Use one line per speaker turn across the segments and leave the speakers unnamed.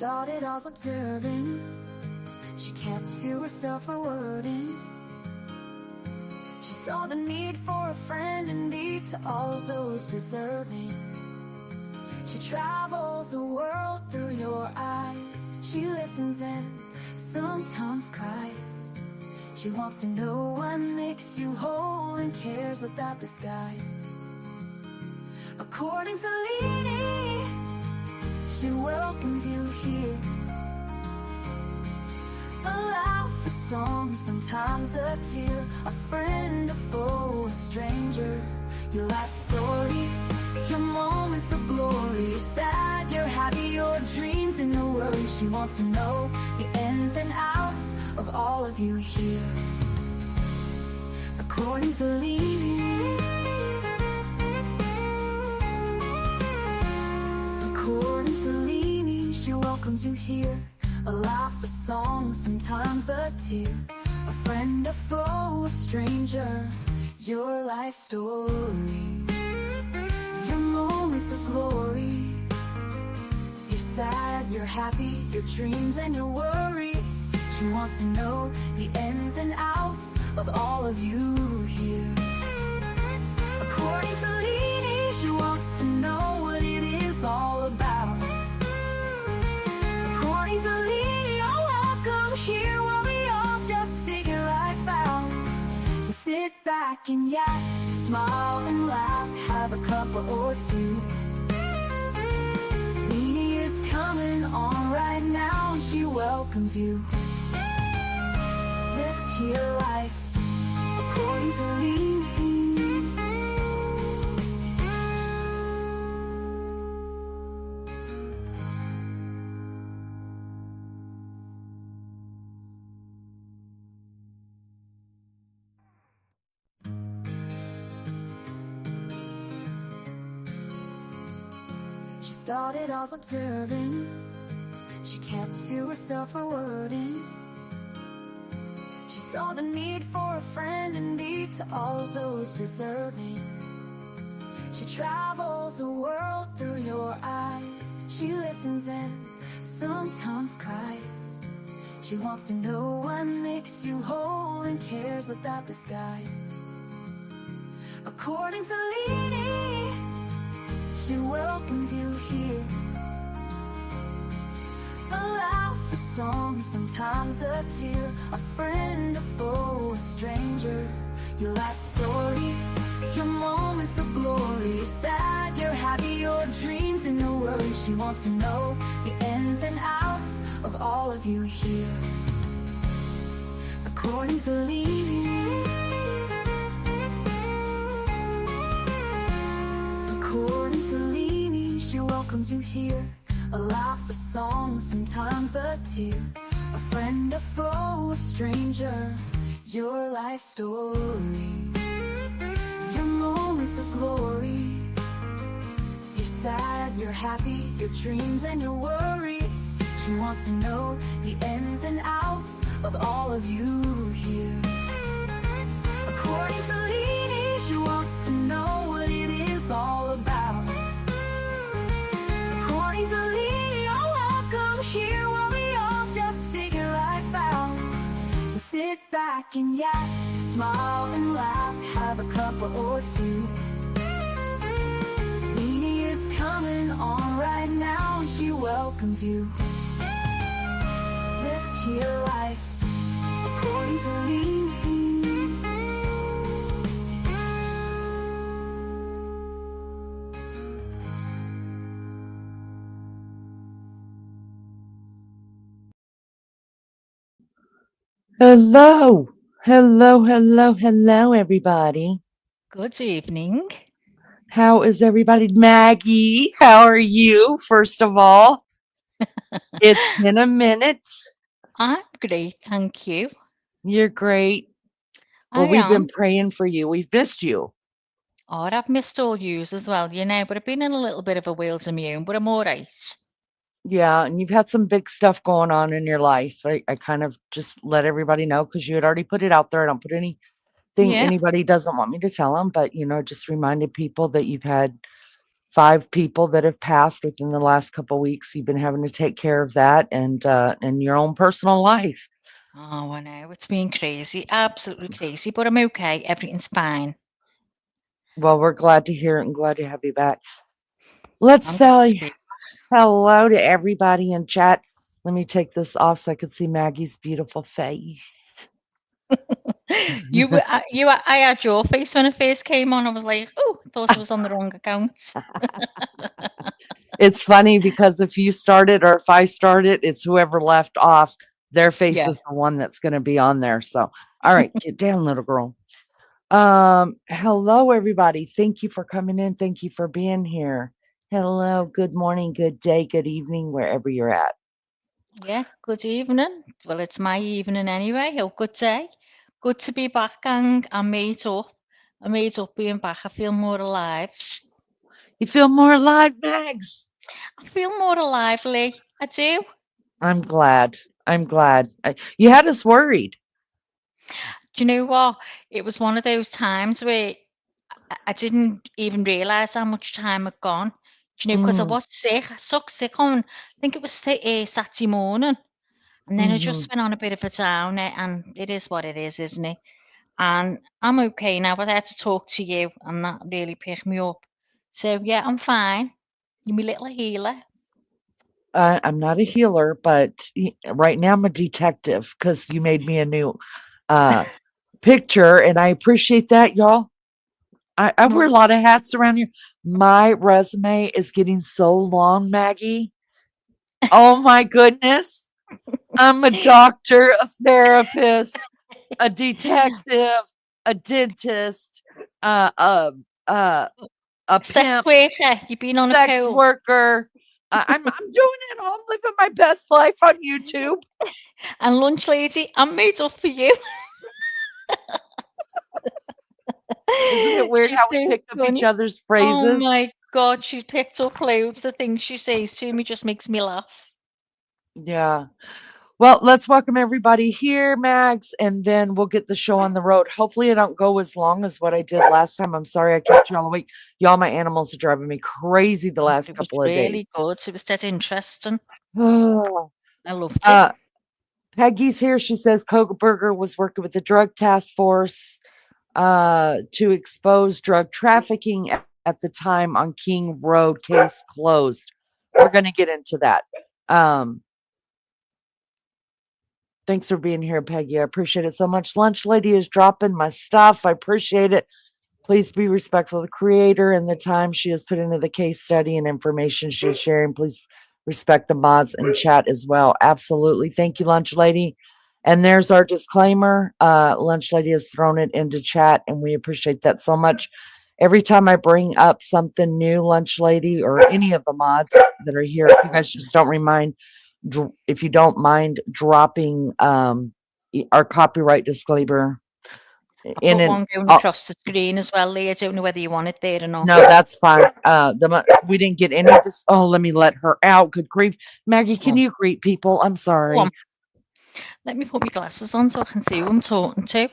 started off observing. She kept to herself her wording. She saw the need for a friend indeed to all those deserving. She travels the world through your eyes. She listens and sometimes cries. She wants to know what makes you whole and cares without disguise. According to Leanie, she welcomes you here. A laugh, a song, sometimes a tear, a friend, a foe, a stranger. Your life story, your moments of glory. You're sad, you're happy, your dreams and your worries. She wants to know the ins and outs of all of you here. According to Leanie, according to Leanie, she welcomes you here. A laugh, a song, sometimes a tear, a friend, a foe, a stranger. Your life story, your moments of glory. You're sad, you're happy, your dreams and your worry. She wants to know the ins and outs of all of you here. According to Leanie, she wants to know what it is all about. According to Leanie, you're welcome here while we all just figure life out. So sit back and yak, smile and laugh, have a cup or two. Leanie is coming on right now and she welcomes you. Let's hear life according to Leanie. She started off observing. She kept to herself her wording. She saw the need for a friend indeed to all those deserving. She travels the world through your eyes. She listens and sometimes cries. She wants to know what makes you whole and cares without disguise. According to Leanie, she welcomes you here. A laugh, a song, sometimes a tear, a friend, a foe, a stranger. Your life story, your moments of glory. You're sad, you're happy, your dreams and your worries. She wants to know the ins and outs of all of you here. According to Leanie, according to Leanie, she welcomes you here. A laugh, a song, sometimes a tear, a friend, a foe, a stranger. Your life story, your moments of glory. You're sad, you're happy, your dreams and your worry. She wants to know the ins and outs of all of you here. According to Leanie, she wants to know what it is all about. According to Leanie, you're welcome here while we all just figure life out. So sit back and yak, smile and laugh, have a cup or two. Leanie is coming on right now and she welcomes you. Let's hear life according to Leanie.
Hello, hello, everybody.
Good evening.
How is everybody? Maggie, how are you? First of all, it's been a minute.
I'm great, thank you.
You're great. Well,
I
we've been
am.
praying for you. We've missed you.
Oh, I've missed all yous as well, but I've been in a little bit of a Wales immune, but I'm all right.
Yeah, and you've had some big stuff going on in your life. I kind of just let everybody know because you had already put it out there. I don't put anything
Yeah.
anybody doesn't want me to tell them, but just reminded people that you've had 5 people that have passed within the last couple weeks. You've been having to take care of that and your own personal life.
Oh, I know. It's been crazy, absolutely crazy, but I'm okay. Everything's fine.
Well, we're glad to hear it and glad to have you back. Let's
I'm glad to
say
be.
hello to everybody in chat. Let me take this off so I could see Maggie's beautiful face.
I had your face when I first came on. I was like, oh, I thought I was on the wrong account.
It's funny because if you start it or if I start it, it's whoever left off. Their face
Yeah.
is the one that's going to be on there. So, all right, get down, little girl. Hello, everybody. Thank you for coming in. Thank you for being here. Hello, good morning, good day, good evening, wherever you're at.
Yeah, good evening. Well, it's my evening anyway. Oh, good day. Good to be back, and I'm made up. I'm made up being back. I feel more alive.
You feel more alive, Mags?
I feel more alive, Lee. I do.
I'm glad. I'm glad. You had us worried.
Do you know what? It was one of those times where I didn't even realise how much time had gone. Do you know, because I
Mm,
was sick. I sucked sick on, I think it was Saturday morning. And then I
hmm
just went on a bit of a downer, and it is what it is, isn't it? And I'm okay now, but I had to talk to you, and that really picked me up. So yeah, I'm fine. You're my little healer.
I'm not a healer, but right now I'm a detective because you made me a new uh, picture, and I appreciate that, y'all. I wear a
No,
lot of hats around here. My resume is getting so long, Maggie. Oh my goodness. I'm a doctor, a therapist, a detective, a dentist, uh, uh, uh, a
sex
pimp,
worker. You've been on a
sex
pole.
worker. I'm doing it all. I'm living my best life on YouTube.
And lunch lady, I'm made up for you.
Isn't it weird how
She's
we
so
pick up each
funny.
other's
Oh
phrases?
my God, she picked up loads. The things she says to me just makes me laugh.
Yeah. Well, let's welcome everybody here, Mags, and then we'll get the show on the road. Hopefully, I don't go as long as what I did last time. I'm sorry I kept you all awake. Y'all, my animals are driving me crazy the last
It was
couple of days.
really good. It was that interesting.
Oh.
I loved it.
Peggy's here. She says Kogelberger was working with the drug task force to expose drug trafficking at the time on King Road. Case closed. We're going to get into that. Thanks for being here, Peggy. I appreciate it so much. Lunch Lady is dropping my stuff. I appreciate it. Please be respectful of the creator and the time she has put into the case study and information she is sharing. Please respect the mods and chat as well. Absolutely. Thank you, Lunch Lady. And there's our disclaimer. Lunch Lady has thrown it into chat, and we appreciate that so much. Every time I bring up something new, Lunch Lady or any of the mods that are here, if you guys just don't remind, if you don't mind dropping our copyright disclaimer
I
in
put
an
one going across the screen as well, Lee. I don't know whether you want it there or not.
no, that's fine. We didn't get any of this. Oh, let me let her out. Good grief. Maggie,
Go
can
on.
you greet people? I'm
Go on.
sorry.
Let me put my glasses on so I can see who I'm talking to.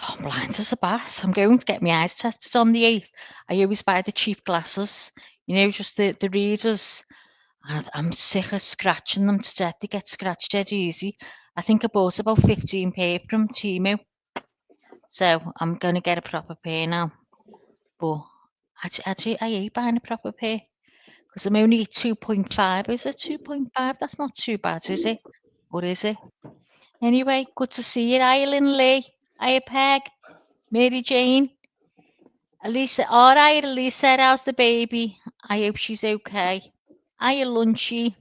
Oh, I'm blind as a bat. I'm going to get my eyes tested on the 8th. I always buy the cheap glasses, you know, just the readers. And I'm sick of scratching them to death. They get scratched dead easy. I think I bought about 15 pair from Temu. So I'm going to get a proper pair now. But actually, I hate buying a proper pair because I'm only 2.5. Is it 2.5? That's not too bad, is it? Or is it? Anyway, good to see you, Eileen Lee. Hiya, Peg. Mary Jane. Elisa, all right, Elisa, how's the baby? I hope she's okay. Hiya, Lunchy.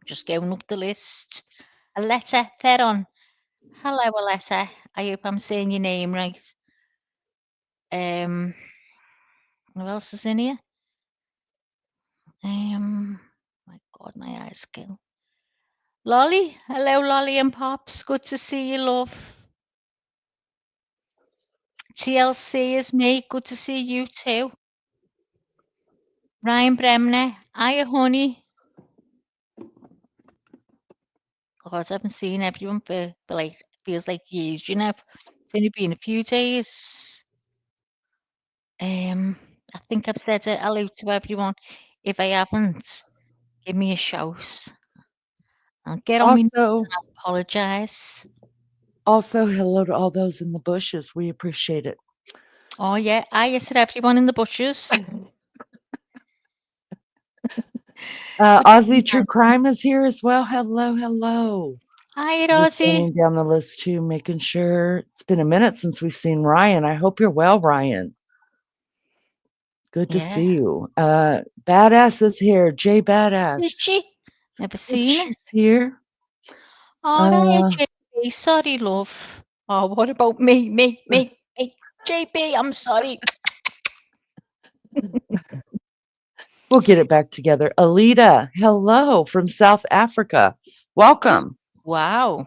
Just going up the list. Aletta Theron. Hello, Aletta. I hope I'm saying your name right. Who else is in here? My God, my eyes go. Lolly. Hello, Lolly and Pops. Good to see you, love. TLC is me. Good to see you too. Ryan Bremner. Hiya, honey. God, I haven't seen everyone for like, feels like years, you know. It's only been a few days. I think I've said it hello to everyone. If I haven't, give me a shout. I'll get on my knees
Also,
and apologise.
also, hello to all those in the bushes. We appreciate it.
Oh yeah, I said everyone in the bushes.
Aussie True Crime is here as well. Hello, hello.
Hi,
Just
Rosie.
running down the list too, making sure. It's been a minute since we've seen Ryan. I hope you're well, Ryan. Good to
Yeah.
see you. Badass is here. Jay
Is
Badass.
she? Never
Yep,
seen her.
she's here.
All right, JB. Sorry, love. Oh, what about me? Me. JB, I'm sorry.
We'll get it back together. Alita, hello from South Africa. Welcome.
Wow.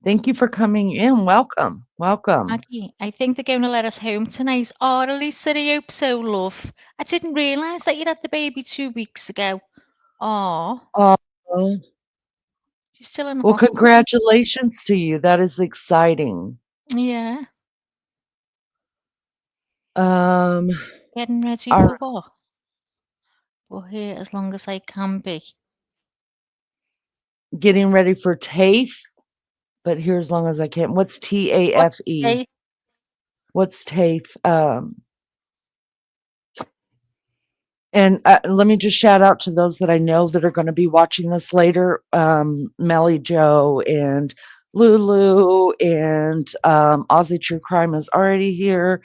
Thank you for coming in. Welcome. Welcome.
Maggie, I think they're going to let us home tonight. Or at least I hope so, love. I didn't realise that you'd had the baby 2 weeks ago. Oh,
Oh,
she's still in the
well,
hospital.
congratulations to you. That is exciting.
Yeah. Getting ready
Our-
for what? We're here as long as I can be.
getting ready for TAFE, but here as long as I can. What's TAFE? What's TAFE? And let me just shout out to those that I know that are going to be watching this later. Melly Joe and Lulu and Aussie True Crime is already here.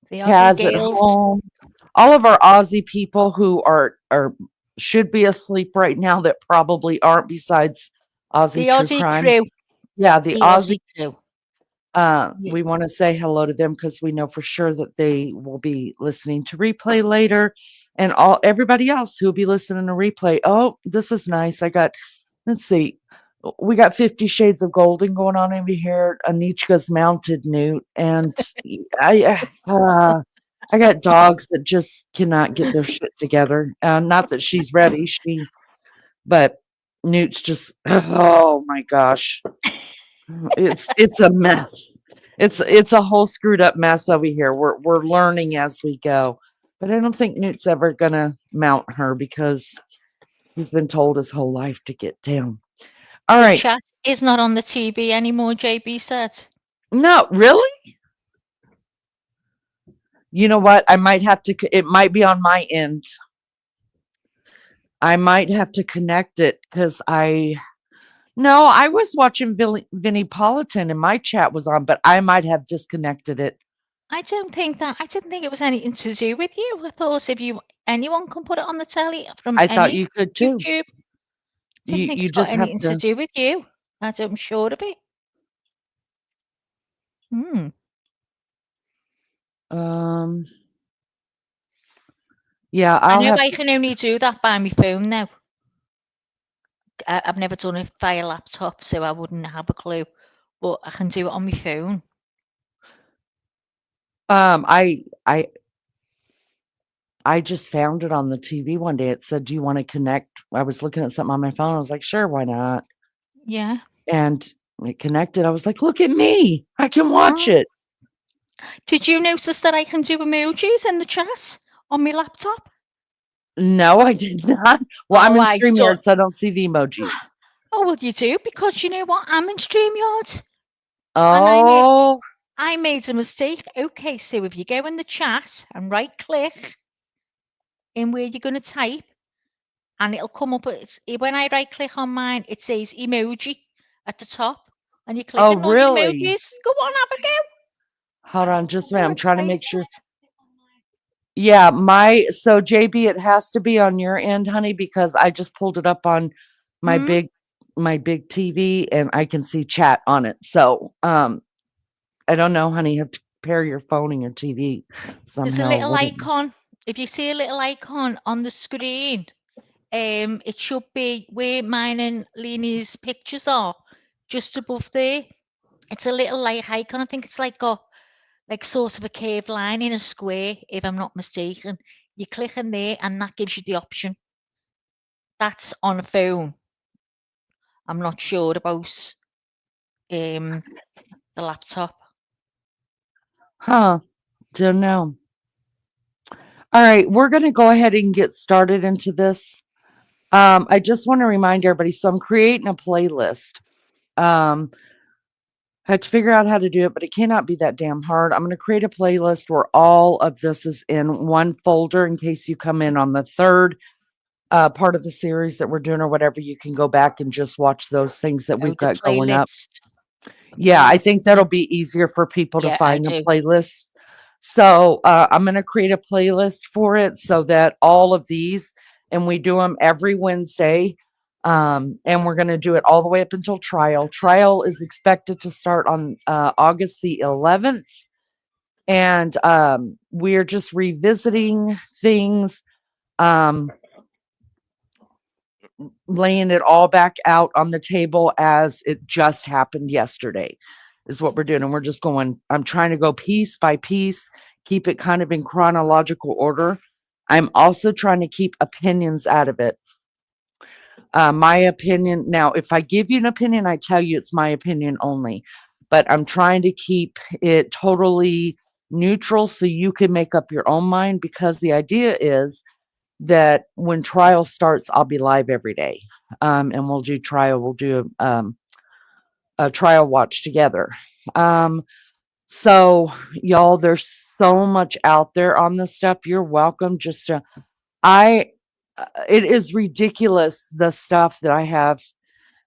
The
Kaz
Aussie
at
girls.
home. All of our Aussie people who are should be asleep right now that probably aren't, besides Aussie
The
True
Aussie
Crime.
crew.
Yeah, the Aussie
crew.
we want to say hello to them because we know for sure that they will be listening to replay later, and everybody else who will be listening to replay. Oh, this is nice. Let's see, we got 50 Shades of Golden going on over here. Anichka's mounted Newt, and I got dogs that just cannot get their shit together. Not that she's ready, but Newt's just oh my gosh. It's a mess. It's a whole screwed up mess over here. We're learning as we go. But I don't think Newt's ever gonna mount her because he's been told his whole life to get down. All
The
right.
chat is not on the TV anymore, JB said.
No, really? You know what? I might have to it might be on my end. I might have to connect it because no, I was watching Vinnie Politan and my chat was on, but I might have disconnected it.
I didn't think it was anything to do with you. I thought if anyone can put it on the telly from
I thought you could too.
YouTube. Didn't think
You
it's got
just have
anything to do with you. I'm sure of it.
Yeah,
I know I can only do that by my phone now. I've never done it via laptop, so I wouldn't have a clue. But I can do it on my phone.
I just found it on the TV one day. It said, "Do you want to connect?" I was looking at something on my phone. I was like, "Sure, why not?"
Yeah.
And it connected. I was like, "Look at me! I can watch it."
Did you notice that I can do emojis in the chat on my laptop?
No, I did not. Well, I'm in StreamYard, so I don't see the emojis.
Oh, well, you do, because you know what? I'm in StreamYard.
Oh.
I made a mistake. Okay, so if you go in the chat and right-click in where you're going to type, and it'll come up. When I right-click on mine, it says emoji at the top, and you click on all the emojis. Go on, have a go.
Hold on, just a minute. I'm trying to make sure. Yeah, so JB, it has to be on your end, honey, because I just pulled it up on my big TV and I can see chat on it. So I don't know, honey. You have to pair your phone and your TV somehow.
There's a little icon. If you see a little icon on the screen, it should be where mine and Lenie's pictures are, just above there. It's a little like icon. I think it's like sort of a curved line in a square, if I'm not mistaken. You click in there and that gives you the option. That's on a phone. I'm not sure about the laptop.
Huh. Don't know. All right, we're going to go ahead and get started into this. I just want to remind everybody, so I'm creating a playlist. I had to figure out how to do it, but it cannot be that damn hard. I'm going to create a playlist where all of this is in one folder in case you come in on the third part of the series that we're doing or whatever. You can go back and just watch those things that
Oh,
we've got going up.
the
Yeah, I think
playlist.
that'll be easier for people to
Yeah, I
find a
do.
playlist. So I'm going to create a playlist for it so that all of these, and we do them every Wednesday. And we're going to do it all the way up until trial. Trial is expected to start on August the 11th. And we're just revisiting things, laying it all back out on the table as it just happened yesterday, is what we're doing. And we're just going, I'm trying to go piece by piece, keep it kind of in chronological order. I'm also trying to keep opinions out of it. My opinion, now, if I give you an opinion, I tell you it's my opinion only, but I'm trying to keep it totally neutral so you can make up your own mind, because the idea is that when trial starts, I'll be live every day. And we'll do trial, we'll do a trial watch together. So y'all, there's so much out there on this stuff. You're welcome. Just to, it is ridiculous the stuff that I have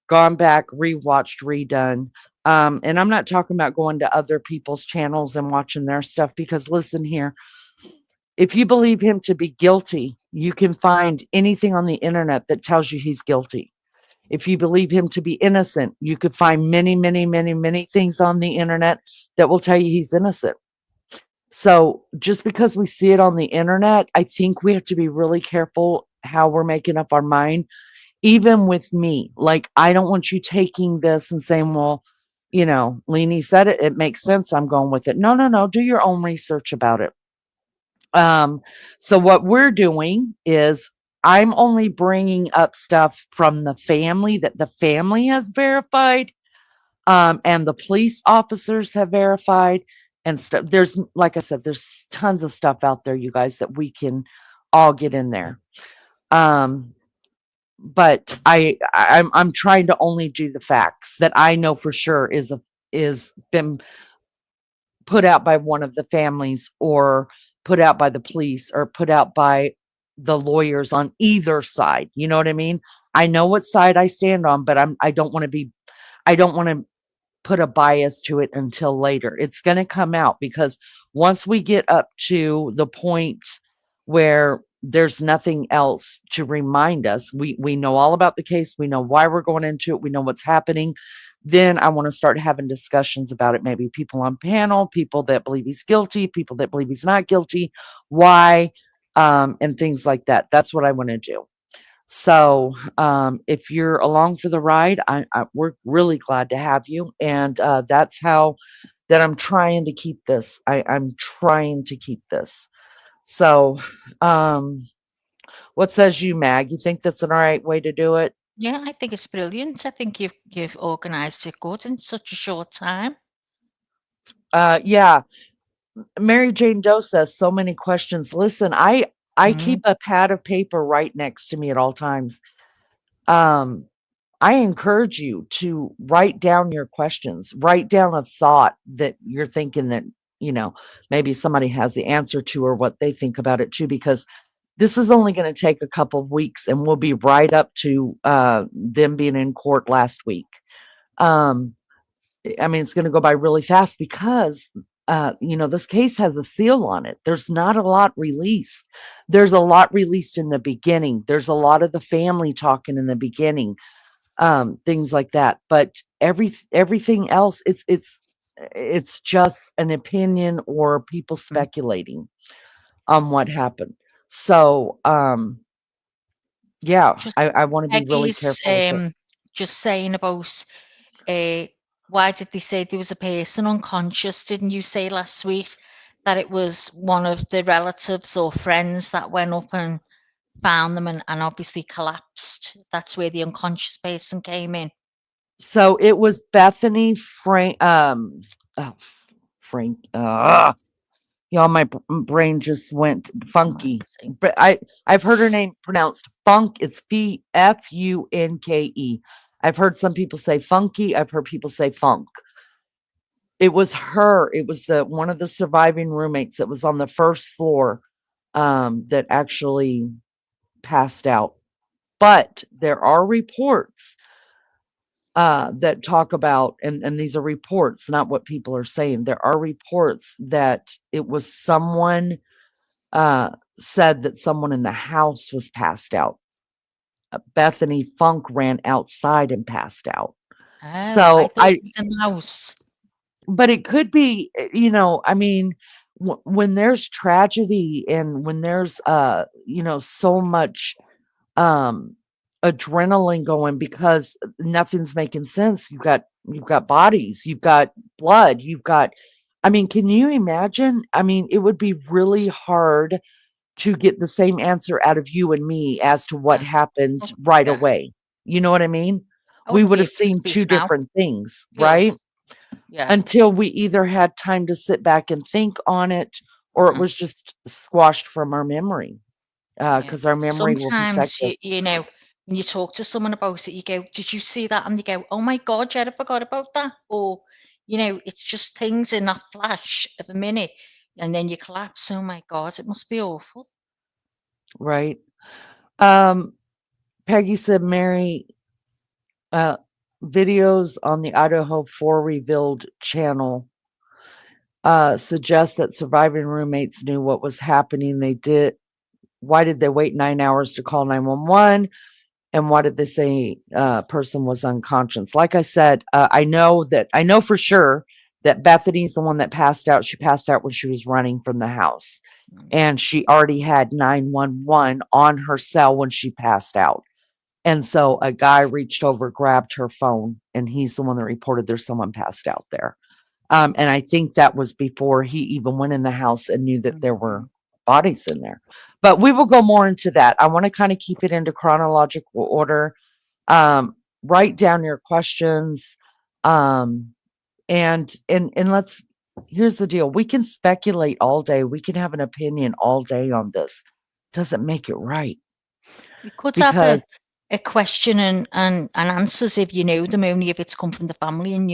gone back, rewatched, redone. And I'm not talking about going to other people's channels and watching their stuff, because listen here, if you believe him to be guilty, you can find anything on the internet that tells you he's guilty. If you believe him to be innocent, you could find many, many, many, many things on the internet that will tell you he's innocent. So just because we see it on the internet, I think we have to be really careful how we're making up our mind. Even with me, like, I don't want you taking this and saying, well, Leanie said it, it makes sense, I'm going with it. No, no, no, do your own research about it. So what we're doing is I'm only bringing up stuff from the family that the family has verified, and the police officers have verified and stuff. There's, like I said, there's tons of stuff out there, you guys, that we can all get in there. But I'm trying to only do the facts that I know for sure is been put out by one of the families, or put out by the police, or put out by the lawyers on either side. You know what I mean? I know what side I stand on, but I don't want to put a bias to it until later. It's going to come out, because once we get up to the point where there's nothing else to remind us, we know all about the case, we know why we're going into it, we know what's happening, then I want to start having discussions about it. Maybe people on panel, people that believe he's guilty, people that believe he's not guilty, why, and things like that. That's what I want to do. So if you're along for the ride, we're really glad to have you. And that's how that I'm trying to keep this. I'm trying to keep this. So what says you, Mag? You think that's an all right way to do it?
Yeah, I think it's brilliant. I think you've organised it good in such a short time.
Yeah. Mary Jane Doe says so many questions. Listen, I keep a pad of paper right next to me at all times. I encourage you to write down your questions, write down a thought that you're thinking that, maybe somebody has the answer to, or what they think about it too, because this is only going to take a couple of weeks, and we'll be right up to them being in court last week. I mean, it's going to go by really fast, because this case has a seal on it. There's not a lot released. There's a lot released in the beginning. There's a lot of the family talking in the beginning, things like that. But everything else, it's just an opinion or people speculating on what happened. So, yeah,
Just
I want to be really
Peggy's
careful with it.
just saying about why did they say there was a person unconscious? Didn't you say last week that it was one of the relatives or friends that went up and found them and obviously collapsed? That's where the unconscious person came in.
So it was Bethany Frank, oh, Frank, Y'all, my brain just went funky.
Romancing.
But I've heard her name pronounced Funk. It's Funke. I've heard some people say Funky. I've heard people say Funk. It was her. It was one of the surviving roommates that was on the first floor that actually passed out. But there are reports that talk about, and these are reports, not what people are saying. There are reports that it was someone said that someone in the house was passed out. Bethany Funk ran outside and passed out.
Oh, I
So
thought it was in the house.
but it could be, I mean, when there's tragedy and when there's, so much um adrenaline going because nothing's making sense. You've got bodies, you've got blood, I mean, can you imagine? I mean, it would be really hard to get the same answer out of you and me as to what
Yeah.
happened
Oh,
right
yeah.
away. You know what I mean?
I
We
wouldn't
would
be
have
able to
seen
speak
two
now.
different things,
Yes.
right?
Yeah.
Until we either had time to sit back and think on it or it
Mhm.
was just squashed from our memory,
Yeah.
because our memory will
Sometimes
protect us.
when you talk to someone about it, you go, "Did you see that?" And they go, "Oh my God, yeah, I forgot about that." Or, it's just things in that flash of a minute, and then you collapse. Oh my God, it must be awful.
Right. Um, Peggy said, Mary, uh, videos on the Idaho 4 Revealed channel suggest that surviving roommates knew what was happening. Why did they wait 9 hours to call 911? And why did they say person was unconscious? Like I said, I know for sure that Bethany's the one that passed out. She passed out when she was running from the house.
Mm.
And she already had 911 on her cell when she passed out. And so a guy reached over, grabbed her phone, and he's the one that reported there's someone passed out there. And I think that was before he even went in the house and knew that there were bodies in there. But we will go more into that. I want to kind of keep it into chronological order. Write down your questions. And let's Here's the deal. We can speculate all day. We can have an opinion all day on this. Doesn't make it right
We could have
because
a question and answers if you know them, only if it's come from the family and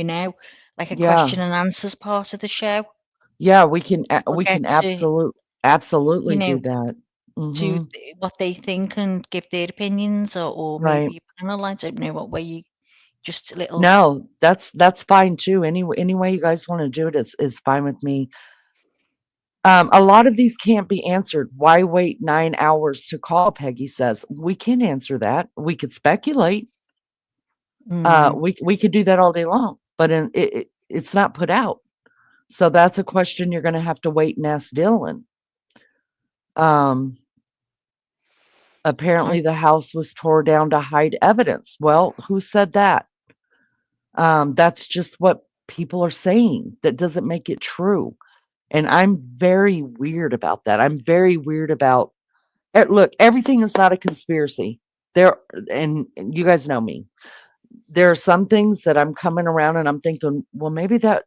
like a
yeah,
question and answers part of the show.
yeah, we can
People
we can
get to, you
absolutely do
know,
that.
to
Hmm.
what they think and give their opinions, or
Right.
maybe a panel. I don't know what way you just a little.
No, that's fine too. Any way you guys want to do it is fine with me. A lot of these can't be answered. Why wait 9 hours to call? Peggy says we can answer that. We could speculate.
Mm,
We could do that all day long, but it's not put out. So that's a question you're going to have to wait and ask Dylan. Um,
I,
Apparently the house was tore down to hide evidence. Well, who said that? That's just what people are saying. That doesn't make it true. And I'm very weird about that. I'm very weird about look, everything is not a conspiracy. There and you guys know me. There are some things that I'm coming around and I'm thinking, well, maybe that,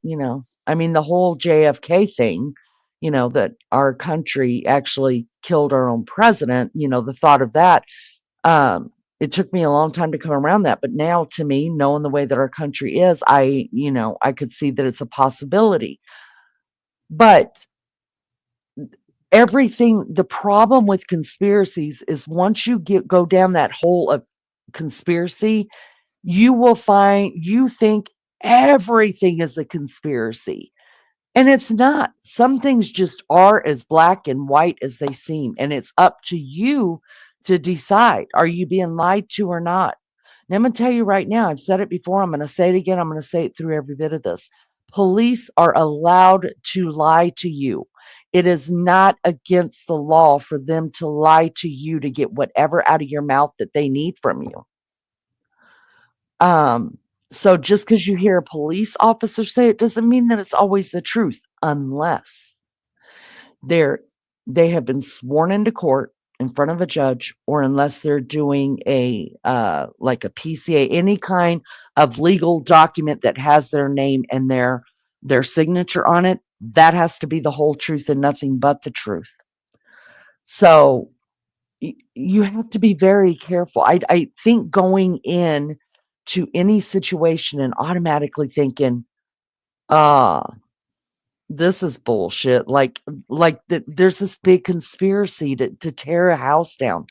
I mean, the whole JFK thing, that our country actually killed our own president, the thought of that, it took me a long time to come around that. But now to me, knowing the way that our country is, I could see that it's a possibility. But the problem with conspiracies is once you go down that hole of conspiracy, you think everything is a conspiracy. And it's not. Some things just are as black and white as they seem. And it's up to you to decide, are you being lied to or not? And I'm going to tell you right now, I've said it before. I'm going to say it again. I'm going to say it through every bit of this. Police are allowed to lie to you. It is not against the law for them to lie to you to get whatever out of your mouth that they need from you. So just because you hear a police officer say it doesn't mean that it's always the truth, unless they have been sworn into court in front of a judge, or unless they're doing a like a PCA, any kind of legal document that has their name and their signature on it. that has to be the whole truth and nothing but the truth. So you have to be very careful. I think going in to any situation and automatically thinking, ah, this is bullshit. There's this big conspiracy to tear a house down.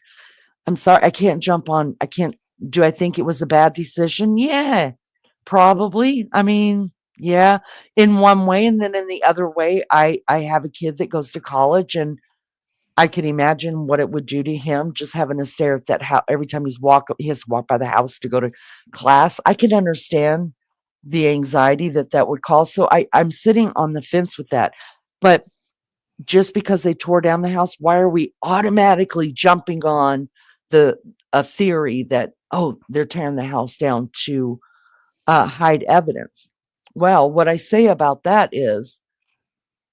I'm sorry, I can't jump on. I can't. Do I think it was a bad decision? Yeah, probably. I mean, yeah, in one way, and then in the other way, I have a kid that goes to college, and I can imagine what it would do to him just having to stare at that house every time he has to walk by the house to go to class. I can understand the anxiety that would cause. So I'm sitting on the fence with that. But just because they tore down the house, why are we automatically jumping on a theory that, oh, they're tearing the house down to hide evidence? Well, what I say about that is,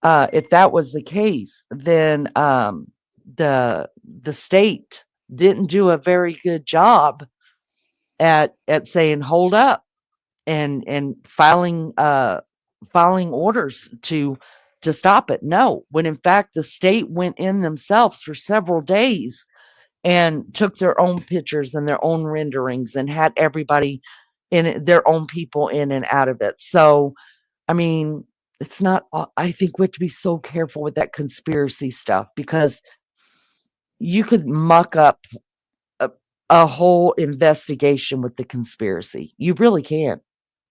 if that was the case, then the state didn't do a very good job at saying hold up and filing orders to stop it. No, when in fact the state went in themselves for several days and took their own pictures and their own renderings and had everybody in it, their own people in and out of it. So, I mean, it's not, I think we have to be so careful with that conspiracy stuff because you could muck up a whole investigation with the conspiracy. You really can.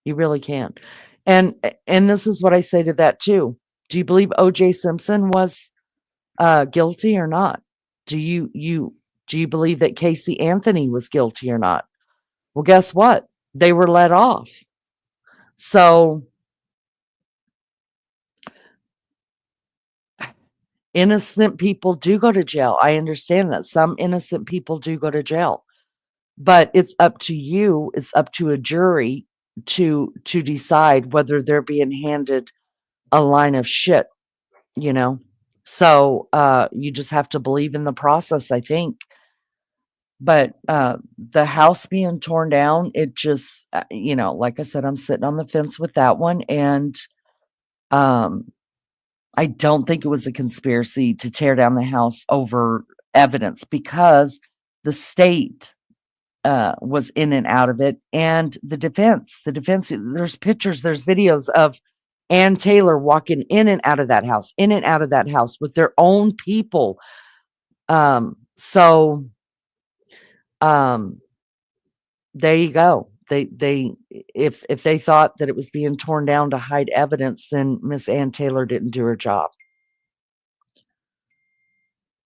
You really can. And this is what I say to that too. Do you believe O.J. Simpson was guilty or not? Do you believe that Casey Anthony was guilty or not? Well, guess what? They were let off. So innocent people do go to jail. I understand that some innocent people do go to jail. But it's up to you, it's up to a jury to decide whether they're being handed a line of shit, you know? So, you just have to believe in the process, I think. But, the house being torn down, it just, like I said, I'm sitting on the fence with that one, and, um, I don't think it was a conspiracy to tear down the house over evidence because the state was in and out of it, and the defense. There's pictures, there's videos of Ann Taylor walking in and out of that house, in and out of that house with their own people. So there you go. They if they thought that it was being torn down to hide evidence, then Miss Ann Taylor didn't do her job.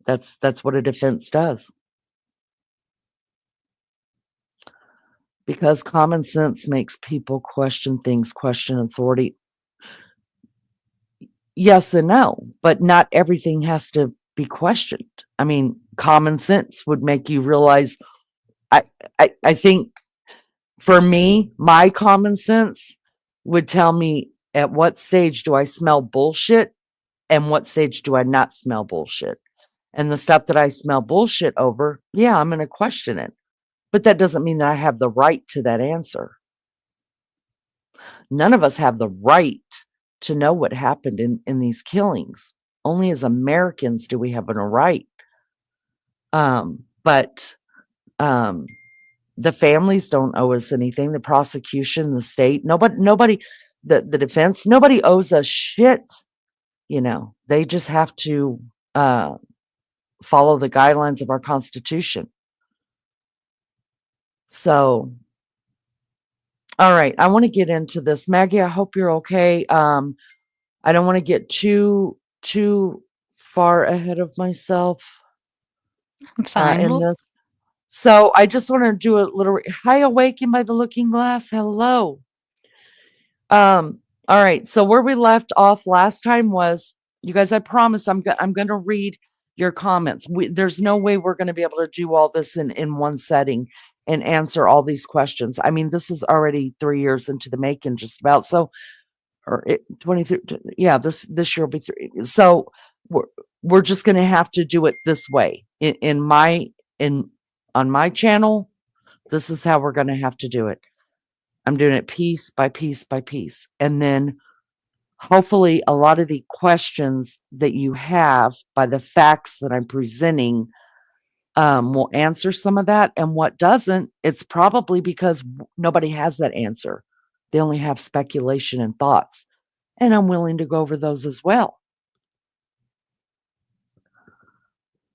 That's what a defense does. Because common sense makes people question things, question authority. Yes and no, but not everything has to be questioned. I mean, common sense would make you realize. I think for me, my common sense would tell me at what stage do I smell bullshit and what stage do I not smell bullshit. And the stuff that I smell bullshit over, yeah, I'm going to question it. But that doesn't mean that I have the right to that answer. None of us have the right to know what happened in these killings. Only as Americans do we have a right. But the families don't owe us anything. The prosecution, the state, nobody, the defense, nobody owes us shit. They just have to follow the guidelines of our Constitution. So, all right, I want to get into this. Maggie, I hope you're okay. I don't want to get too far ahead of myself
I'm fine,
in
love.
this. So I just want to do a little hi, awakened by the looking glass. Hello. All right. So where we left off last time was, you guys, I promise I'm going to read your comments. There's no way we're going to be able to do all this in one setting and answer all these questions. I mean, this is already 3 years into the making, just about. So, or 23, yeah, this year will be 3. So we're just going to have to do it this way. On my channel, this is how we're going to have to do it. I'm doing it piece by piece by piece. And then hopefully a lot of the questions that you have by the facts that I'm presenting will answer some of that. And what doesn't, it's probably because nobody has that answer. They only have speculation and thoughts. And I'm willing to go over those as well.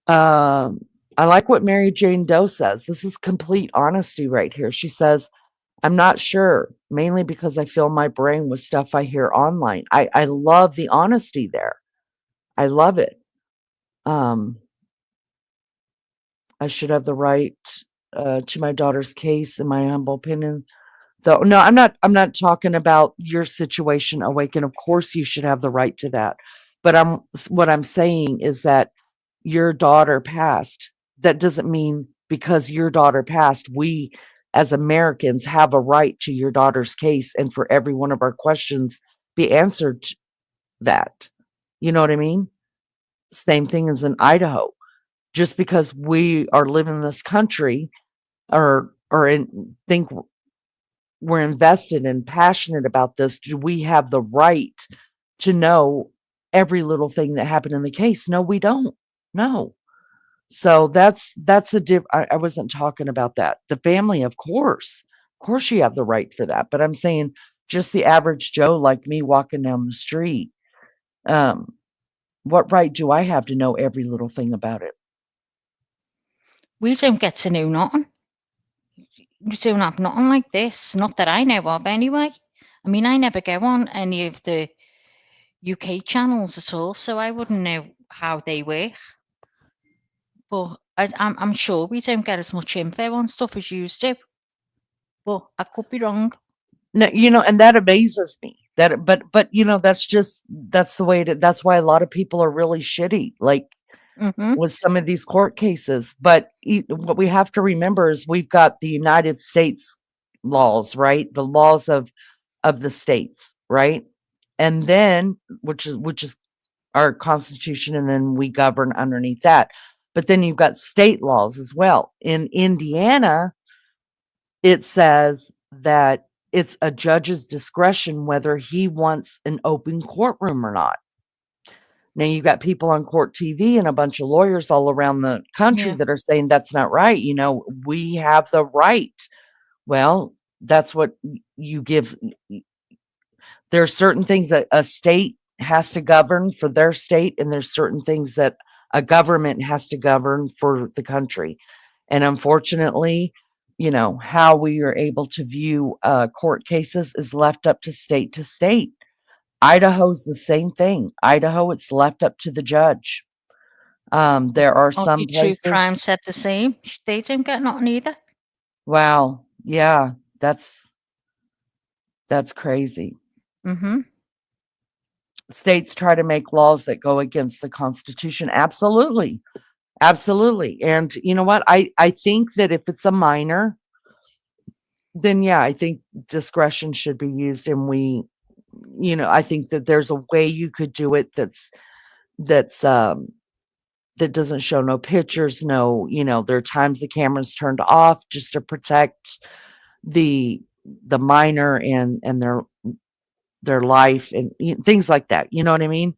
I like what Mary Jane Doe says. This is complete honesty right here. She says, I'm not sure, mainly because I fill my brain with stuff I hear online. I love the honesty there. I love it. I should have the right to my daughter's case, in my humble opinion. Though no, I'm not talking about your situation, Awaken. Of course you should have the right to that. But what I'm saying is that your daughter passed. That doesn't mean because your daughter passed, we as Americans have a right to your daughter's case and for every one of our questions be answered that. You know what I mean? Same thing as in Idaho. Just because we are living in this country think we're invested and passionate about this, do we have the right to know every little thing that happened in the case? No, we don't. No. So that's I wasn't talking about that. The family, of course you have the right for that. But I'm saying just the average Joe like me walking down the street, what right do I have to know every little thing about it?
We don't get to know nothing. We don't have nothing like this. Not that I know of, anyway. I mean, I never go on any of the UK channels at all, so I wouldn't know how they work. But I'm sure we don't get as much info on stuff as you do. But I could be wrong.
No, and that amazes me. But that's the way that's why a lot of people are really shitty. Like with some of these court cases. But what we have to remember is we've got the United States laws, right? The laws of the states, right? And then which is our constitution, and then we govern underneath that. But then you've got state laws as well. In Indiana, it says that it's a judge's discretion whether he wants an open courtroom or not. Now you've got people on court TV and a bunch of lawyers all around the country that are saying that's not right. We have the right. Well, that's what you give. There are certain things that a state has to govern for their state, and there's certain things that a government has to govern for the country. And unfortunately, how we are able to view court cases is left up to state to state. Idaho's the same thing. Idaho, it's left up to the judge. There are some
True crime
places.
said the same. They don't get nothing either.
Wow. Yeah, that's crazy. States try to make laws that go against the Constitution. Absolutely. Absolutely. And you know what? I think that if it's a minor, then yeah, I think discretion should be used. And I think that there's a way you could do it that doesn't show no pictures, no, there are times the camera's turned off just to protect the minor and their life and things like that. You know what I mean?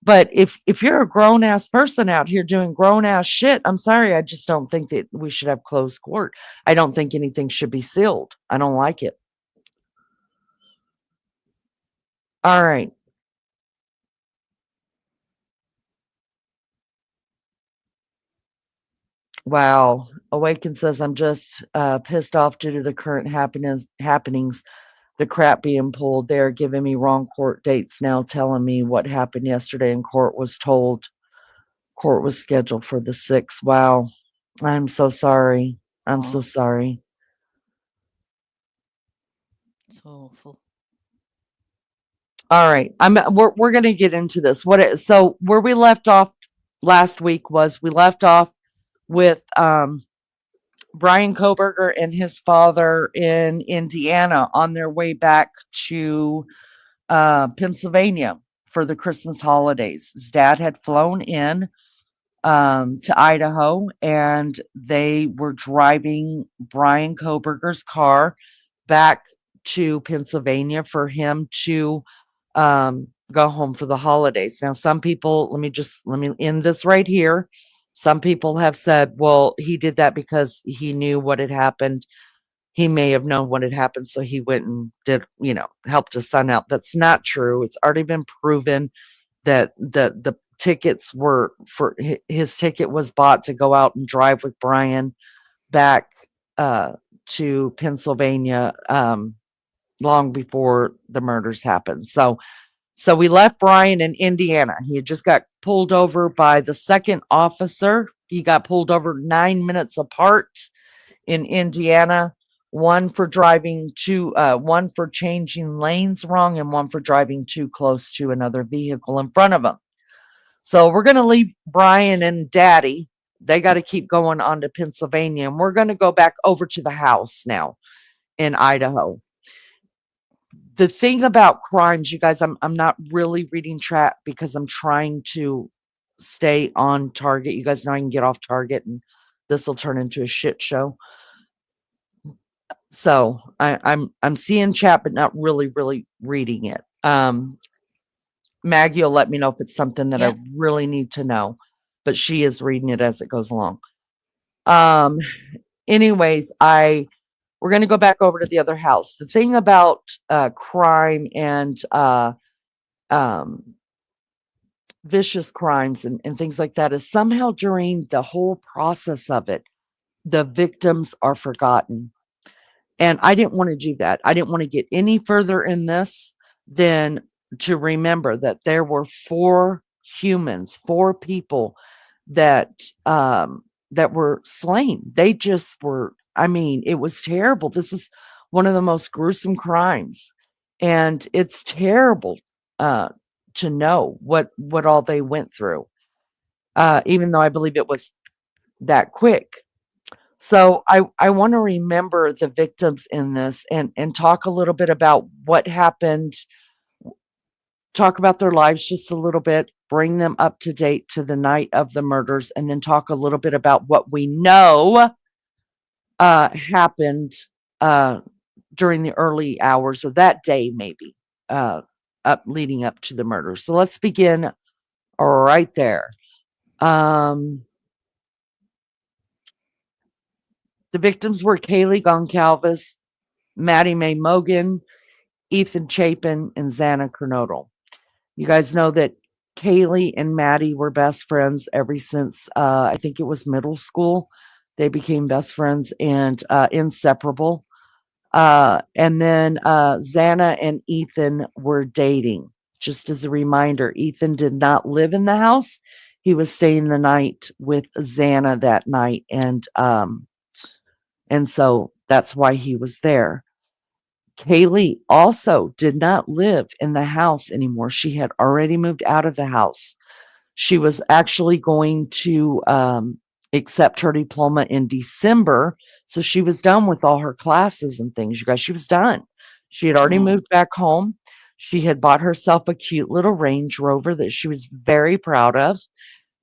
But if you're a grown ass person out here doing grown ass shit, I'm sorry, I just don't think that we should have closed court. I don't think anything should be sealed. I don't like it. All right. Wow. Awaken says, I'm just pissed off due to the current happenings, the crap being pulled. They're giving me wrong court dates now, telling me what happened yesterday in court was told. Court was scheduled for the 6th. Wow. I'm so sorry. I'm so sorry.
It's awful.
All right. We're going to get into this. So where we left off last week was we left off with Brian Koberger and his father in Indiana on their way back to Pennsylvania for the Christmas holidays. His dad had flown in to Idaho, and they were driving Brian Koberger's car back to Pennsylvania for him to go home for the holidays. Now, some people, let me end this right here. Some people have said, well, he did that because he knew what had happened. He may have known what had happened, so he went and did, helped his son out. That's not true. It's already been proven that the tickets were for his ticket was bought to go out and drive with Brian back to Pennsylvania long before the murders happened. So we left Brian in Indiana. He had just got pulled over by the second officer. He got pulled over 9 minutes apart in Indiana. One for one for changing lanes wrong, and one for driving too close to another vehicle in front of him. So we're going to leave Brian and Daddy. They got to keep going on to Pennsylvania, and we're going to go back over to the house now in Idaho. The thing about crimes, you guys, I'm not really reading chat because I'm trying to stay on target. You guys know I can get off target, and this will turn into a shit show. So I'm seeing chat, but not really reading it. Maggie will let me know if it's something that I really need to know, but she is reading it as it goes along. Anyways, we're going to go back over to the other house. The thing about crime and vicious crimes and things like that is somehow during the whole process of it, the victims are forgotten. And I didn't want to do that. I didn't want to get any further in this than to remember that there were 4 humans, 4 people that were slain. They just were, I mean, it was terrible. This is one of the most gruesome crimes. And it's terrible to know what all they went through, even though I believe it was that quick. So I want to remember the victims in this and talk a little bit about what happened, talk about their lives just a little bit, bring them up to date to the night of the murders, and then talk a little bit about what we know happened during the early hours of that day, maybe leading up to the murders. So let's begin right there. The victims were Kaylee Goncalves, Maddie Mae Mogan, Ethan Chapin, and Xana Kernodle. You guys know that Kaylee and Maddie were best friends ever since I think it was middle school. They became best friends and inseparable. And then Xana and Ethan were dating. Just as a reminder, Ethan did not live in the house. He was staying the night with Xana that night, and so that's why he was there. Kaylee also did not live in the house anymore. She had already moved out of the house. She was actually going to accept her diploma in December. So she was done with all her classes and things. You guys, she was done. She had already moved back home. She had bought herself a cute little Range Rover that she was very proud of.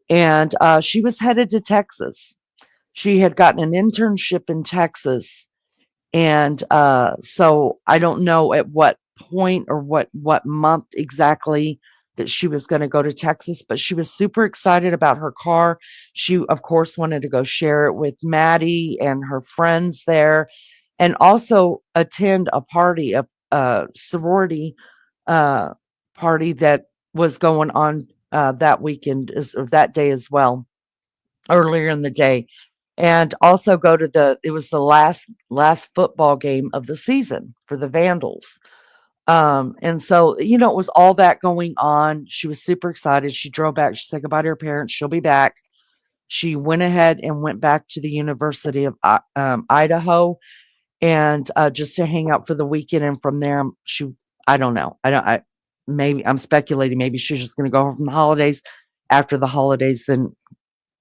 And she was headed to Texas. She had gotten an internship in Texas. And so I don't know at what point or what month exactly that she was going to go to Texas, but she was super excited about her car. She, of course, wanted to go share it with Maddie and her friends there, and also attend a party, a sorority party that was going on that weekend, or that day as well, earlier in the day. And also go to it was the last football game of the season for the Vandals. And so, it was all that going on. She was super excited. She drove back. She said goodbye to her parents. She'll be back. She went ahead and went back to the University of Idaho, and just to hang out for the weekend. And from there, I don't know. Maybe I'm speculating. Maybe she's just going to go home from the holidays. After the holidays, then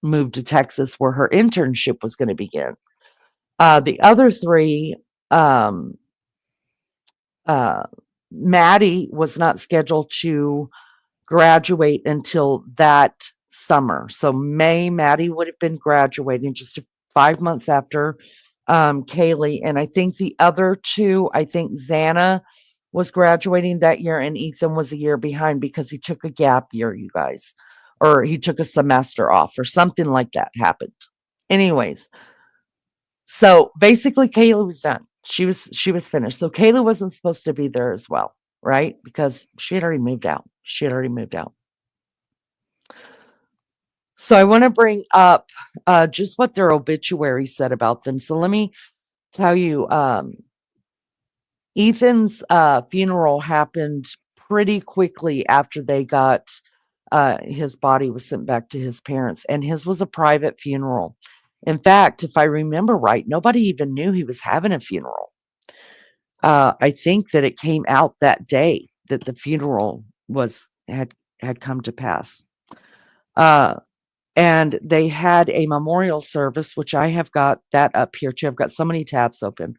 moved to Texas where her internship was going to begin. The other 3, Maddie was not scheduled to graduate until that summer. So Maddie would have been graduating just 5 months after Kaylee. And I think the other 2, I think Xana was graduating that year, and Ethan was a year behind because he took a gap year, you guys, or he took a semester off, or something like that happened. Anyways, so basically, Kaylee was done. She was finished. So Kaylee wasn't supposed to be there as well, right? Because she had already moved out. She had already moved out. So I want to bring up just what their obituary said about them. So let me tell you, Ethan's funeral happened pretty quickly after they got his body was sent back to his parents, and his was a private funeral. In fact, if I remember right, nobody even knew he was having a funeral. I think that it came out that day that the funeral had come to pass. And they had a memorial service, which I have got that up here too. I've got so many tabs open.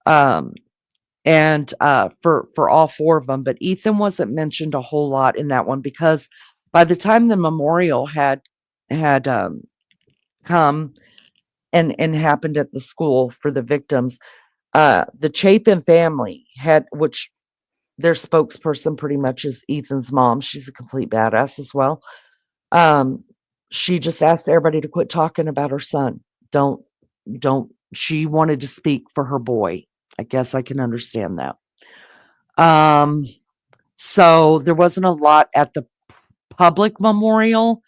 And for all four of them, but Ethan wasn't mentioned a whole lot in that one because by the time the memorial had come and happened at the school for the victims, the Chapin family had, which their spokesperson pretty much is Ethan's mom. She's a complete badass as well. She just asked everybody to quit talking about her son. Don't. She wanted to speak for her boy. I guess I can understand that. So there wasn't a lot at the public memorial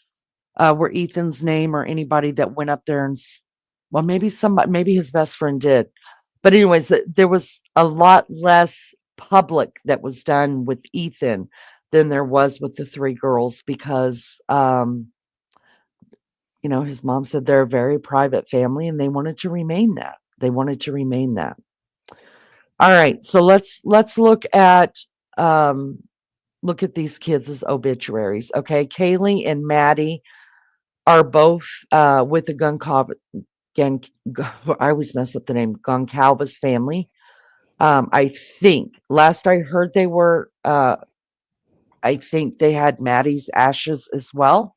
where Ethan's name or anybody that went up there and, well, maybe his best friend did. But anyways, there was a lot less public that was done with Ethan than there was with the three girls because, his mom said they're a very private family and they wanted to remain that. All right, so let's look at these kids' obituaries. Okay, Kaylee and Maddie are both with the I always mess up the name, Goncalves family. I think last I heard they were. I think they had Maddie's ashes as well.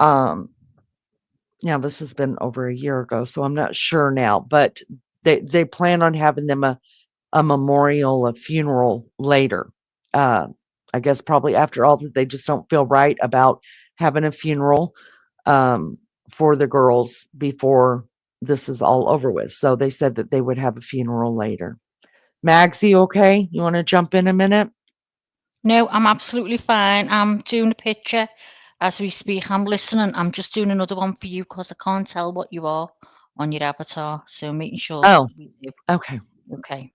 Now this has been over a year ago, so I'm not sure now, but they plan on having them a memorial, a funeral later. I guess probably after all that they just don't feel right about having a funeral for the girls before this is all over with. So they said that they would have a funeral later. Magsy, okay? You want to jump in a minute?
No, I'm absolutely fine. I'm doing a picture as we speak. I'm listening. I'm just doing another one for you because I can't tell what you are on your avatar. So making sure.
Oh,
we do.
okay.
Okay.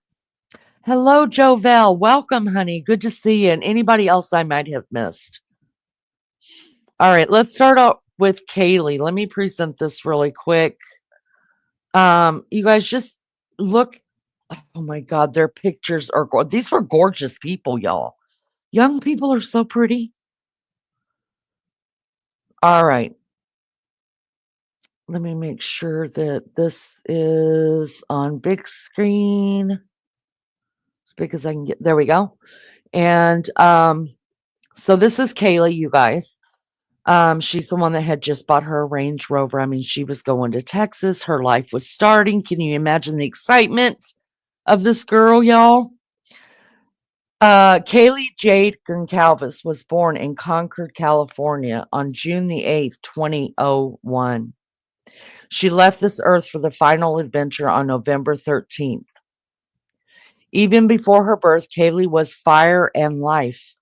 Hello, Jovel. Welcome, honey. Good to see you. And anybody else I might have missed. All right, let's start out with Kaylee. Let me present this really quick. You guys just look. Oh my God, their pictures are gorgeous. These were gorgeous people, y'all. Young people are so pretty. All right. Let me make sure that this is on big screen. As big as I can get. There we go. And so this is Kaylee, you guys. She's the one that had just bought her Range Rover. I mean, she was going to Texas. Her life was starting. Can you imagine the excitement of this girl, y'all? Kaylee Jade Goncalves was born in Concord, California on June the 8th, 2001. She left this earth for the final adventure on November 13th. Even before her birth, Kaylee was fire and life.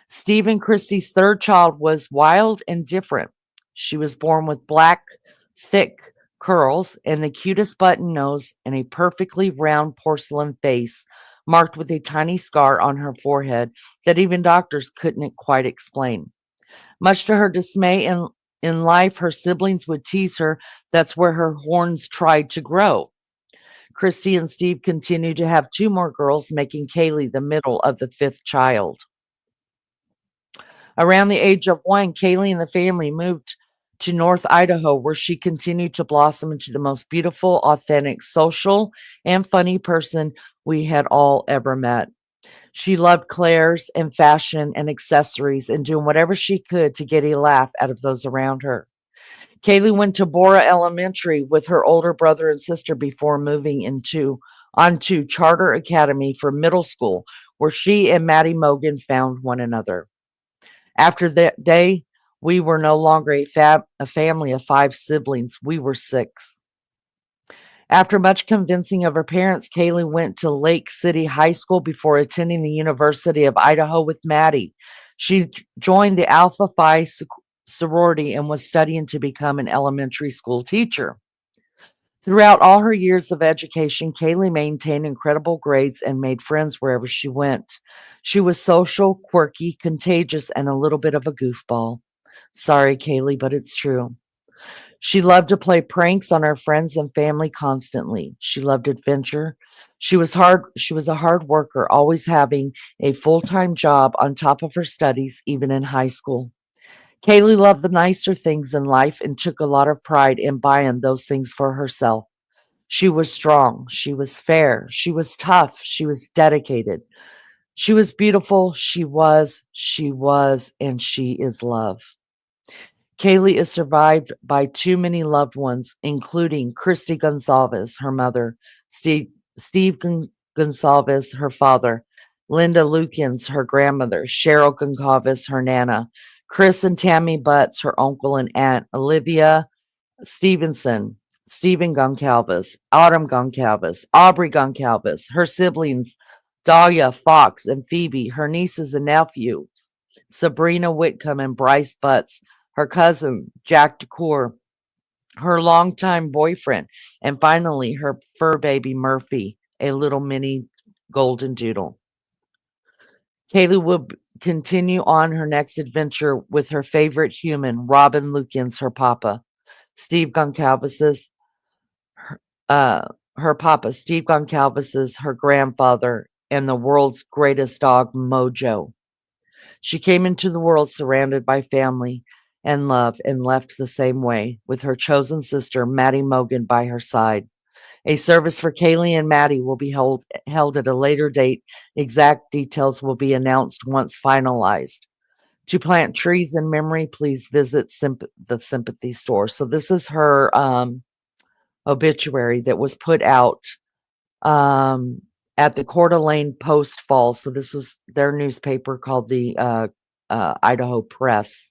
Steve and Christy's third child was wild and different. She was born with black, thick curls and the cutest button nose and a perfectly round porcelain face marked with a tiny scar on her forehead that even doctors couldn't quite explain. Much to her dismay in life, her siblings would tease her. That's where her horns tried to grow. Christy and Steve continued to have two more girls, making Kaylee the middle of the fifth child. Around the age of 1, Kaylee and the family moved to North Idaho, where she continued to blossom into the most beautiful, authentic, social, and funny person we had all ever met. She loved Claire's and fashion and accessories and doing whatever she could to get a laugh out of those around her. Kaylee went to Bora Elementary with her older brother and sister before moving onto Charter Academy for middle school, where she and Maddie Mogan found one another. After that day, we were no longer a family of 5 siblings. We were 6. After much convincing of her parents, Kaylee went to Lake City High School before attending the University of Idaho with Maddie. She joined the Alpha Phi sorority and was studying to become an elementary school teacher. Throughout all her years of education, Kaylee maintained incredible grades and made friends wherever she went. She was social, quirky, contagious, and a little bit of a goofball. Sorry, Kaylee, but it's true. She loved to play pranks on her friends and family constantly. She loved adventure. She was a hard worker, always having a full-time job on top of her studies, even in high school. Kaylee loved the nicer things in life and took a lot of pride in buying those things for herself. She was strong. She was fair. She was tough. She was dedicated. She was beautiful. And she is love. Kaylee is survived by too many loved ones, including Christy Gonsalves, her mother, Steve Gonsalves, her father, Linda Lukens, her grandmother, Cheryl Goncalves, her nana, Chris and Tammy Butts, her uncle and aunt, Olivia Stevenson, Stephen Goncalves, Autumn Goncalves, Aubrey Goncalves, her siblings, Dahlia, Fox, and Phoebe, her nieces and nephews, Sabrina Whitcomb and Bryce Butts, her cousin, Jack DeCour, her longtime boyfriend, and finally her fur baby, Murphy, a little mini golden doodle. Kaylee will continue on her next adventure with her favorite human, Robin Lukens, her papa, Steve Goncalves, her papa, Steve Goncalves, her grandfather, and the world's greatest dog, Mojo. She came into the world surrounded by family and love and left the same way, with her chosen sister, Maddie Mogan, by her side. A service for Kaylee and Maddie will be held at a later date. Exact details will be announced once finalized. To plant trees in memory, please visit the Sympathy Store. So this is her obituary that was put out at the Coeur d'Alene Post Fall. So this was their newspaper called the Idaho Press.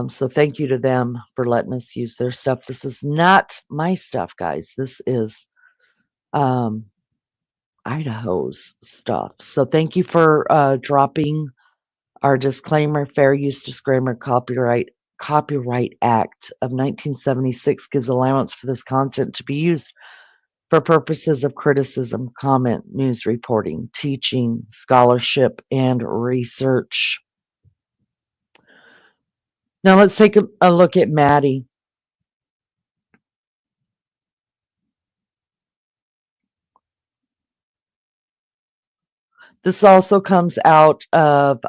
So thank you to them for letting us use their stuff. This is not my stuff, guys. This is Idaho's stuff. So thank you for dropping our disclaimer. Fair use disclaimer. Copyright Act of 1976 gives allowance for this content to be used for purposes of criticism, comment, news reporting, teaching, scholarship, and research. Now let's take a look at Maddie. This also comes out of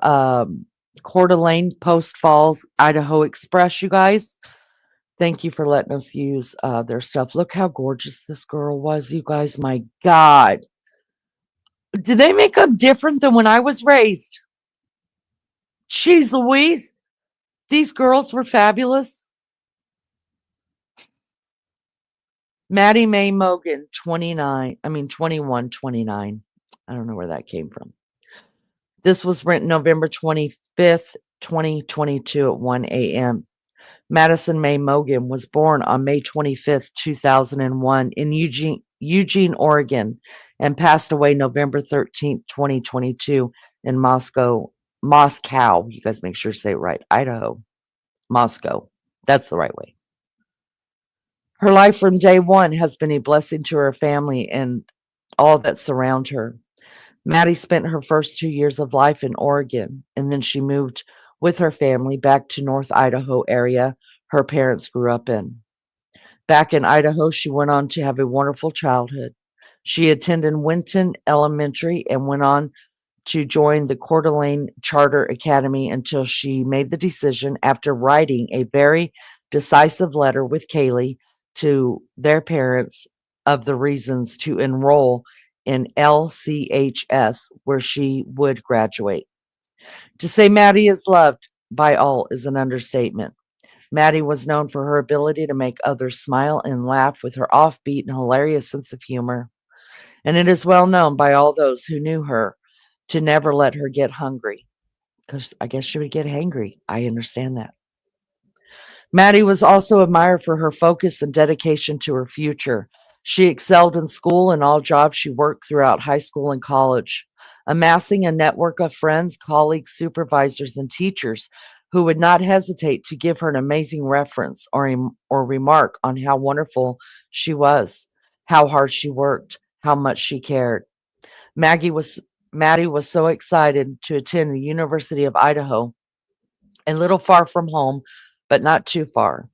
Coeur d'Alene, Post Falls, Idaho Express, you guys. Thank you for letting us use their stuff. Look how gorgeous this girl was, you guys. My God. Did they make them different than when I was raised? Jeez Louise. These girls were fabulous. Maddie Mae Mogan, 21, 29. I don't know where that came from. This was written November 25th, 2022 at 1 a.m. Madison Mae Mogan was born on May 25th, 2001 in Eugene, Oregon, and passed away November 13th, 2022 in Moscow. You guys make sure to say it right. Idaho. Moscow. That's the right way. Her life from day one has been a blessing to her family and all that surround her. Maddie spent her first 2 years of life in Oregon, and then she moved with her family back to North Idaho area her parents grew up in. Back in Idaho, she went on to have a wonderful childhood. She attended Winton Elementary and went on to join the Coeur d'Alene Charter Academy until she made the decision, after writing a very decisive letter with Kaylee to their parents, of the reasons to enroll in LCHS, where she would graduate. To say Maddie is loved by all is an understatement. Maddie was known for her ability to make others smile and laugh with her offbeat and hilarious sense of humor. And it is well known by all those who knew her to never let her get hungry, because I guess she would get hangry. I understand that. Maddie was also admired for her focus and dedication to her future. She excelled in school and all jobs she worked throughout high school and college, amassing a network of friends, colleagues, supervisors, and teachers who would not hesitate to give her an amazing reference or remark on how wonderful she was, how hard she worked, how much she cared. Maggie was Maddie was so excited to attend the University of Idaho, a little far from home, but not too far.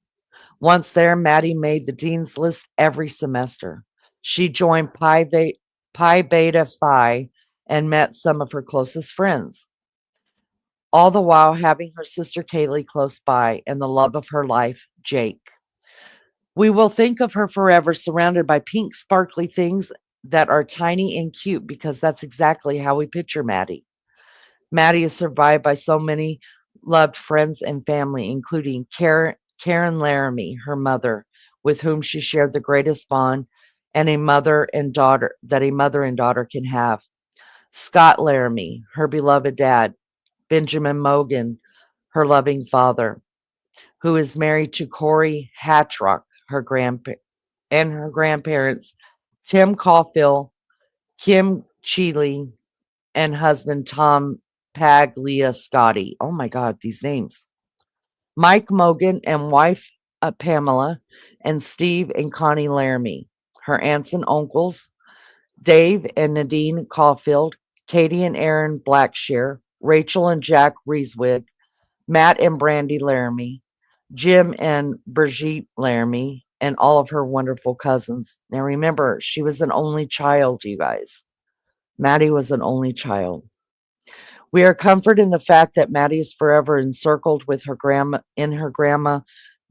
Once there, Maddie made the dean's list every semester. She joined Pi Beta Phi and met some of her closest friends, all the while having her sister Kaylee close by and the love of her life, Jake. We will think of her forever surrounded by pink, sparkly things that are tiny and cute because that's exactly how we picture Maddie. Maddie is survived by so many loved friends and family, including Karen Laramie, her mother, with whom she shared the greatest bond and a mother and daughter can have. Scott Laramie, her beloved dad, Benjamin Mogan, her loving father, who is married to Corey Hatchrock, and her grandparents, Tim Caulfield, Kim Cheeley, and husband Tom Pagliascotti. Oh my God, these names. Mike Mogan and wife Pamela, and Steve and Connie Laramie. Her aunts and uncles, Dave and Nadine Caulfield, Katie and Aaron Blackshear, Rachel and Jack Rieswig, Matt and Brandy Laramie, Jim and Brigitte Laramie, and all of her wonderful cousins. Now remember, she was an only child, you guys. Maddie was an only child. We are comforted in the fact that Maddie is forever encircled with her grandma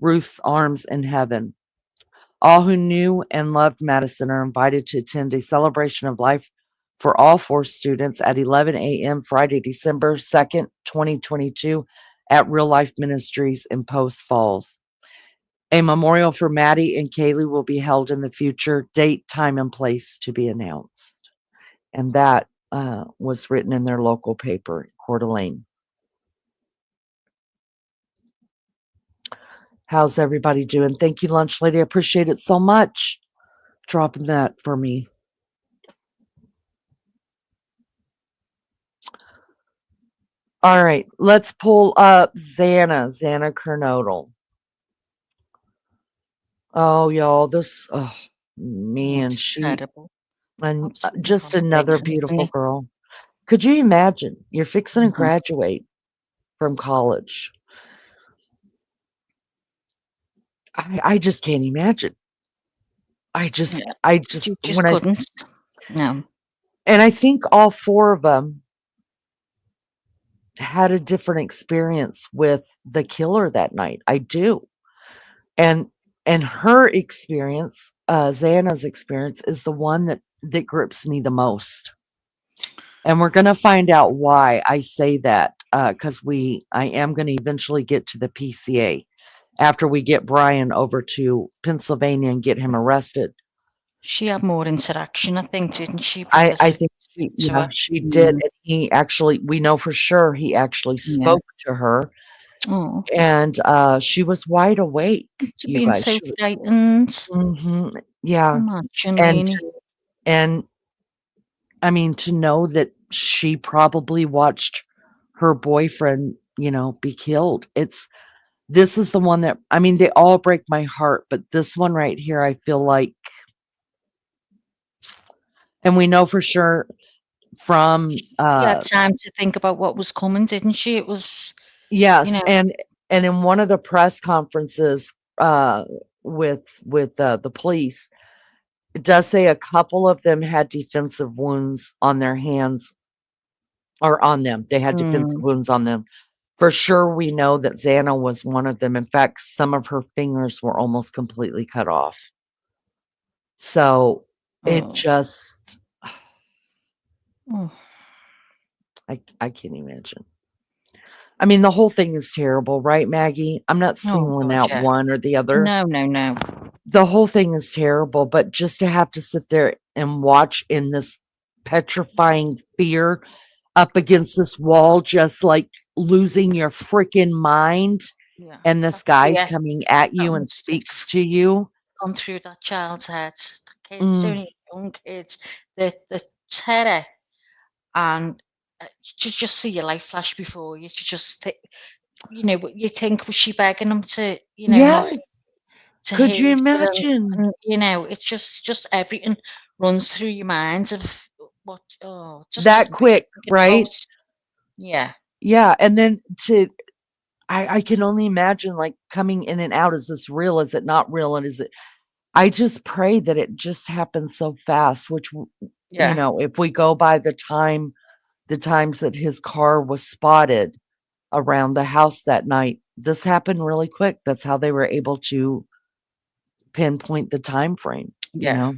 Ruth's arms in heaven. All who knew and loved Madison are invited to attend a celebration of life for all four students at 11 a.m. Friday, December 2nd, 2022 at Real Life Ministries in Post Falls. A memorial for Maddie and Kaylee will be held in the future. Date, time, and place to be announced. And that was written in their local paper, Coeur d'Alene. How's everybody doing? Thank you, Lunch Lady. I appreciate it so much. Dropping that for me. All right, let's pull up Xana Kernodle. Oh, y'all, man,
It's incredible.
and
Absolutely
just another
heartbreaking, isn't
beautiful
it?
girl. Could you imagine? You're fixing to
Mhm.
graduate from college. I just can't imagine.
Yeah,
I
you
just,
just
when I,
couldn't. No.
and I think all four of them had a different experience with the killer that night. I do. And, and her experience, Xana's experience is the one that grips me the most. And we're going to find out why I say that, because I am going to eventually get to the PCA after we get Brian over to Pennsylvania and get him arrested.
She had more interaction, I think, didn't she?
I
Because of
think
to her.
she did. And we know for sure he actually
Yeah.
spoke to her,
Oh,
and she was wide awake.
to
You
being
guys,
so
she was.
frightened.
Yeah,
Imagine,
and
Lainey.
and I mean to know that she probably watched her boyfriend, be killed. This is the one that, I mean, they all break my heart, but this one right here, I feel like, and we know for sure from,
She had time to think about what was coming, didn't she? It was,
yes,
know,
and in one of the press conferences, with the police, it does say a couple of them had defensive wounds on their hands or on them. They had defensive wounds on them. For sure, we know that Xana was one of them. In fact, some of her fingers were almost completely cut off. So it
oh,
just,
oh,
I can't imagine. I mean, the whole thing is terrible, right, Maggie? I'm not
oh
singling
God,
out
yeah.
one or the other.
No.
The whole thing is terrible, but just to have to sit there and watch in this petrifying fear up against this wall, just like losing your freaking mind,
Yeah,
and this
that's
guy's
fear.
coming at
That
you and
must have
speaks to you.
gone through that child's head. The kids,
Mm,
only young kids, the terror, and to just see your life flash before you, to just what you think, was she begging him to, not
yes.
to
Could you
hate her,
imagine
and it's just everything runs through your minds of what. Oh, it just
that
doesn't bear
quick,
thinking
right?
about. Yeah,
Yeah. And then I can only imagine like coming in and out. Is this real? Is it not real? And is it, I just pray that it just happens so fast, which,
yeah,
if we go by the times that his car was spotted around the house that night, this happened really quick. That's how they were able to pinpoint the time frame.
yeah.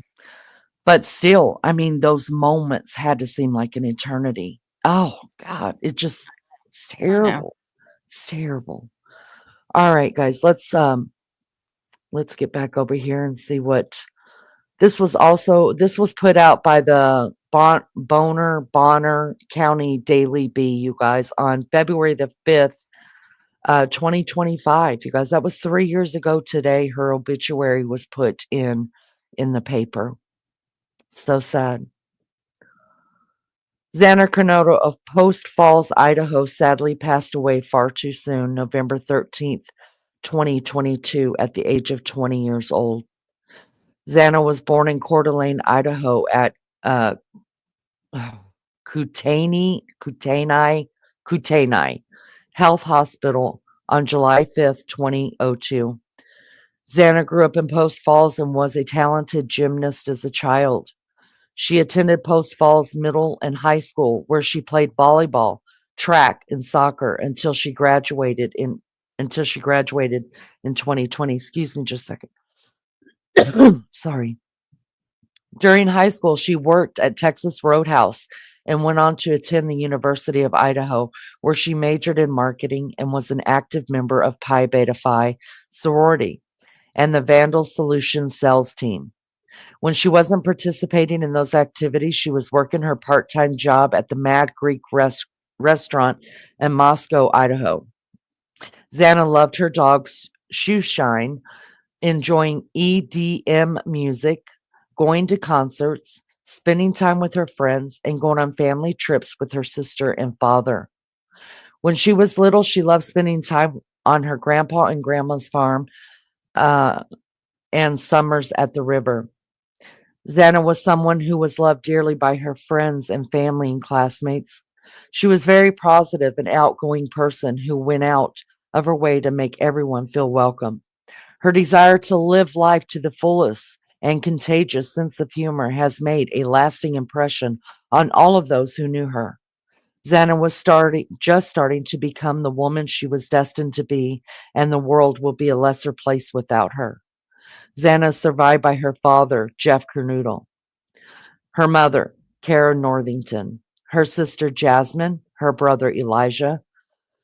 But still, I mean, those moments had to seem like an eternity. Oh God, it's
I know.
terrible. It's terrible. All right, guys, let's get back over here and see what this was put out by the Bonner County Daily Bee, you guys, on February the 5th, 2025. You guys, that was 3 years ago today. Her obituary was put in the paper. So sad. Xander Kernodle of Post Falls, Idaho, sadly passed away far too soon, November 13th, 2022, at the age of 20 years old. Xana was born in Coeur d'Alene, Idaho, at uh, Kootenai Health Hospital on July 5th, 2002. Xana grew up in Post Falls and was a talented gymnast as a child. She attended Post Falls Middle and High School, where she played volleyball, track, and soccer until she graduated in 2020. Excuse me just a second. Sorry. During high school, she worked at Texas Roadhouse and went on to attend the University of Idaho, where she majored in marketing and was an active member of Pi Beta Phi sorority and the Vandal Solution sales team. When she wasn't participating in those activities, she was working her part time job at the Mad Greek restaurant in Moscow, Idaho. Xana loved her dog's shoe shine, enjoying EDM music, going to concerts, spending time with her friends, and going on family trips with her sister and father. When she was little, she loved spending time on her grandpa and grandma's farm uh, and summers at the river. Xana was someone who was loved dearly by her friends and family and classmates. She was a very positive and outgoing person who went out of her way to make everyone feel welcome. Her desire to live life to the fullest and contagious sense of humor has made a lasting impression on all of those who knew her. Xana was just starting to become the woman she was destined to be, and the world will be a lesser place without her. Xana is survived by her father, Jeff Kernoodle, her mother, Kara Northington, her sister, Jasmine, her brother, Elijah.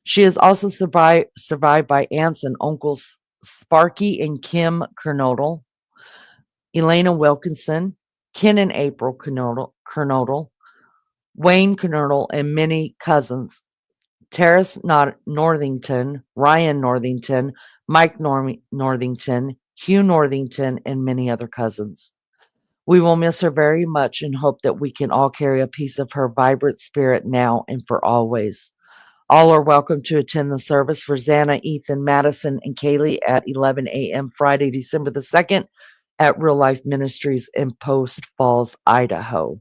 She is also survived by aunts and uncles, Sparky and Kim Kernodle, Elena Wilkinson, Ken and April Kernodle, Wayne Kernodle, and many cousins, Terrace Northington, Ryan Northington, Mike Northington, Hugh Northington, and many other cousins. We will miss her very much and hope that we can all carry a piece of her vibrant spirit now and for always. All are welcome to attend the service for Xana, Ethan, Madison, and Kaylee at 11 a.m. Friday, December the 2nd at Real Life Ministries in Post Falls, Idaho.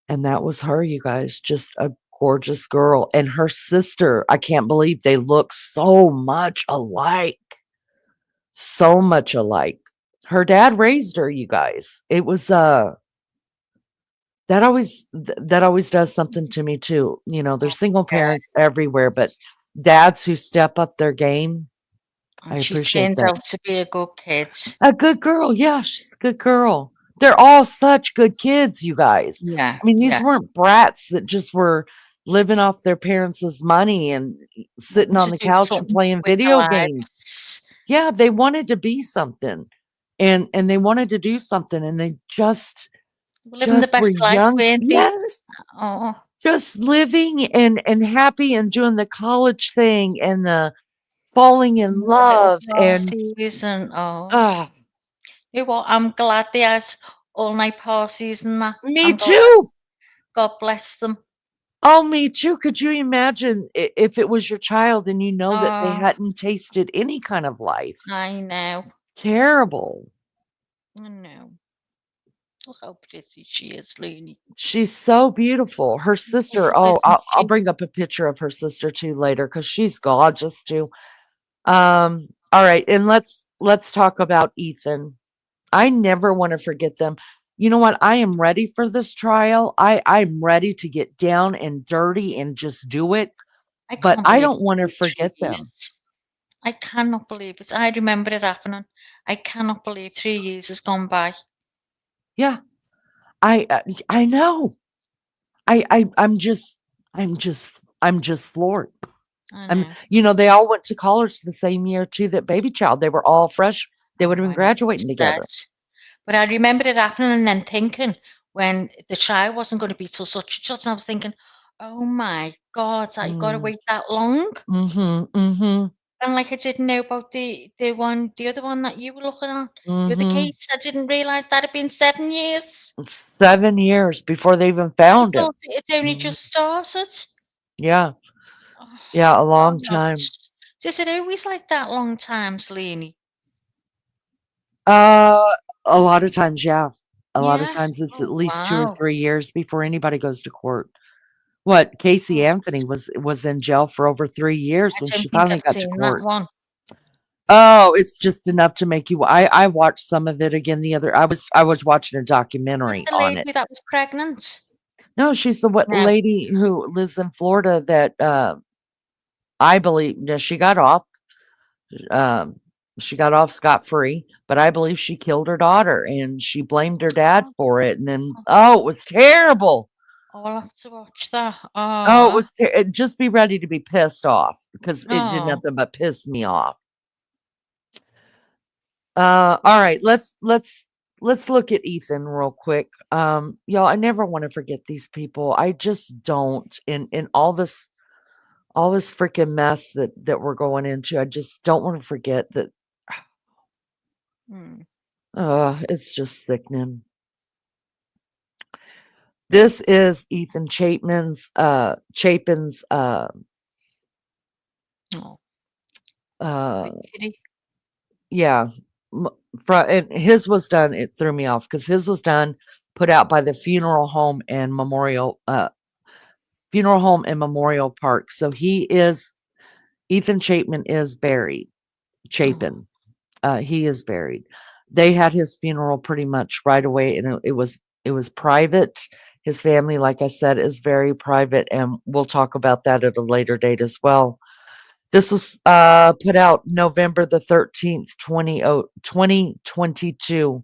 And that was her, you guys. Just a gorgeous girl. And her sister, I can't believe they look so much alike. So much alike. Her dad raised her, you guys. It was that always does something to me too. There's single
Yeah.
parents everywhere, but dads who step up their game, I
And she
appreciate
turns
that.
out to be a good kid.
A good girl, yeah, she's a good girl. They're all such good kids, you guys.
Yeah,
I mean, these
yeah.
weren't brats that just were living off their parents' money and sitting
Wanting
on
to
the
do
couch and
something
playing
with their
video games.
lives.
Yeah, they wanted to be something, and they wanted to do something, and they
We're living the
just were
best life,
young.
weren't they?
Yes,
Oh,
just living and happy and doing the college thing and the falling in
And the little
love and
parties and
ah,
you know what? I'm glad they had all night parties and that.
me
I'm glad.
too.
God bless them.
Oh, me too. Could you imagine if it was your child and you know that they
Oh,
hadn't tasted any kind of life?
I know.
Terrible.
I know. Look how pretty she is, Looney.
She's so beautiful. Her sister,
Beautiful,
oh,
isn't
I'll
she?
bring up a picture of her sister too later because she's gorgeous too. All right, and let's talk about Ethan. I never want to forget them. You know what? I am ready for this trial. I'm ready to get down and dirty and just do it,
I
but
can't
I
believe
don't
it's
want to
been three
forget them.
years. I cannot believe it. I remember it happening. I cannot believe 3 years has gone by.
Yeah, I know. I'm just floored.
I know.
They all went to college the same year too that baby child. They were all fresh. They would
Oh,
have been
I know.
graduating
It's sad.
together.
But I remember it happening and then thinking when the trial wasn't going to be till such and such, and I was thinking, oh my God, so you got to
Mm,
wait that long?
mhm, mhm,
And like I didn't know about the other one that you were looking at, the other
mhm.
case. I didn't realize that had been 7 years.
7 years before they even
I
found him.
thought it only
Mhm.
just started.
Yeah,
Oh,
yeah, a long time.
gosh. Does it always like that long time, Selene?
Uh, a lot of times, yeah. A lot of
Yeah.
times it's at
Oh,
least 2 or
wow.
3 years before anybody goes to court. What, Casey
Oh,
Anthony was in jail for over 3 years
I
when she
don't think
finally
I've
got to
seen that
court.
one.
Oh, it's just enough to make you I watched some of it again the other I was watching a
Is that
documentary
the
on it.
lady that was pregnant?
No, she's the what
No.
lady who lives in Florida that, I believe yeah, um, she got off scot-free, but I believe she killed her daughter, and she blamed her dad
Oh,
for it, and then
oh,
oh, it was terrible.
I'll have to watch that.
Oh, it
Oh,
was just be ready to be pissed off because it did
oh.
nothing but piss me off. All right, let's look at Ethan real quick. Y'all, I never want to forget these people. I just don't. In all this freaking mess that we're going into, I just don't want to forget that.
Hmm.
It's just sickening. This is Ethan Chapin's
Oh,
uh
obituary.
yeah, and his was done. It threw me off because his was done, put out by the funeral home and memorial park. So Ethan Chapin is buried.
Oh,
Chapin, he is buried. They had his funeral pretty much right away, and it was private. His family, like I said, is very private, and we'll talk about that at a later date as well. This was put out November the 13th, 2022.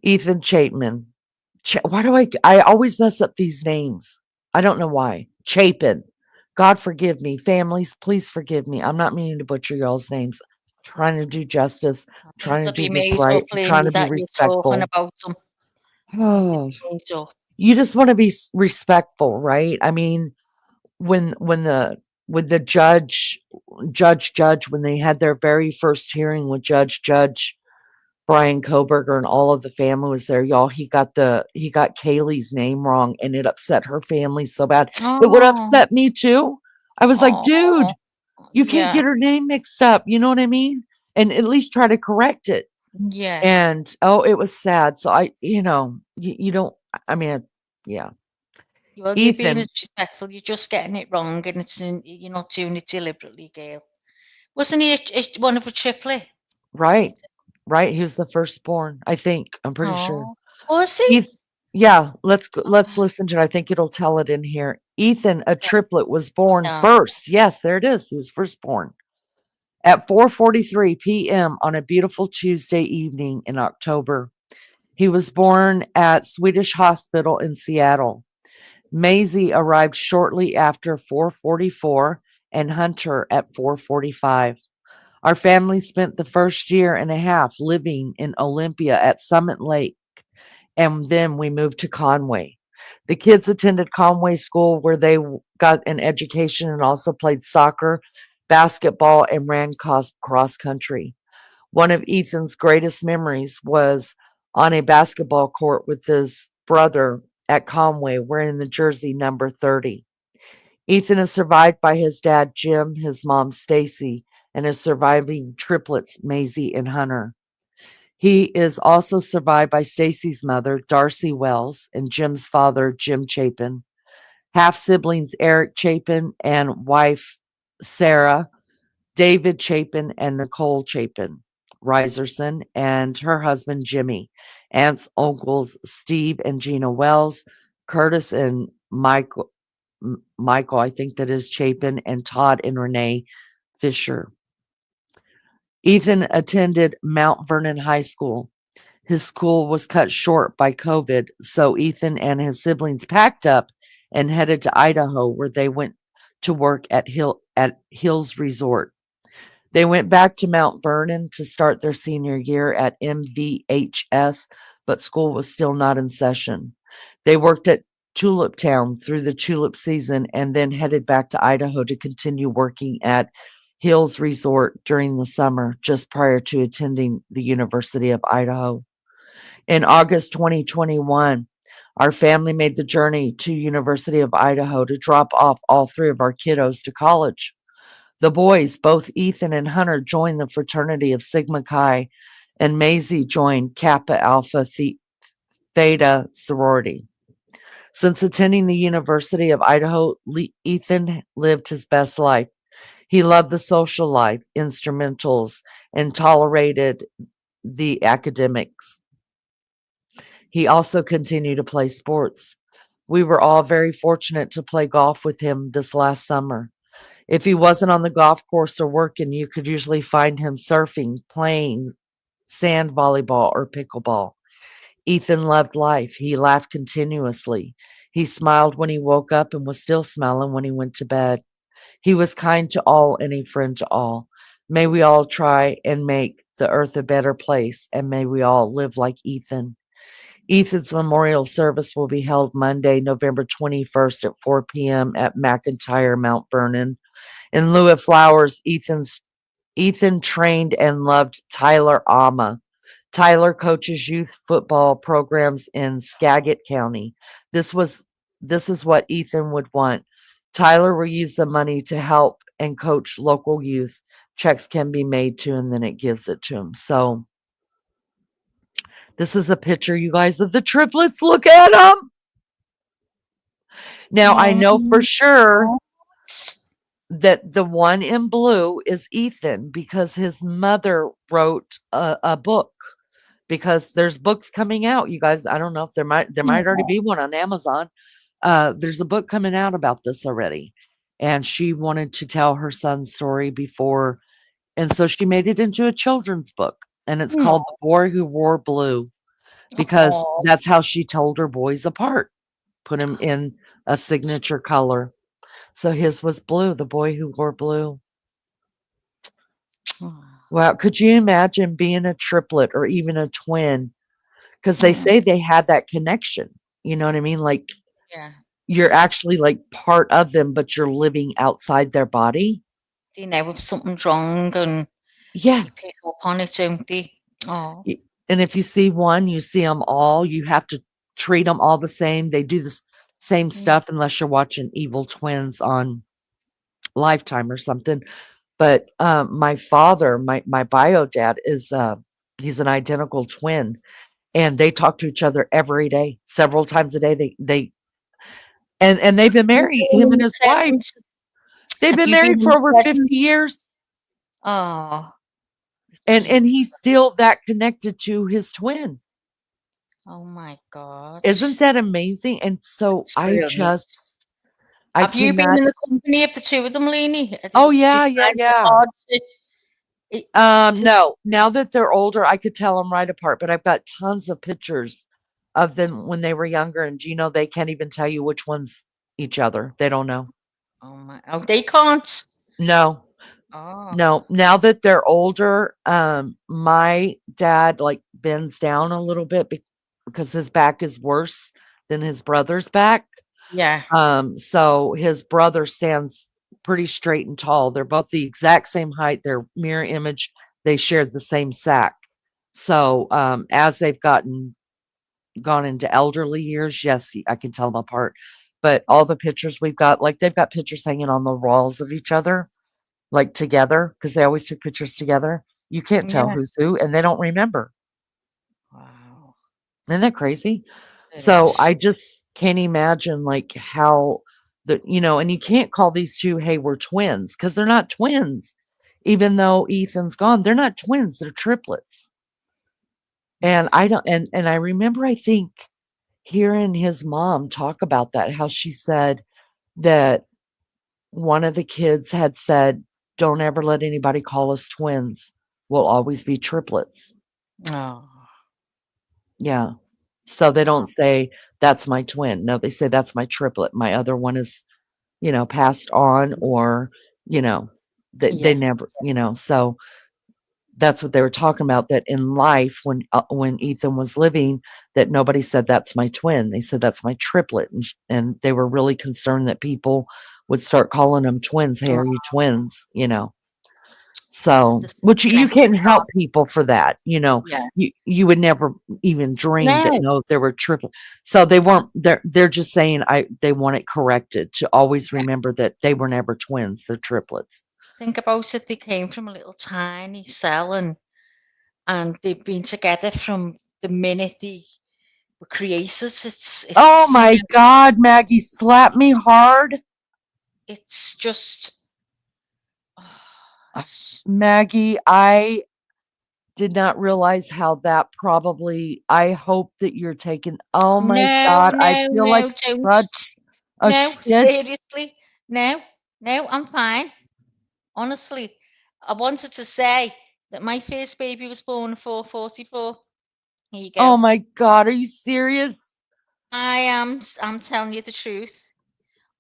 Ethan Chapman. Why do I always mess up these names? I don't know why. Chapin. God forgive me. Families, please forgive me. I'm not meaning to butcher y'all's names. Trying to do justice,
don't
trying to
they
do
be
this
made up,
right, trying
Lenny,
to be
that you're talking
respectful.
about them? They've been
Oh,
made up.
you just want to be respectful, right? I mean, when the judge when they had their very first hearing with Judge Brian Koberger and all of the family was there, y'all. He got Kaylee's name wrong, and it upset her family so bad. It would
Oh,
upset me too. I was like,
oh,
dude, you can't
yeah,
get her name mixed up. You know what I mean? And at least try to correct it.
yeah.
And oh, it was sad. So you don't. I mean, yeah,
Well, you're being
Ethan,
disrespectful. You're just getting it wrong, and you're not doing it deliberately, Gail. Wasn't he one of a triplet?
right,
Ethan?
right. He was the firstborn. I think. I'm pretty sure.
Oh, was he?
Eth Yeah, let's
Oh,
listen to it. I think it'll tell it in here. Ethan, a
okay.
triplet, was born
Yeah.
first. Yes, there it is. He was firstborn at 4:43 p.m. on a beautiful Tuesday evening in October. He was born at Swedish Hospital in Seattle. Maisie arrived shortly after 4:44 and Hunter at 4:45. Our family spent the first year and a half living in Olympia at Summit Lake, and then we moved to Conway. The kids attended Conway School where they got an education and also played soccer, basketball, and ran cross country. One of Ethan's greatest memories was on a basketball court with his brother at Conway wearing the jersey number 30. Ethan is survived by his dad, Jim, his mom, Stacy, and his surviving triplets, Maisie and Hunter. He is also survived by Stacy's mother, Darcy Wells, and Jim's father, Jim Chapin, half siblings Eric Chapin and wife Sarah, David Chapin and Nicole Chapin Riserson, and her husband Jimmy, aunts, uncles Steve and Gina Wells, Curtis and Michael, I think that is Chapin, and Todd and Renee Fisher. Ethan attended Mount Vernon High School. His school was cut short by COVID, so Ethan and his siblings packed up and headed to Idaho, where they went to work at Hills Resort. They went back to Mount Vernon to start their senior year at MVHS, but school was still not in session. They worked at Tulip Town through the tulip season and then headed back to Idaho to continue working at Hills Resort during the summer, just prior to attending the University of Idaho. In August 2021, our family made the journey to University of Idaho to drop off all three of our kiddos to college. The boys, both Ethan and Hunter, joined the fraternity of Sigma Chi, and Maisie joined Kappa Alpha Theta sorority. Since attending the University of Idaho, Ethan lived his best life. He loved the social life, instrumentals, and tolerated the academics. He also continued to play sports. We were all very fortunate to play golf with him this last summer. If he wasn't on the golf course or working, you could usually find him surfing, playing sand volleyball, or pickleball. Ethan loved life. He laughed continuously. He smiled when he woke up and was still smiling when he went to bed. He was kind to all and a friend to all. May we all try and make the earth a better place, and may we all live like Ethan. Ethan's memorial service will be held Monday, November 21st at 4 p.m. at McIntyre, Mount Vernon. In lieu of flowers, Ethan trained and loved Tyler Ama. Tyler coaches youth football programs in Skagit County. This is what Ethan would want. Tyler will use the money to help and coach local youth. Checks can be made to, and then it gives it to him. So this is a picture, you guys, of the triplets. Look at them. Now, I know for sure that the one in blue is Ethan because his mother wrote a book, because there's books coming out, you guys. I don't know if there might already be one on Amazon. There's a book coming out about this already, and she wanted to tell her son's story before, and so she made it into a children's book, and it's called The Boy Who Wore Blue, because that's how she told her boys apart, put them in a signature color. So his was blue, The Boy Who Wore Blue. Wow, could you imagine being a triplet or even a twin? Because they say they had that connection. You know what I mean? Like, you're actually like part of them, but you're living outside their body.
They know if something's wrong and
you
pick up on it, don't they? Oh.
And if you see one, you see them all. You have to treat them all the same. They do the same stuff unless you're watching Evil Twins on Lifetime or something. But my father, my bio dad, is he's an identical twin, and they talk to each other every day, several times a day. And they've been married, him and his wife. They've been married for over 50 years.
Oh.
And he's still that connected to his twin.
Oh my God.
Isn't that amazing? And so have you
been in the company of the two of them, Lainey?
Oh yeah. No, now that they're older, I could tell them right apart, but I've got tons of pictures of them when they were younger, and they can't even tell you which one's each other. They don't know.
Oh, they can't?
No. No, now that they're older, my dad like bends down a little bit because his back is worse than his brother's back.
Yeah.
So his brother stands pretty straight and tall. They're both the exact same height. They're mirror image. They shared the same sack. So as they've gone into elderly years, yes, I can tell them apart. But all the pictures we've got, like they've got pictures hanging on the walls of each other, like together, because they always took pictures together. You can't tell
Yeah.
who's who, and they don't remember.
Wow.
Isn't that crazy?
It
So I
is.
just can't imagine like how and you can't call these two, hey, we're twins, because they're not twins. Even though Ethan's gone, they're not twins, they're triplets. And I don't and I remember I think hearing his mom talk about that, how she said that one of the kids had said, don't ever let anybody call us twins. We'll always be triplets.
Oh.
Yeah. So they
Oh.
don't say, "That's my twin." No, they say, "That's my triplet. My other one is, passed on," or, you know, they
Yeah.
never, so that's what they were talking about, that in life when Ethan was living, that nobody said, "That's my twin." They said, "That's my triplet," and they were really concerned that people would start calling them twins. "Hey, are you
Oh.
twins?"
And
So,
this
which you
connected
can't help
dot.
people for that,
Yeah.
you would never even dream that
No.
no, if there were triple. So they weren't. They're just saying they want it corrected to always
Yeah.
remember that they were never twins. They're triplets.
Think about it. They came from a little tiny cell, and they've been together from the minute they were created.
Oh
It's
my God, Maggie slapped me
it's
hard.
it's just oh,
Uh,
it's
Maggie, I did not realize how that probably. I hope that you're taking. Oh my
no,
God, I
no,
feel like
no, don't.
such a
No,
shit.
seriously. No, no, I'm fine. Honestly, I wanted to say that my first baby was born at 4:44. Here you
Oh
go.
my God, are you serious?
I'm telling you the truth,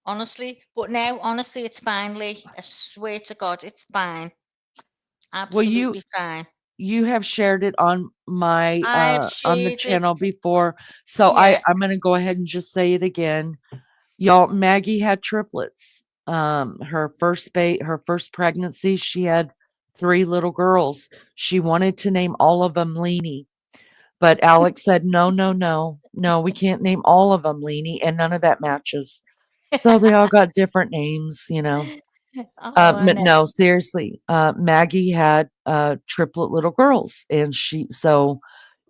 honestly. But now, honestly, it's fine, Lee. I swear to God, it's fine.
Well, you
Absolutely fine.
you have shared it on my
I've
on the
shared it.
channel before. So
Yeah.
I'm gonna go ahead and just say it again. Y'all, Maggie had triplets. Her first pregnancy, she had three little girls. She wanted to name all of them Leanie, but Alex said, no, no, no, no, we can't name all of them Leanie, and none of that matches. So they all got different names.
Oh, I
But
know.
no, seriously, Maggie had triplet little girls, and so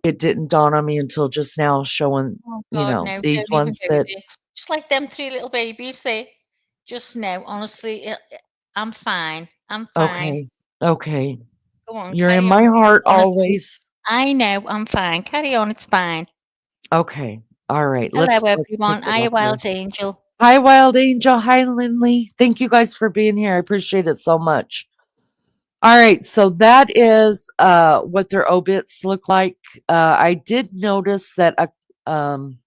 it didn't dawn on me until just now, showing
Oh God, no,
these
don't even
ones
go
that.
there. Just like them three little babies there. Just now, honestly, I'm fine. I'm fine.
Okay, okay,
Go on,
you're in
carry
my
on.
heart
Honestly,
always.
I know I'm fine. Carry on, it's fine.
Okay, all right,
Hello,
let's kick
everyone.
it
I,
off here.
Wild Angel.
Hi, Wild Angel. Hi, Lindley. Thank you guys for being here. I appreciate it so much. All right, so that is what their obits look like. I did notice that um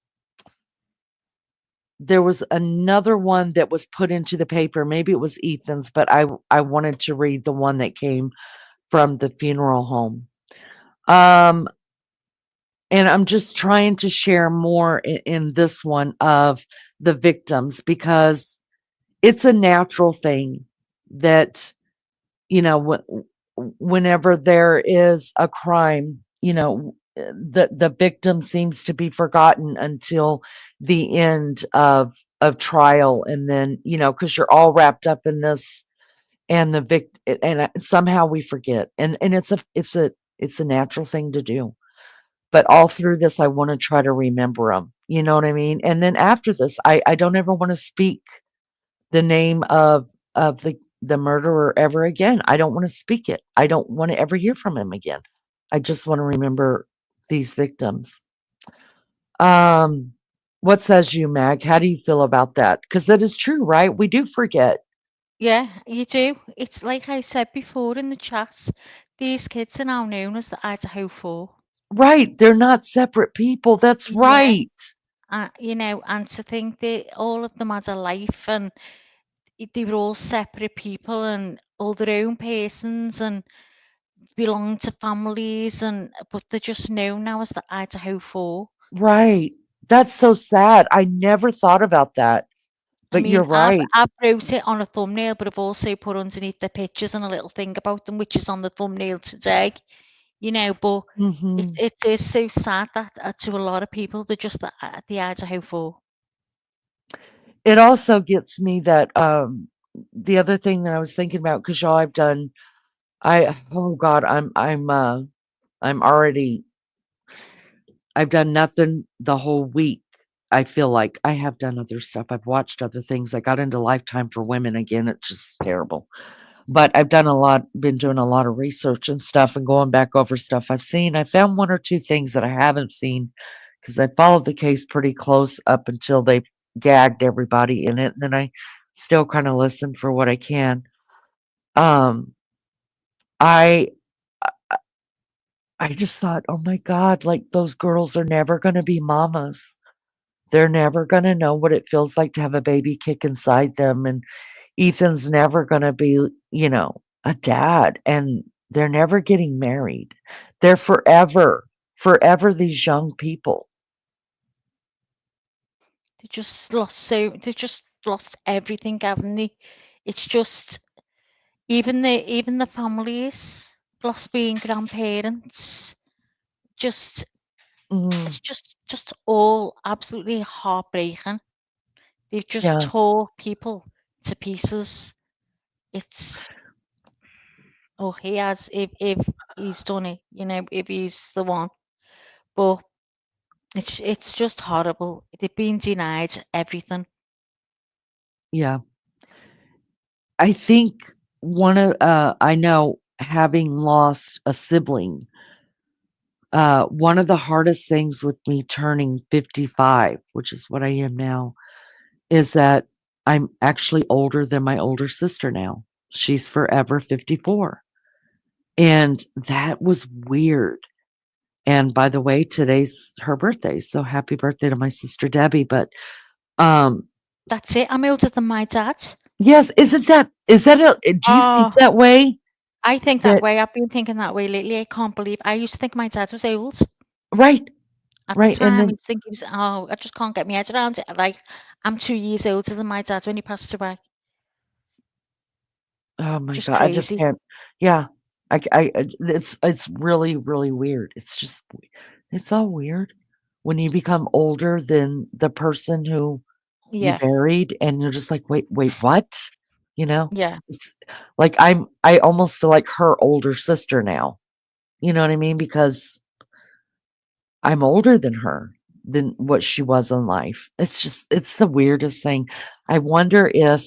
there was another one that was put into the paper. Maybe it was Ethan's, but I wanted to read the one that came from the funeral home. Um, and I'm just trying to share more in this one of the victims, because it's a natural thing that whenever there is a crime, the victim seems to be forgotten until the end of trial, and then because you're all wrapped up in this, and somehow we forget, and it's a natural thing to do. But all through this, I want to try to remember them. You know what I mean? And then after this, I don't ever want to speak the name of the murderer ever again. I don't want to speak it. I don't want to ever hear from him again. I just want to remember these victims. Um, what says you, Mag? How do you feel about that? Because that is true, right? We do forget.
Yeah, you do. It's like I said before in the chat. These kids are now known as the Idaho Four.
Right. They're not separate people. That's
Yeah.
right.
And to think that all of them had a life, and they were all separate people and all their own persons and belonging to families, but they're just known now as the Idaho Four.
Right. That's so sad. I never thought about that,
I
but you're
mean,
right.
I've wrote it on a thumbnail, but I've also put underneath the pictures and a little thing about them, which is on the thumbnail today. You know, but
Mhm.
it is so sad that to a lot of people they're just at the Idaho 4.
It also gets me that, the other thing that I was thinking about, 'cause y'all, oh god, I'm already I've done nothing the whole week. I feel like I have done other stuff. I've watched other things. I got into Lifetime for Women again. It's just terrible. But I've been doing a lot of research and stuff and going back over stuff I've seen. I found one or two things that I haven't seen because I followed the case pretty close up until they gagged everybody in it. And then I still kind of listen for what I can. Um, I I just thought, oh my God, like those girls are never gonna be mamas. They're never gonna know what it feels like to have a baby kick inside them, and Ethan's never gonna be, a dad, and they're never getting married. They're forever these young people.
They just lost everything, haven't they? It's just even the families lost being grandparents. Just
Mm,
it's just all absolutely heartbreaking. They've just
yeah,
tore people to pieces. It's oh he has if he's done it, if he's the one. But it's just horrible. They've been denied everything.
yeah. I think I know having lost a sibling, one of the hardest things with me turning 55, which is what I am now, is that I'm actually older than my older sister now. She's forever 54. And that was weird. And by the way, today's her birthday. So happy birthday to my sister Debbie. But um
That's it. I'm older than my dad.
yes, do you think
Oh,
that way?
I think that
That
way. I've been thinking that way lately. I can't believe I used to think my dad was old.
right,
At the
right. And
time, I
then
used to think he was, oh, I just can't get my head around it. Like, I'm 2 years older than my dad when he passed away.
oh my
Just
God, I just
crazy.
can't. Yeah. It's really, really weird. It's all weird when you become older than the person who you
Yeah,
buried and you're just like, wait, what? You know?
yeah,
It's like I almost feel like her older sister now. You know what I mean? Because I'm older than her than what she was in life. It's the weirdest thing. I wonder if,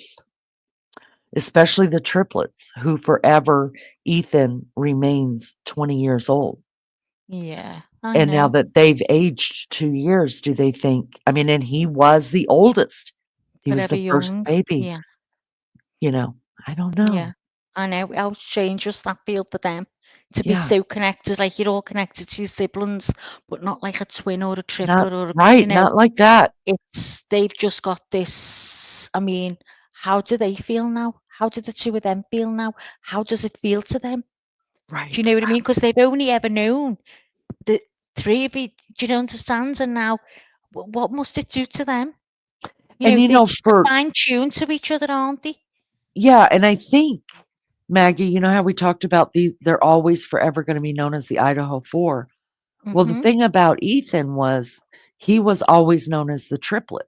especially the triplets who forever Ethan remains 20 years old.
yeah. I
And now
know.
that they've aged 2 years, do they think, I mean, and he was the oldest. He was
Forever
the first
young.
baby,
Yeah,
you know? I don't
yeah.
know.
I know. How strange was that feel for them to be
Yeah.
so connected? Like you're all connected to your siblings, but not like a twin or a
Not
triplet or,
right, not like that.
they've just got this. I mean, how do they feel now? How do the two of them feel now? How does it feel to them? Do you
Right.
know what I mean? Because they've only ever known the three of you. Do you understand? And now, what must it do to them?
And,
They're fine tuned to each other, aren't they?
yeah, and I think, Maggie, you know how we talked about they're always forever gonna be known as the Idaho 4. Well, the
Mhm.
thing about Ethan was he was always known as the triplet,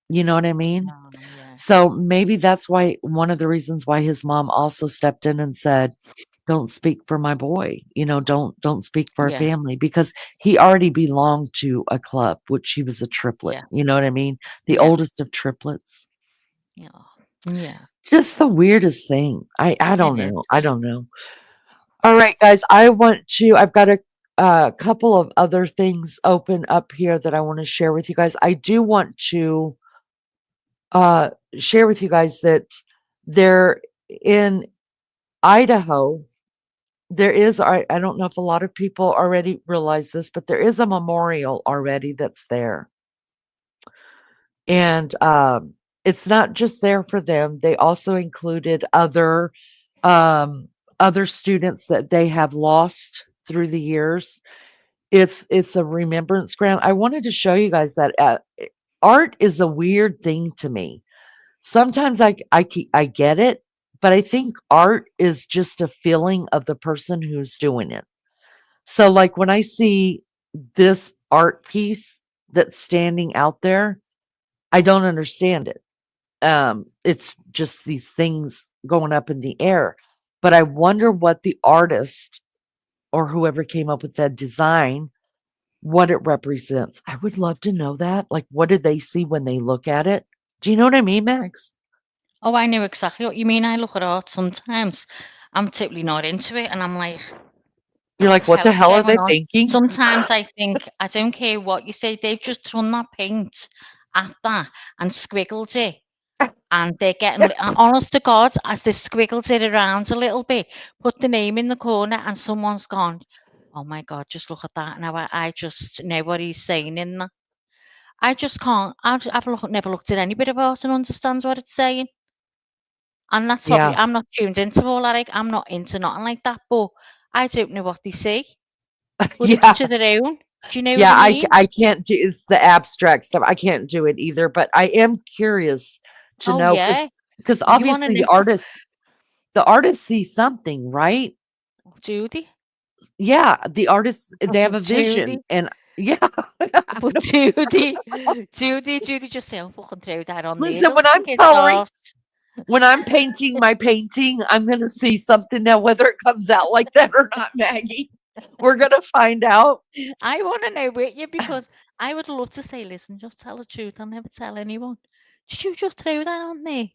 you know what I mean?
Oh, yeah.
So, maybe that's why one of the reasons why his mom also stepped in and said, "Don't speak for my boy, don't speak for our
Yeah.
family," because he already belonged to a club, which he was a triplet,
Yeah.
you know what I mean? The
Yeah.
oldest of triplets.
Yeah. Yeah.
Just the weirdest thing. I
It
don't know, I
is.
don't know. Alright, guys, I've got a couple of other things open up here that I wanna share with you guys. I do want to, share with you guys that there in Idaho, there is I don't know if a lot of people already realize this, but there is a memorial already that's there. And, it's not just there for them, they also included um, other students that they have lost through the years. It's a remembrance ground. I wanted to show you guys that art is a weird thing to me. Sometimes I get it, but I think art is just a feeling of the person who's doing it. So like when I see this art piece that's standing out there, I don't understand it. It's just these things going up in the air. But I wonder what the artist or whoever came up with that design, what it represents. I would love to know that. Like, what did they see when they look at it? Do you know what I mean, Max?
Oh, I know exactly what you mean. I look at art sometimes. I'm totally not into it, and I'm like,
You're
what the
like, what
hell
the
is
hell are
going
they
on?
thinking?
Sometimes I think, I don't care what you say, they've just done that paint at that and squiggled it. And they're getting, honest to God, as they squiggled it around a little bit, put the name in the corner, and someone's gone, oh my God, just look at that. Now I just know what he's saying in that. I just can't, never looked at any bit of art and understands what it's saying. And that's
Yeah.
obvious. I'm not tuned into all that. Like, I'm not into nothing like that, but I don't know what they see. But each
Yeah.
to their own. Do you know what
Yeah.
I mean?
I can't do it's the abstract stuff. I can't do it either, but I am curious to
Oh
know
yeah.
because
You want to
obviously
know?
the artists see something, right?
Judy?
Yeah, the artists they have a vision
Judy?
and yeah.
But Judy just say, "Oh, fucking throw that on there.
Listen,
Just
when I'm
think it's
coloring,
art."
when I'm painting my painting, I'm gonna see something now, whether it comes out like that or not, Maggie. We're gonna find out.
I want to know with you because I would love to say, listen, just tell the truth. I'll never tell anyone. Did you just throw that on there?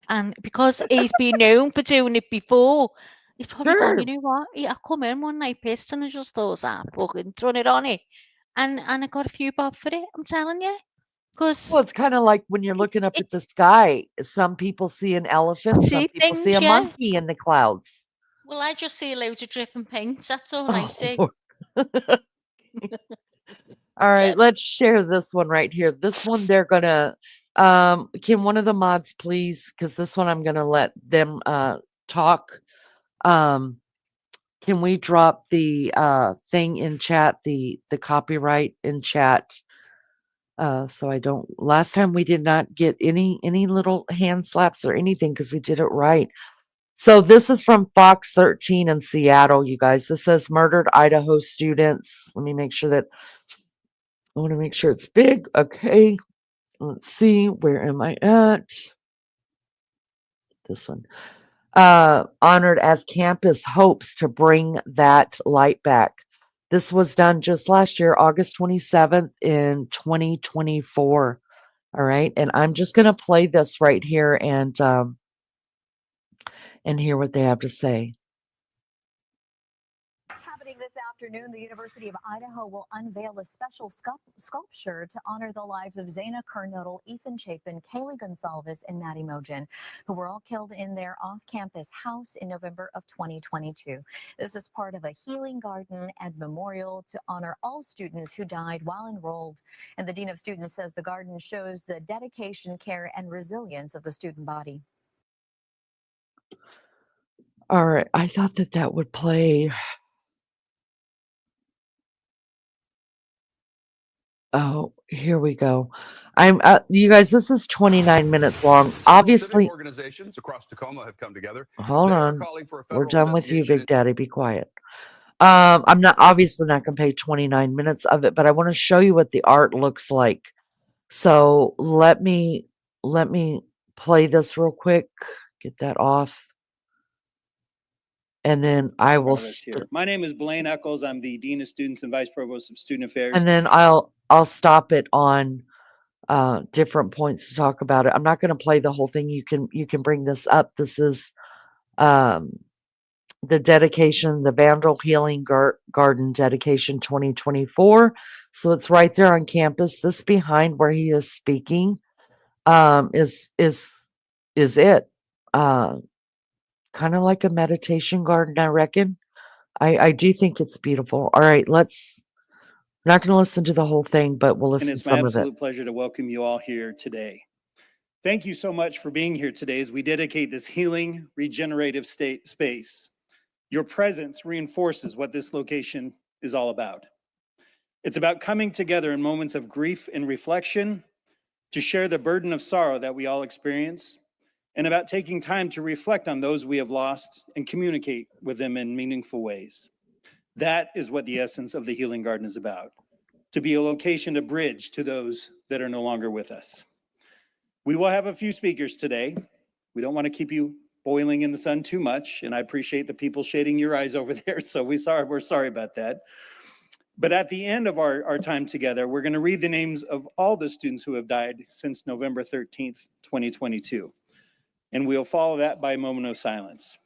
And because he's been known for doing it before, he's probably gone, you
Sure.
know what? I come in one night pissed and I just thought, ah, fucking thrown it on it. And I got a few bob for it, I'm telling you.
Well,
Because
it's kind of like when you're looking up at the
it's
sky. Some people see an elephant, some
see
people see a
things, yeah.
monkey in the clouds.
Well, I just see loads of dripping paints. That's all I see.
Oh, all right, let's share this one right here. This one they're gonna can one of the mods please, because this one I'm gonna let them talk. Um can we drop the thing in chat, the copyright in chat? So I don't last time we did not get any little hand slaps or anything because we did it right. So this is from Fox 13 in Seattle, you guys. This says murdered Idaho students. Let me make sure that I want to make sure it's big. Okay. Let's see. Where am I at? This one. Honored as campus hopes to bring that light back. This was done just last year, August 27th in 2024. All right. And I'm just going to play this right here and hear what they have to say.
Happening this afternoon, the University of Idaho will unveil a special sculpture to honor the lives of Zaina Kernodle, Ethan Chapin, Kaylee Gonsalves, and Maddie Mogen, who were all killed in their off-campus house in November of 2022. This is part of a healing garden and memorial to honor all students who died while enrolled. And the Dean of Students says the garden shows the dedication, care, and resilience of the student body.
All right. I thought that that would play. Oh, here we go. I'm you guys, this is 29 minutes long.
Several
Obviously,
civic organizations across Tacoma have come together.
hold
They are
on.
calling for a
We're
federal
done with you,
investigation
Big Daddy. Be quiet. I'm not obviously not gonna pay 29 minutes of it, but I want to show you what the art looks like. So let me play this real quick. Get that off. And then I will
My name is Blaine Eccles. I'm the Dean of Students and Vice Provost of Student Affairs.
and then I'll stop it on different points to talk about it. I'm not going to play the whole thing. You can bring this up. This is the dedication, the Vandal Healing Garden dedication 2024. So it's right there on campus. This behind where he is speaking is it. Kind of like a meditation garden, I reckon. I do think it's beautiful. All right, not going to listen to the whole thing, but we'll listen
And
to
it's my
some of it.
absolute pleasure to welcome you all here today. Thank you so much for being here today as we dedicate this healing, regenerative space. Your presence reinforces what this location is all about. It's about coming together in moments of grief and reflection to share the burden of sorrow that we all experience, and about taking time to reflect on those we have lost and communicate with them in meaningful ways. That is what the essence of the Healing Garden is about, to be a location to bridge to those that are no longer with us. We will have a few speakers today. We don't want to keep you boiling in the sun too much, and I appreciate the people shading your eyes over there, so we're sorry about that. But at the end of our time together, we're going to read the names of all the students who have died since November 13th, 2022. And we'll follow that by a moment of silence.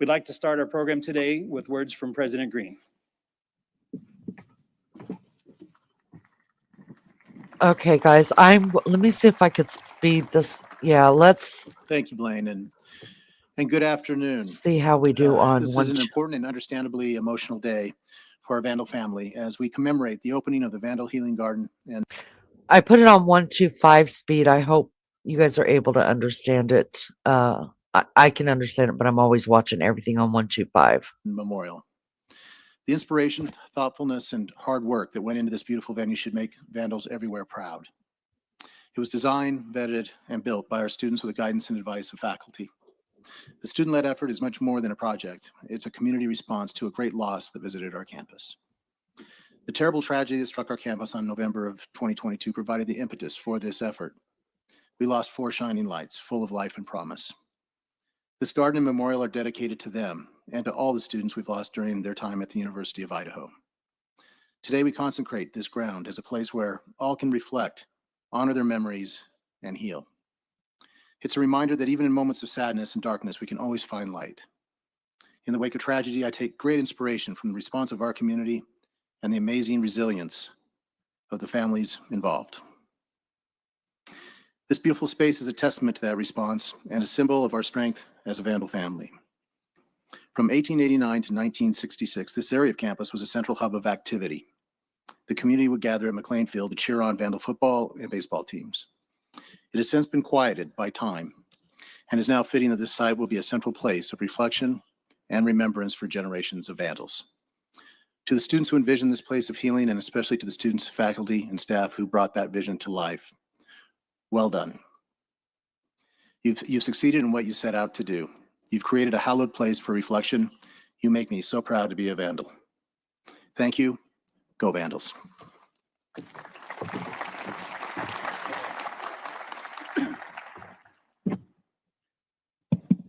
We'd like to start our program today with words from President Green.
Okay, guys, let me see if I could speed this. Yeah, let's
Thank you, Blaine, and good afternoon.
see how we do on
This is an important and understandably emotional day for our Vandal family as we commemorate the opening of the Vandal Healing Garden. And
I put it on 125 speed. I hope you guys are able to understand it. I can understand it, but I'm always watching everything on 125.
Memorial. The inspiration, thoughtfulness, and hard work that went into this beautiful venue should make Vandals everywhere proud. It was designed, vetted, and built by our students with the guidance and advice of faculty. The student-led effort is much more than a project. It's a community response to a great loss that visited our campus. The terrible tragedy that struck our campus on November of 2022 provided the impetus for this effort. We lost 4 shining lights full of life and promise. This garden and memorial are dedicated to them and to all the students we've lost during their time at the University of Idaho. Today, we consecrate this ground as a place where all can reflect, honor their memories, and heal. It's a reminder that even in moments of sadness and darkness, we can always find light. In the wake of tragedy, I take great inspiration from the response of our community and the amazing resilience of the families involved. This beautiful space is a testament to that response and a symbol of our strength as a Vandal family. From 1889 to 1966, this area of campus was a central hub of activity. The community would gather at McLean Field to cheer on Vandal football and baseball teams. It has since been quieted by time and is now fitting that this site will be a central place of reflection and remembrance for generations of Vandals. To the students who envisioned this place of healing, and especially to the students, faculty, and staff who brought that vision to life, well done. You've succeeded in what you set out to do. You've created a hallowed place for reflection. You make me so proud to be a Vandal. Thank you. Go Vandals.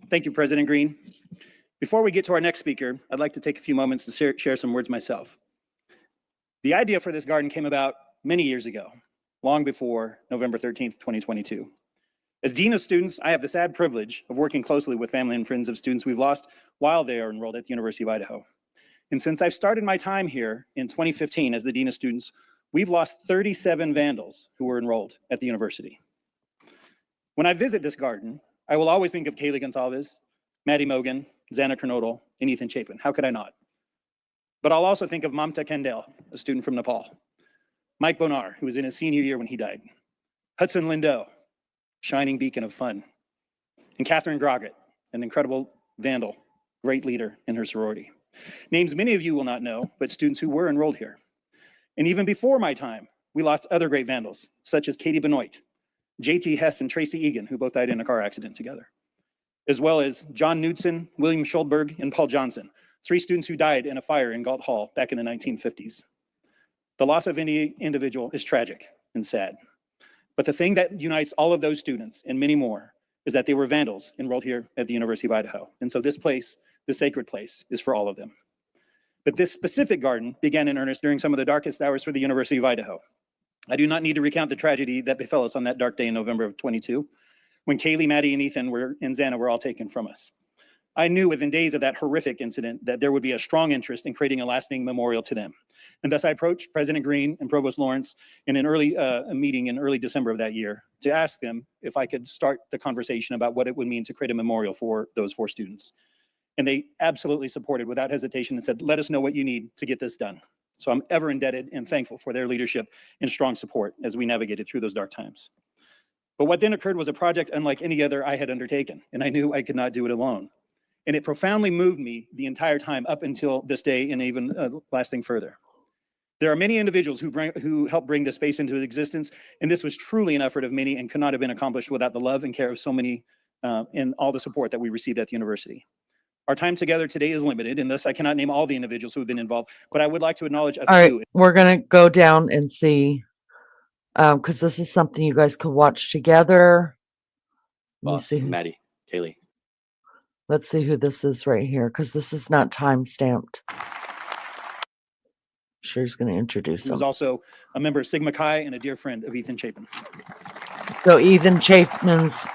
Thank you, President Green. Before we get to our next speaker, I'd like to take a few moments to share some words myself. The idea for this garden came about many years ago, long before November 13th, 2022. As Dean of Students, I have the sad privilege of working closely with family and friends of students we've lost while they are enrolled at the University of Idaho. And since I've started my time here in 2015 as the Dean of Students, we've lost 37 Vandals who were enrolled at the university. When I visit this garden, I will always think of Kaylee Gonsalves, Maddie Mogan, Xana Kernodle, and Ethan Chapin. How could I not? But I'll also think of Mamta Kendall, a student from Nepal, Mike Bonar, who was in his senior year when he died, Hudson Lindo, shining beacon of fun, and Catherine Groggett, an incredible Vandal, great leader in her sorority. Names many of you will not know, but students who were enrolled here. And even before my time, we lost other great Vandals, such as Katie Benoit, JT Hess, and Tracy Egan, who both died in a car accident together, as well as John Knudsen, William Schuldberg, and Paul Johnson, 3 students who died in a fire in Galt Hall back in the 1950s. The loss of any individual is tragic and sad. But the thing that unites all of those students and many more is that they were Vandals enrolled here at the University of Idaho. And so this place, the sacred place, is for all of them. But this specific garden began in earnest during some of the darkest hours for the University of Idaho. I do not need to recount the tragedy that befell us on that dark day in November of 22, when Kaylee, Maddie, and Ethan and Xana were all taken from us. I knew within days of that horrific incident that there would be a strong interest in creating a lasting memorial to them. And thus I approached President Green and Provost Lawrence in a meeting in early December of that year to ask them if I could start the conversation about what it would mean to create a memorial for those 4 students. And they absolutely supported without hesitation and said, let us know what you need to get this done. So I'm ever indebted and thankful for their leadership and strong support as we navigated through those dark times. But what then occurred was a project unlike any other I had undertaken, and I knew I could not do it alone. And it profoundly moved me the entire time up until this day and even lasting further. There are many individuals who helped bring this space into existence, and this was truly an effort of many and could not have been accomplished without the love and care of so many and all the support that we received at the university. Our time together today is limited, and thus I cannot name all the individuals who have been involved, but I would like to acknowledge a
All right,
few.
we're gonna go down and see, because this is something you guys could watch together. Let me
Boss,
see.
Maddie, Kaylee.
Let's see who this is right here, because this is not time stamped. Sure, he's going to introduce
He was
him.
also a member of Sigma Chi and a dear friend of Ethan Chapin.
So Ethan Chapman's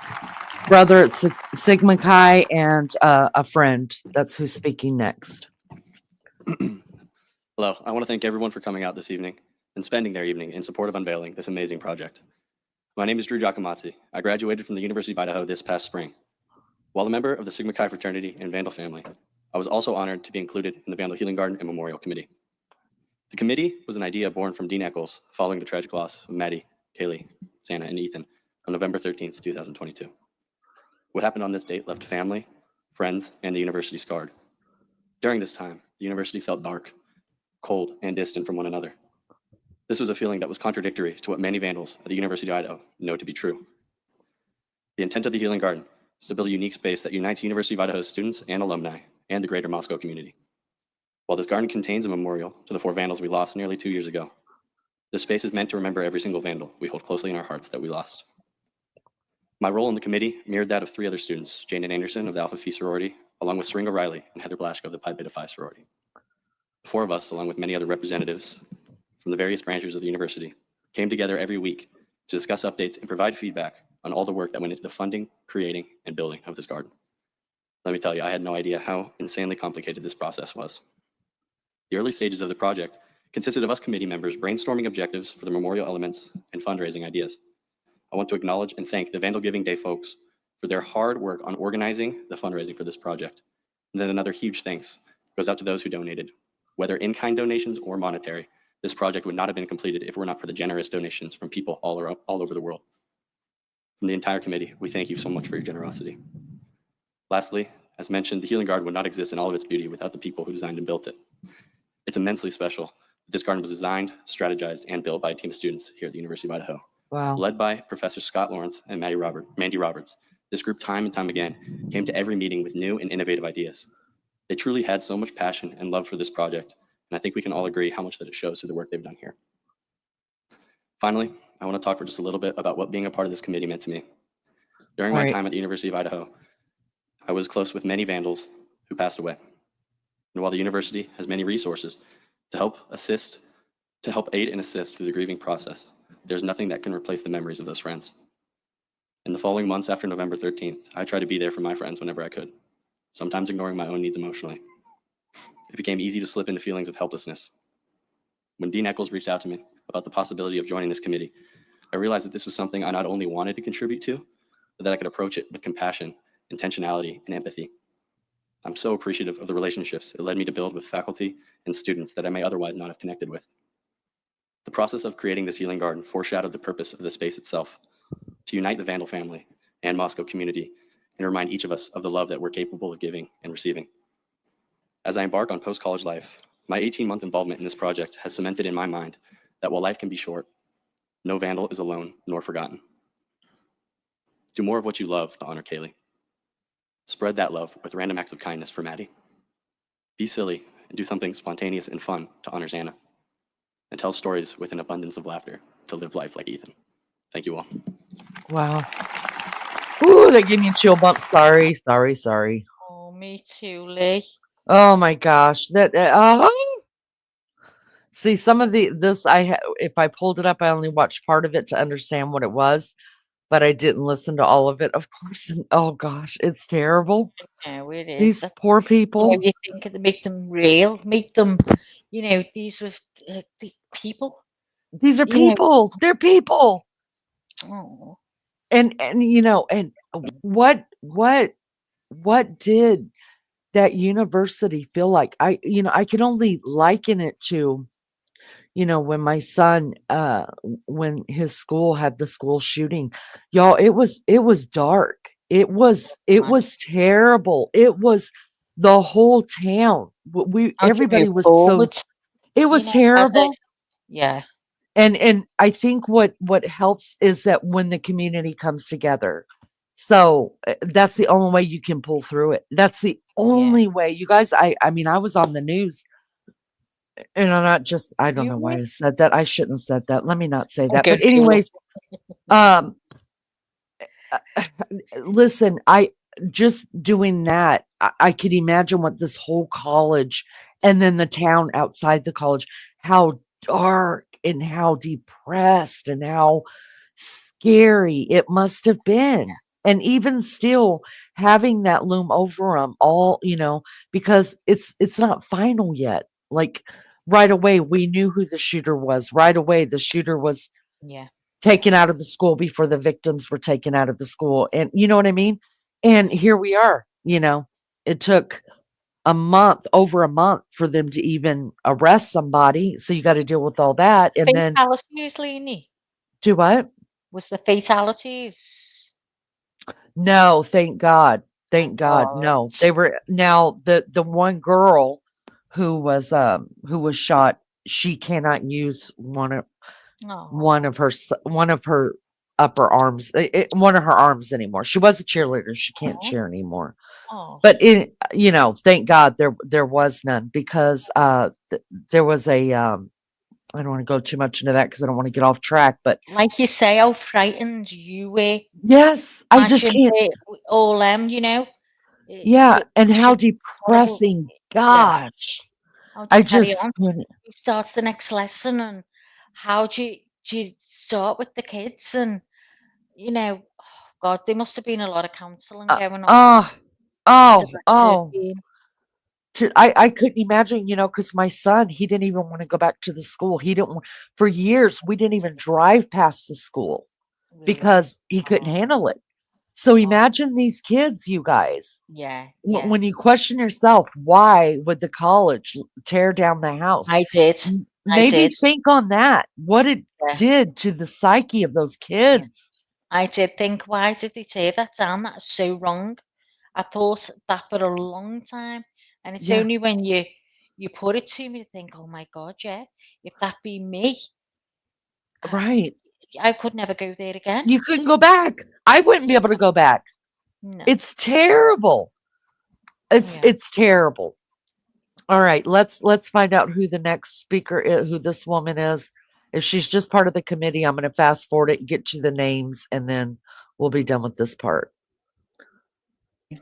brother at Sigma Chi and a friend. That's who's speaking next.
Hello, I want to thank everyone for coming out this evening and spending their evening in support of unveiling this amazing project. My name is Drew Giacomotti. I graduated from the University of Idaho this past spring. While a member of the Sigma Chi fraternity and Vandal family, I was also honored to be included in the Vandal Healing Garden and Memorial Committee. The committee was an idea born from Dean Eccles following the tragic loss of Maddie, Kaylee, Santa, and Ethan on November 13th, 2022. What happened on this date left family, friends, and the university scarred. During this time, the university felt dark, cold, and distant from one another. This was a feeling that was contradictory to what many Vandals at the University of Idaho know to be true. The intent of the Healing Garden is to build a unique space that unites University of Idaho's students and alumni and the greater Moscow community. While this garden contains a memorial to the 4 Vandals we lost nearly 2 years ago, this space is meant to remember every single Vandal we hold closely in our hearts that we lost. My role in the committee mirrored that of 3 other students, Jaden Anderson of the Alpha Phi sorority, along with Seringa Riley and Heather Blaschko of the Pi Beta Phi sorority. The 4 of us, along with many other representatives from the various branches of the university, came together every week to discuss updates and provide feedback on all the work that went into the funding, creating, and building of this garden. Let me tell you, I had no idea how insanely complicated this process was. The early stages of the project consisted of us committee members brainstorming objectives for the memorial elements and fundraising ideas. I want to acknowledge and thank the Vandal Giving Day folks for their hard work on organizing the fundraising for this project. And then another huge thanks goes out to those who donated. Whether in-kind donations or monetary, this project would not have been completed if it were not for the generous donations from people all over the world. From the entire committee, we thank you so much for your generosity. Lastly, as mentioned, the Healing Garden would not exist in all of its beauty without the people who designed and built it. It's immensely special that this garden was designed, strategized, and built by a team of students here at the University of Idaho.
Wow.
Led by Professor Scott Lawrence and Mandy Roberts, this group time and time again came to every meeting with new and innovative ideas. They truly had so much passion and love for this project, and I think we can all agree how much that it shows through the work they've done here. Finally, I want to talk for just a little bit about what being a part of this committee meant to me. During my time at the University of Idaho, I was close with many Vandals who passed away. And while the university has many resources to help aid and assist through the grieving process, there's nothing that can replace the memories of those friends. In the following months after November 13th, I tried to be there for my friends whenever I could, sometimes ignoring my own needs emotionally. It became easy to slip into feelings of helplessness. When Dean Eccles reached out to me about the possibility of joining this committee, I realized that this was something I not only wanted to contribute to, but that I could approach it with compassion, intentionality, and empathy. I'm so appreciative of the relationships it led me to build with faculty and students that I may otherwise not have connected with. The process of creating this healing garden foreshadowed the purpose of the space itself, to unite the Vandal family and Moscow community and remind each of us of the love that we're capable of giving and receiving. As I embark on post-college life, my 18-month involvement in this project has cemented in my mind that while life can be short, no Vandal is alone nor forgotten. Do more of what you love to honor Kaylee. Spread that love with random acts of kindness for Maddie. Be silly and do something spontaneous and fun to honor Xana. And tell stories with an abundance of laughter to live life like Ethan. Thank you all.
Wow. Ooh, that gave me a chill bump. Sorry.
Oh, me too, Lee.
Oh my gosh. See, some of this if I pulled it up, I only watched part of it to understand what it was, but I didn't listen to all of it, of course. And oh gosh, it's terrible.
No, it is.
These poor people.
You think to make them real, make them, these were the people.
These are people. They're people.
Oh.
And and what did that university feel like? I can only liken it to, when my son, when his school had the school shooting, y'all, it was dark. It was terrible. It was the whole town. Everybody was so, it was terrible.
Yeah.
And I think what helps is that when the community comes together. So that's the only way you can pull through it. That's the only way. You guys, I mean, I was on the news, and I'm not just, I don't
You
know why
were?
I said that. I shouldn't have said that. Let me not say
Oh,
that.
good
But
for you.
anyways, um listen, I just doing that, I could imagine what this whole college and then the town outside the college, how dark and how depressed and how scary it must have been. And even still having that loom over them all, because it's not final yet. Like right away, we knew who the shooter was. Right away, the shooter was
Yeah.
taken out of the school before the victims were taken out of the school. And you know what I mean? And here we are, it took over a month for them to even arrest somebody. So you got to deal with all that. And then
Fatalities, Lainey?
do what?
Was the fatalities?
No, thank God. Thank
Thank
God.
God.
No, they were now the one girl who was shot. She cannot use one of her upper arms, one of her arms anymore. She was a cheerleader. She can't
Oh,
cheer anymore.
oh,
But thank God there was none because there was a I don't want to go too much into that because I don't want to get off track. But
like you say, how frightened you were.
yes, I just
Imagine
can't.
all them,
Yeah, and
it's
how
just horrible.
depressing.
Yeah.
Gosh,
How do
I
you carry
just
on? Who starts the next lesson, and how do you start with the kids? And oh God, there must have been a lot of counselling
uh,
going on.
oh
Must have
oh
had to have
oh.
been.
I couldn't imagine, because my son, he didn't even want to go back to the school. He didn't for years. We didn't even drive past the school
Really.
because he couldn't
Oh,
handle it. So
oh,
imagine these kids, you guys.
yeah,
Wh-
yeah.
When you question yourself, why would the college tear down the house?
I did. I
Maybe
did.
think on that. What it
Yeah,
did to the psyche of those
yeah.
kids.
I did think, why did they tear that down? That's so wrong. I thought that for a long time, and it's
Yeah,
only when you put it to me to think, oh my God, yeah, if that be me, uh,
right.
I could never go there again.
You couldn't go back. I wouldn't be able to go back.
No.
It's terrible. It's
Yeah.
it's terrible. All right, let's find out who the next speaker is, who this woman is. If she's just part of the committee, I'm going to fast forward it, get to the names, and then we'll be done with this part.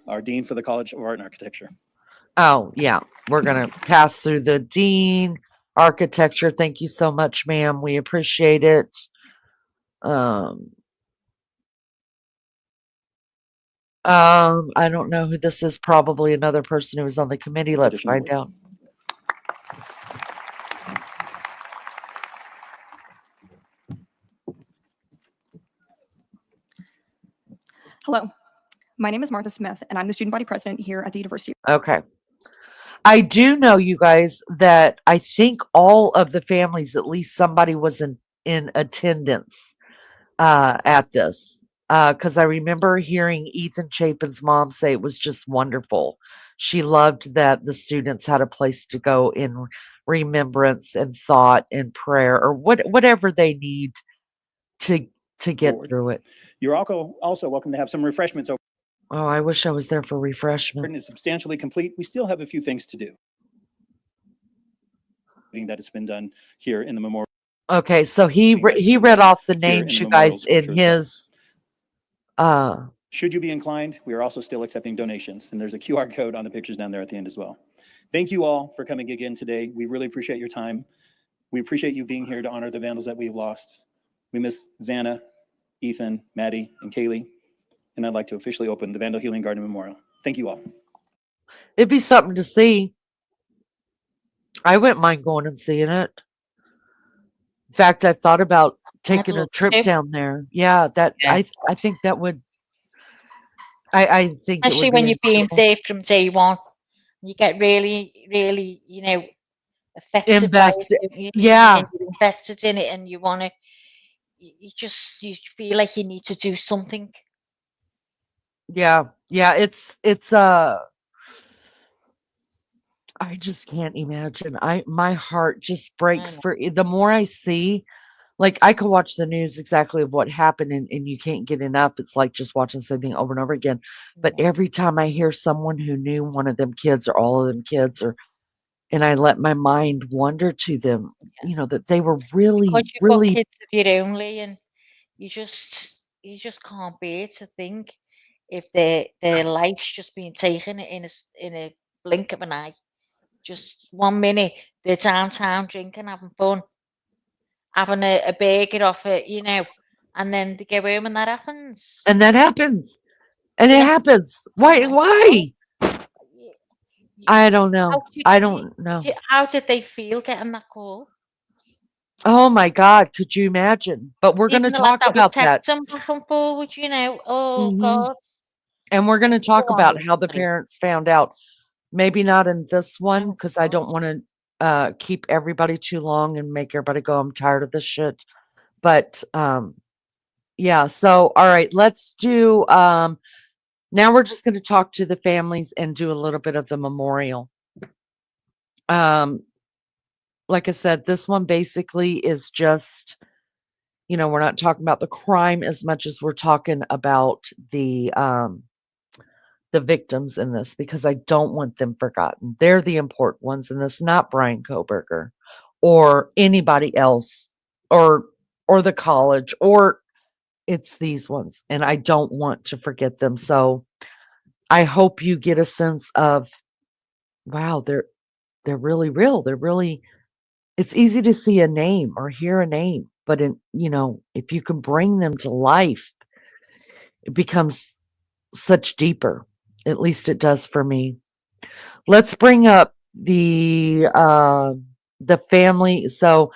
Our Dean for the College of Art and Architecture.
Oh, yeah. We're going to pass through the dean, architecture. Thank you so much, ma'am. We appreciate it. I don't know who this is. Probably another person who was on the committee. Let's
Additional
find
words.
out.
Hello, my name is Martha Smith, and I'm the student body president here at the University.
Okay. I do know, you guys, that I think all of the families, at least somebody was in attendance at this. Because I remember hearing Ethan Chapin's mom say it was just wonderful. She loved that the students had a place to go in remembrance and thought and prayer or whatever they need to get
Forward.
through it.
You're also welcome to have some refreshments over.
Oh, I wish I was there for refreshment.
Is substantially complete. We still have a few things to do. That it's been done here in the memorial.
Okay, so he read off the names, you guys, in his.
Should you be inclined, we are also still accepting donations, and there's a QR code on the pictures down there at the end as well. Thank you all for coming again today. We really appreciate your time. We appreciate you being here to honor the vandals that we've lost. We miss Xana, Ethan, Maddie, and Kaylee, and I'd like to officially open the Vandal Healing Garden Memorial. Thank you all.
It'd be something to see. I wouldn't mind going and seeing it. In fact, I've thought about taking a trip down there. Yeah, I think that would. I think
Especially
it would
when
be
you've been
incredible.
there from day one, you get really, really, affected by
Invested,
it, don't you?
yeah.
And you're invested in it, and you want to. You feel like you need to do something.
Yeah, it's I just can't imagine. My heart just
I
breaks
know.
for the more I see. Like I could watch the news exactly of what happened, and you can't get enough. It's like just watching the same thing over and over again. But
Yeah.
every time I hear someone who knew one of them kids or all of them kids, or and I let my mind wander to them, that they were
Because
really,
you've got
really.
kids of your own, Lee, and you just can't bear to think if their life's just being taken in a blink of an eye. Just 1 minute they're downtown drinking, having fun, having a burger off it, and then they go home and that happens.
And that happens. And
You
it
know,
happens.
oh
Why?
my God.
Why?
Y- y-
I don't
How
know.
do you,
I
you,
don't know.
how did they feel getting that call?
Oh my God, could you imagine? But we're going to
Even the lad
talk
that was
about that.
texting back and forward, oh
Hmm.
God.
And we're going to
Go
talk
on,
about
Lee,
how the
sorry.
parents found out. Maybe not in this one,
Oh
because I
God.
don't want to keep everybody too long and make everybody go, I'm tired of this shit. But yeah, so all right, let's do now we're just going to talk to the families and do a little bit of the memorial. Like I said, this one basically is just, we're not talking about the crime as much as we're talking about the victims in this, because I don't want them forgotten. They're the important ones in this, not Brian Koberger or anybody else, or the college, or it's these ones, and I don't want to forget them. So I hope you get a sense of, wow, they're really real. They're really, it's easy to see a name or hear a name, but if you can bring them to life, it becomes such deeper. At least it does for me. Let's bring up the family. So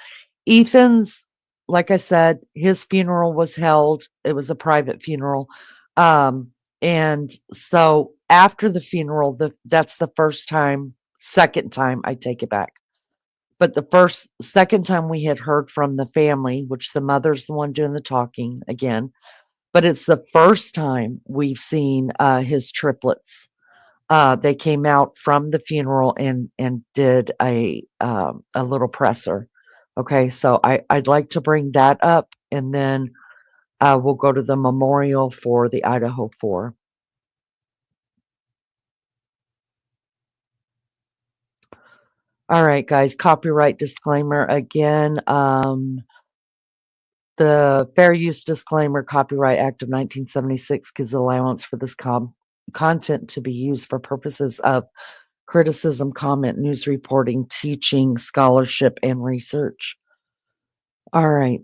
Ethan's, like I said, his funeral was held. It was a private funeral. And so after the funeral, that's the second time, I take it back. But second time we had heard from the family, which the mother's the one doing the talking again. But it's the first time we've seen his triplets. They came out from the funeral and did a little presser. Okay, so I'd like to bring that up, and then we'll go to the memorial for the Idaho 4. All right, guys, copyright disclaimer again. The Fair Use Disclaimer Copyright Act of 1976 gives allowance for this content to be used for purposes of criticism, comment, news reporting, teaching, scholarship, and research. All right,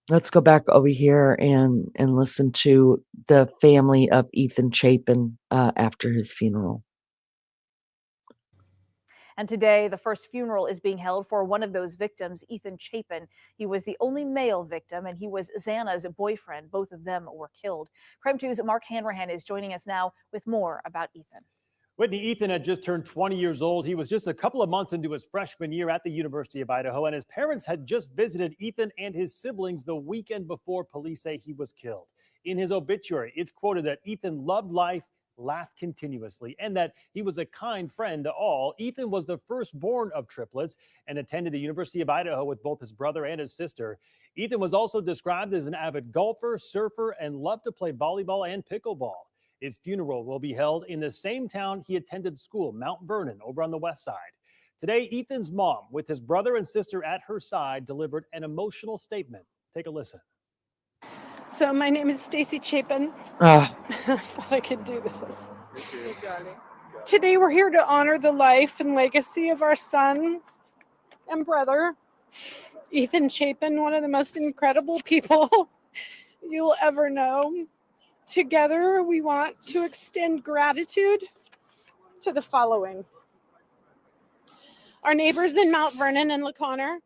let's go back over here and listen to the family of Ethan Chapin after his funeral.
And today, the first funeral is being held for one of those victims, Ethan Chapin. He was the only male victim, and he was Xana's boyfriend. Both of them were killed. Crime 2's Mark Hanrahan is joining us now with more about Ethan.
Whitney, Ethan had just turned 20 years old. He was just a couple of months into his freshman year at the University of Idaho, and his parents had just visited Ethan and his siblings the weekend before police say he was killed. In his obituary, it's quoted that Ethan loved life, laughed continuously, and that he was a kind friend to all. Ethan was the firstborn of triplets and attended the University of Idaho with both his brother and his sister. Ethan was also described as an avid golfer, surfer, and loved to play volleyball and pickleball. His funeral will be held in the same town he attended school, Mount Vernon, over on the west side. Today, Ethan's mom, with his brother and sister at her side, delivered an emotional statement. Take a listen.
So my name is Stacy Chapin.
Uh,
I thought I could do this. Today we're here to honor the life and legacy of our son and brother, Ethan Chapin, one of the most incredible people you'll ever know. Together, we want to extend gratitude to the following. Our neighbors in Mount Vernon and LaConner,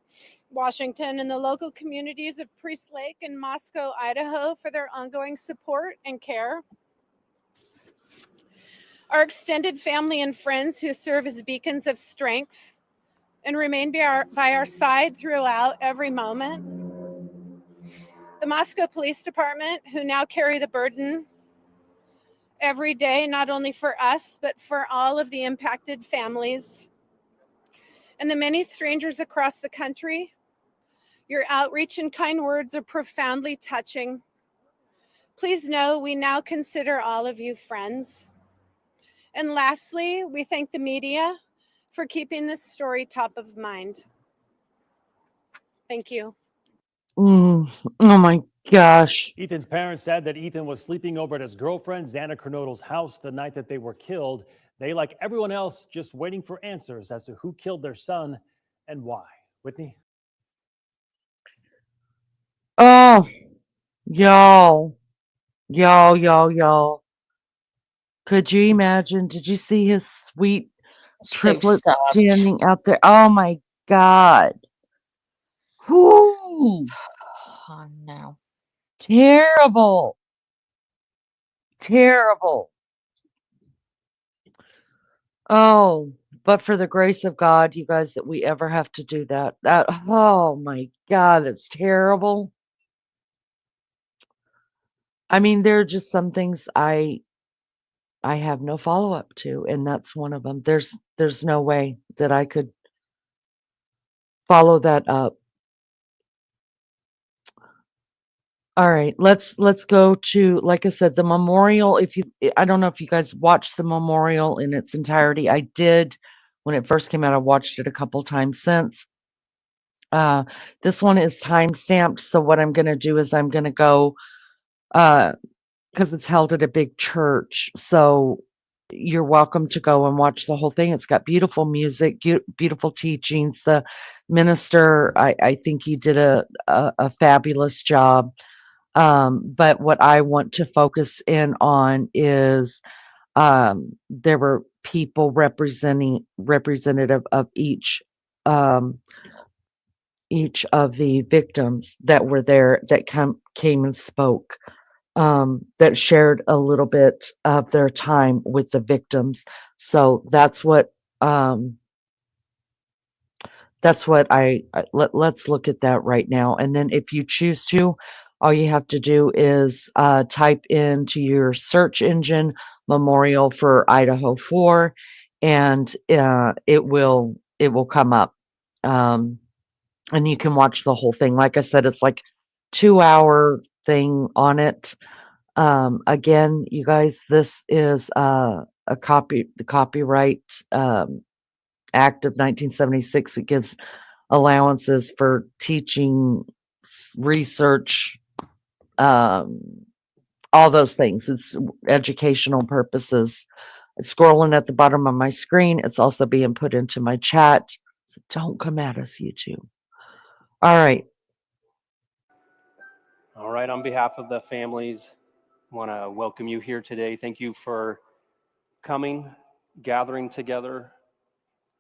Washington, and the local communities of Priest Lake and Moscow, Idaho, for their ongoing support and care. Our extended family and friends who serve as beacons of strength and remain by our side throughout every moment. The Moscow Police Department, who now carry the burden every day, not only for us, but for all of the impacted families. and the many strangers across the country. Your outreach and kind words are profoundly touching. Please know we now consider all of you friends. And lastly, we thank the media for keeping this story top of mind. Thank you.
Oh my gosh.
Ethan's parents said that Ethan was sleeping over at his girlfriend Xana Kernodle's house the night that they were killed. They, like everyone else, just waiting for answers as to who killed their son and why. Whitney?
Oh, y'all. Could you imagine? Did you see his sweet
So
triplets
sad.
standing out there? Oh my God. Whoo.
Oh no.
Terrible. Terrible. Oh, but for the grace of God, you guys, that we ever have to do that. Oh my God, it's terrible. I mean, there are just some things I have no follow-up to, and that's one of them. There's no way that I could follow that up. All right, let's go to, like I said, the memorial. I don't know if you guys watched the memorial in its entirety. I did when it first came out. I watched it a couple times since. This one is time-stamped, so what I'm gonna do is I'm gonna go, because it's held at a big church, so you're welcome to go and watch the whole thing. It's got beautiful music, beautiful teachings. The minister, I think he did a fabulous job. But what I want to focus in on is there were people representative of each of the victims that were there that came and spoke, that shared a little bit of their time with the victims. So that's what let's look at that right now. And then if you choose to, all you have to do is type into your search engine memorial for Idaho 4, and it will come up. And you can watch the whole thing. Like I said, it's like 2-hour thing on it. Again, you guys, this is the Copyright Act of 1976. It gives allowances for teaching, research, all those things. It's educational purposes. It's scrolling at the bottom of my screen. It's also being put into my chat. So don't come at us, YouTube. All right.
All right, on behalf of the families, I want to welcome you here today. Thank you for coming, gathering together.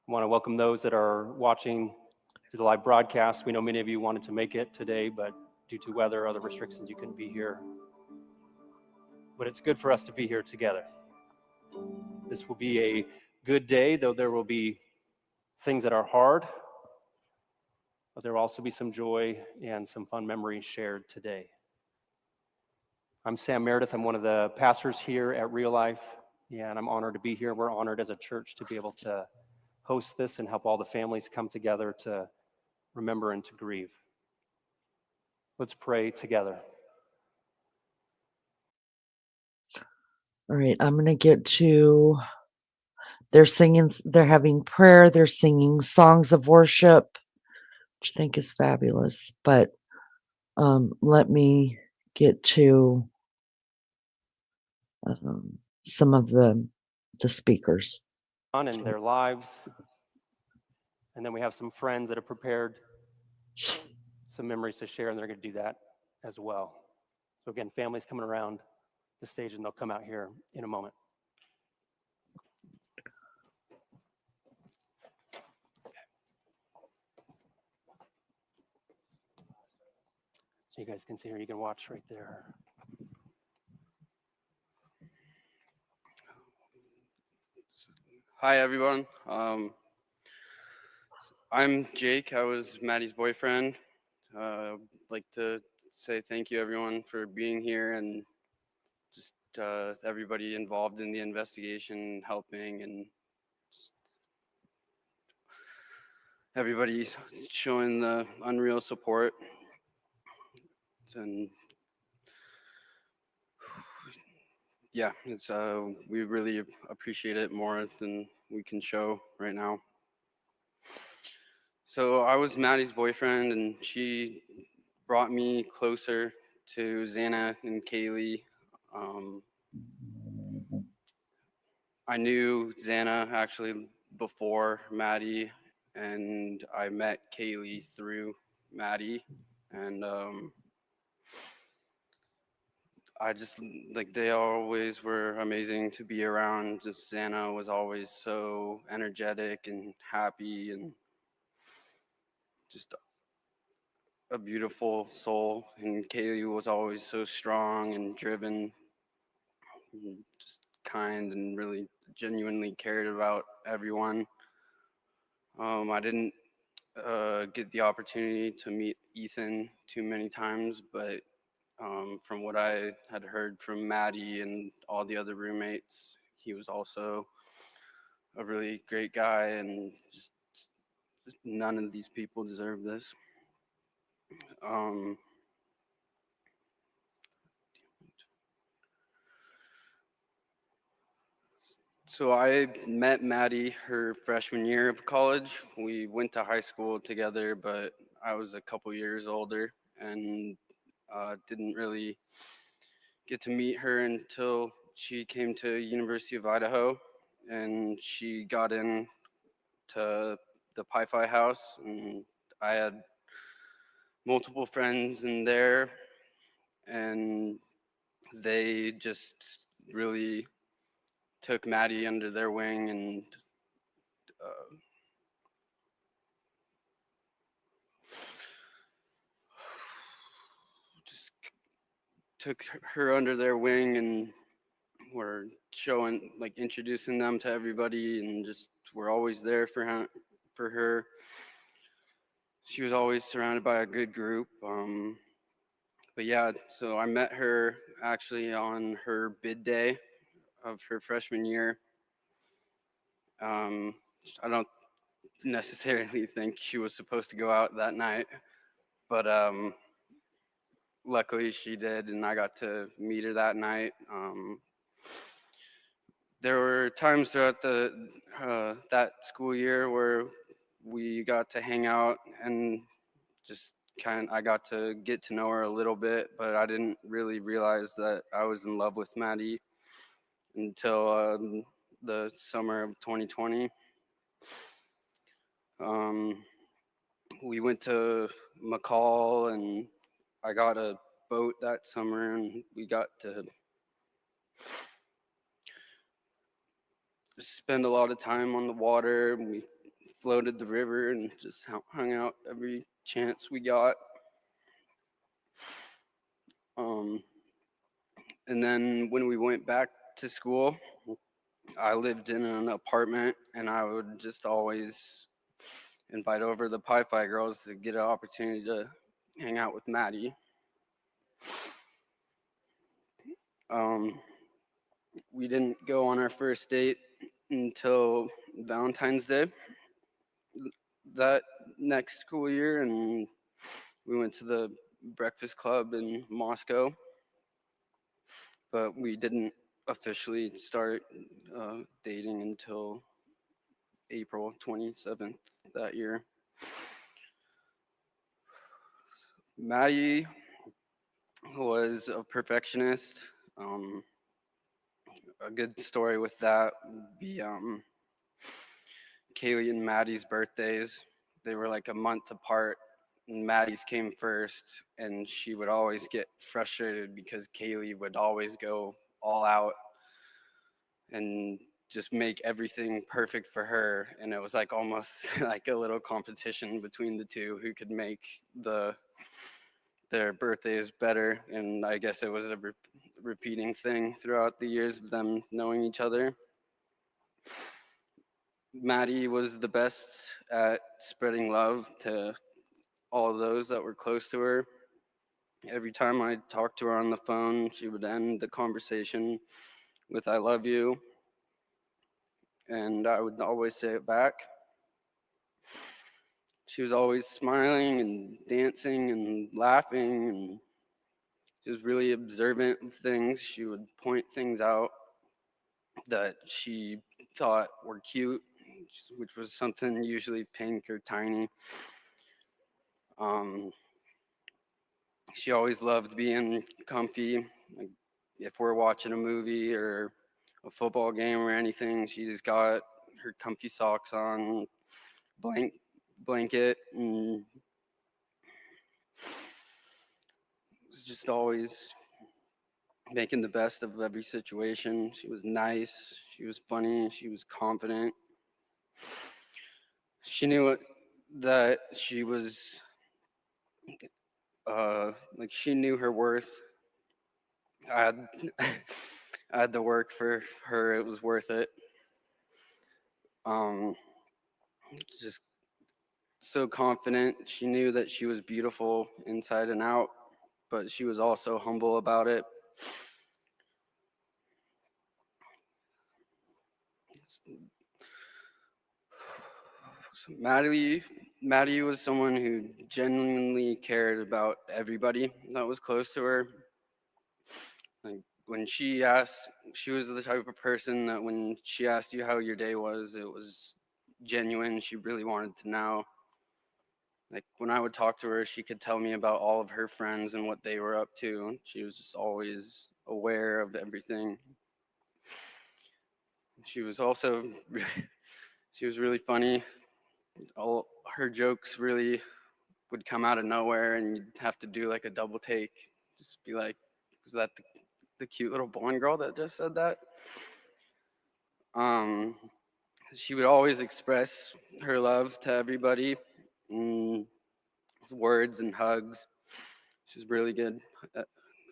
I want to welcome those that are watching through the live broadcast. We know many of you wanted to make it today, but due to weather or other restrictions, you couldn't be here. But it's good for us to be here together. This will be a good day, though there will be things that are hard, but there will also be some joy and some fun memories shared today. I'm Sam Meredith. I'm one of the pastors here at Real Life, and I'm honored to be here. We're honored as a church to be able to host this and help all the families come together to remember and to grieve. Let's pray together.
All right, I'm going to get to, they're having prayer, they're singing songs of worship, which I think is fabulous. But let me get to some of the speakers.
On in their lives. And then we have some friends that have prepared some memories to share, and they're going to do that as well. So again, families coming around the stage, and they'll come out here in a moment. So you guys can see here, you can watch right there.
Hi, everyone. I'm Jake. I was Maddie's boyfriend. I'd like to say thank you, everyone, for being here, and just everybody involved in the investigation, helping, and everybody showing the unreal support. And yeah, it's we really appreciate it more than we can show right now. So I was Maddie's boyfriend, and she brought me closer to Xana and Kaylee. I knew Xana actually before Maddie, and I met Kaylee through Maddie, and I just like they always were amazing to be around. Just Xana was always so energetic and happy, and just a beautiful soul. And Kaylee was always so strong and driven, and just kind, and really genuinely cared about everyone. I didn't get the opportunity to meet Ethan too many times, but from what I had heard from Maddie and all the other roommates, he was also a really great guy, and just none of these people deserve this. So I met Maddie her freshman year of college. We went to high school together, but I was a couple years older, and didn't really get to meet her until she came to University of Idaho, and she got in to the Pi-Fi house, and I had multiple friends in there, and they just really took Maddie under their wing, and just took her under their wing, and were showing, like, introducing them to everybody, and just were always there for her. She was always surrounded by a good group. But yeah, so I met her actually on her bid day of her freshman year. I don't necessarily think she was supposed to go out that night, but luckily she did, and I got to meet her that night. There were times throughout that school year where we got to hang out, and just I got to get to know her a little bit, but I didn't really realize that I was in love with Maddie until the summer of 2020. We went to McCall, and I got a boat that summer, and we got to spend a lot of time on the water, and we floated the river and just hung out every chance we got. And then when we went back to school, I lived in an apartment, and I would just always invite over the Pi-Fi girls to get an opportunity to hang out with Maddie. We didn't go on our first date until Valentine's Day that next school year, and we went to the Breakfast Club in Moscow, but we didn't officially start dating until April 27th that year. Maddie was a perfectionist. A good story with that would be Kaylee and Maddie's birthdays. They were like a month apart, and Maddie's came first, and she would always get frustrated because Kaylee would always go all out and just make everything perfect for her, and it was like almost like a little competition between the two who could make their birthdays better. And I guess it was a repeating thing throughout the years of them knowing each other. Maddie was the best at spreading love to all of those that were close to her. Every time I talked to her on the phone, she would end the conversation with "I love you," and I would always say it back. she was always smiling and dancing and laughing, and she was really observant of things. She would point things out that she thought were cute, which was something usually pink or tiny. She always loved being comfy. Like if we're watching a movie or a football game or anything, she just got her comfy socks on, blanket, and was just always making the best of every situation. She was nice, she was funny, she was confident. She knew that she was like she knew her worth. I had, I had to work for her. It was worth it. Just so confident. She knew that she was beautiful inside and out, but she was also humble about it. So Maddie was someone who genuinely cared about everybody that was close to her. Like when she was the type of person that when she asked you how your day was, it was genuine. She really wanted to know. Like when I would talk to her, she could tell me about all of her friends and what they were up to. She was just always aware of everything. She was also she was really funny. All her jokes really would come out of nowhere, and you'd have to do like a double take. Just be like, was that the cute little blonde girl that just said that? She would always express her love to everybody, with words and hugs. She's really good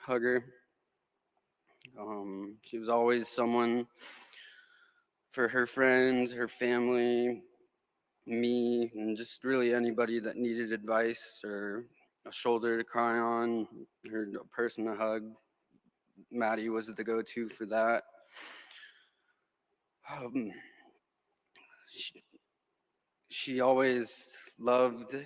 hugger. She was always someone for her friends, her family, me, and just really anybody that needed advice or a shoulder to cry on, or a person to hug. Maddie was the go-to for that. She always loved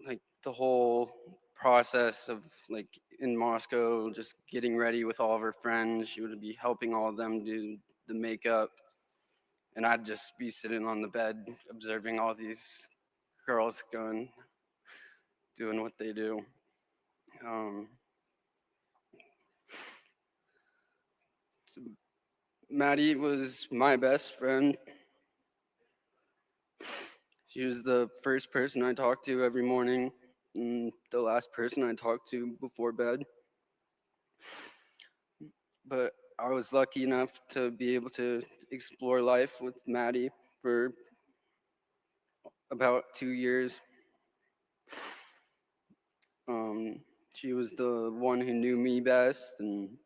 like the whole process of like in Moscow, just getting ready with all of her friends. She would be helping all of them do the makeup, and I'd just be sitting on the bed observing all these girls doing what they do. So Maddie was my best friend. She was the first person I talked to every morning and the last person I talked to before bed. But I was lucky enough to be able to explore life with Maddie for about 2 years. She was the one who knew me best, and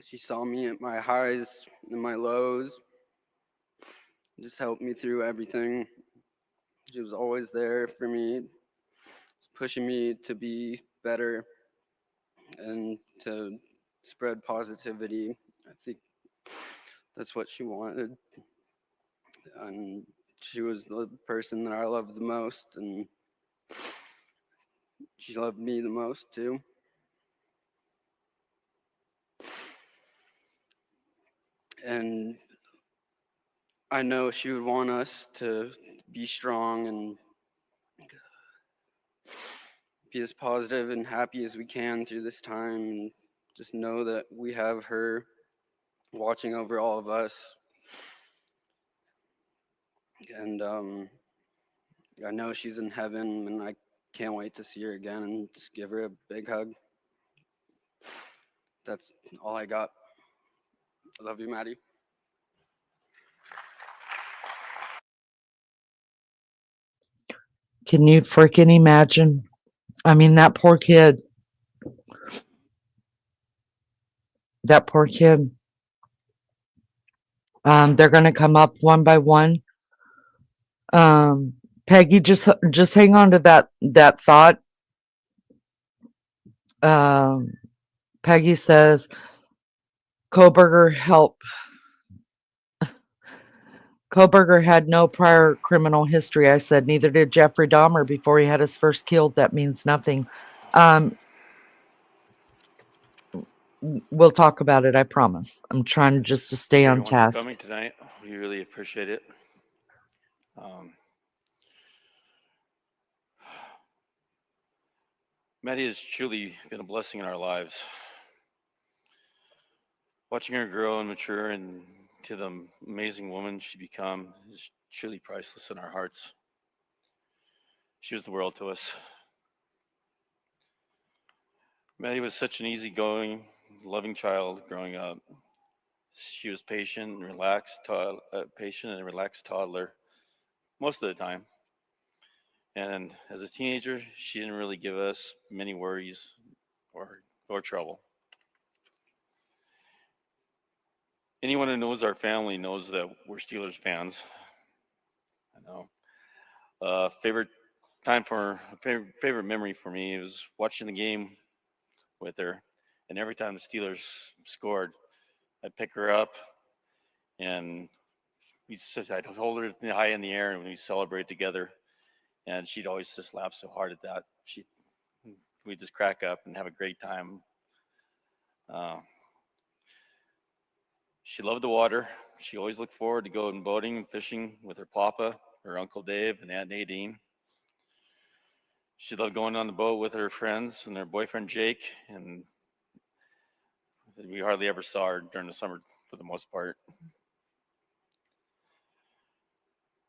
she saw me at my highs and my lows, just helped me through everything. She was always there for me, pushing me to be better and to spread positivity. I think that's what she wanted. And she was the person that I loved the most, and she loved me the most too. And I know she would want us to be strong and be as positive and happy as we can through this time, and just know that we have her watching over all of us. And I know she's in heaven, and I can't wait to see her again and just give her a big hug. That's all I got. I love you, Maddie.
Can you freaking imagine? I mean, that poor kid. That poor kid. They're going to come up one by one. Peggy, just hang on to that thought. Peggy says, Kohberger Koberger had no prior criminal history. I said, neither did Jeffrey Dahmer before he had his first killed. That means nothing. We'll talk about it. I promise. I'm trying just to stay on
Everyone for
task.
coming tonight. We really appreciate it. Maddie has truly been a blessing in our lives. Watching her grow and mature into the amazing woman she become is truly priceless in our hearts. She was the world to us. Maddie was such an easygoing, loving child growing up. She was patient and relaxed toddler most of the time. And as a teenager, she didn't really give us many worries or trouble. Anyone who knows our family knows that we're Steelers fans. I know. Favorite memory for me was watching the game with her, and every time the Steelers scored, I'd pick her up, and I'd hold her high in the air, and we'd celebrate together. And she'd always just laugh so hard at that. We'd just crack up and have a great time. She loved the water. She always looked forward to going boating and fishing with her papa, her Uncle Dave, and Aunt Nadine. She loved going on the boat with her friends and her boyfriend Jake, and we hardly ever saw her during the summer for the most part.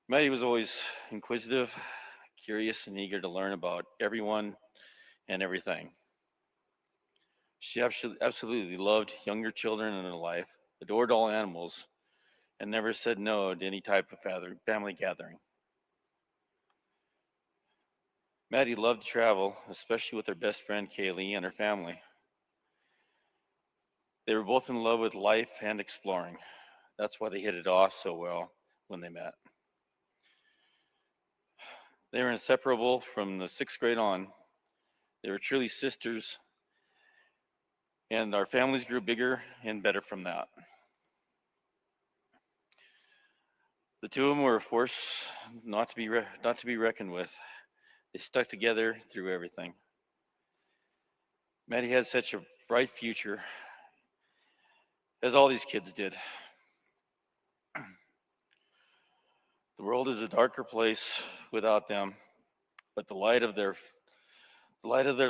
Maddie was always inquisitive, curious, and eager to learn about everyone and everything. She absolutely loved younger children in her life, adored all animals, and never said no to any type of family gathering. Maddie loved to travel, especially with her best friend Kaylee and her family. They were both in love with life and exploring. That's why they hit it off so well when they met. They were inseparable from the 6th grade on. They were truly sisters, and our families grew bigger and better from that. The two of them were a force not to be reckoned with. They stuck together through everything. Maddie had such a bright future, as all these kids did. The world is a darker place without them, but the light of their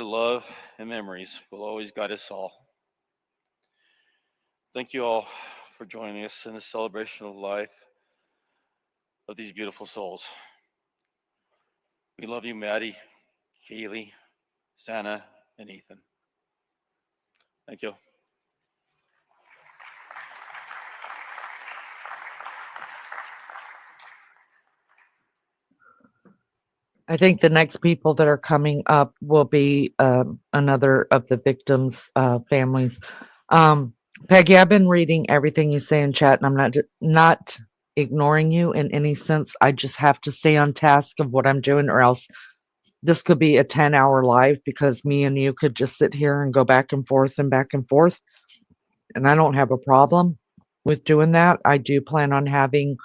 love and memories will always guide us all. Thank you all for joining us in this celebration of life of these beautiful souls. We love you, Maddie, Kaylee, Santa, and Ethan. Thank you.
I think the next people that are coming up will be another of the victims' families. Peggy, I've been reading everything you say in chat, and I'm not ignoring you in any sense. I just have to stay on task of what I'm doing, or else this could be a 10-hour live, because me and you could just sit here and go back and forth and back and forth. And I don't have a problem with doing that. I do plan on having,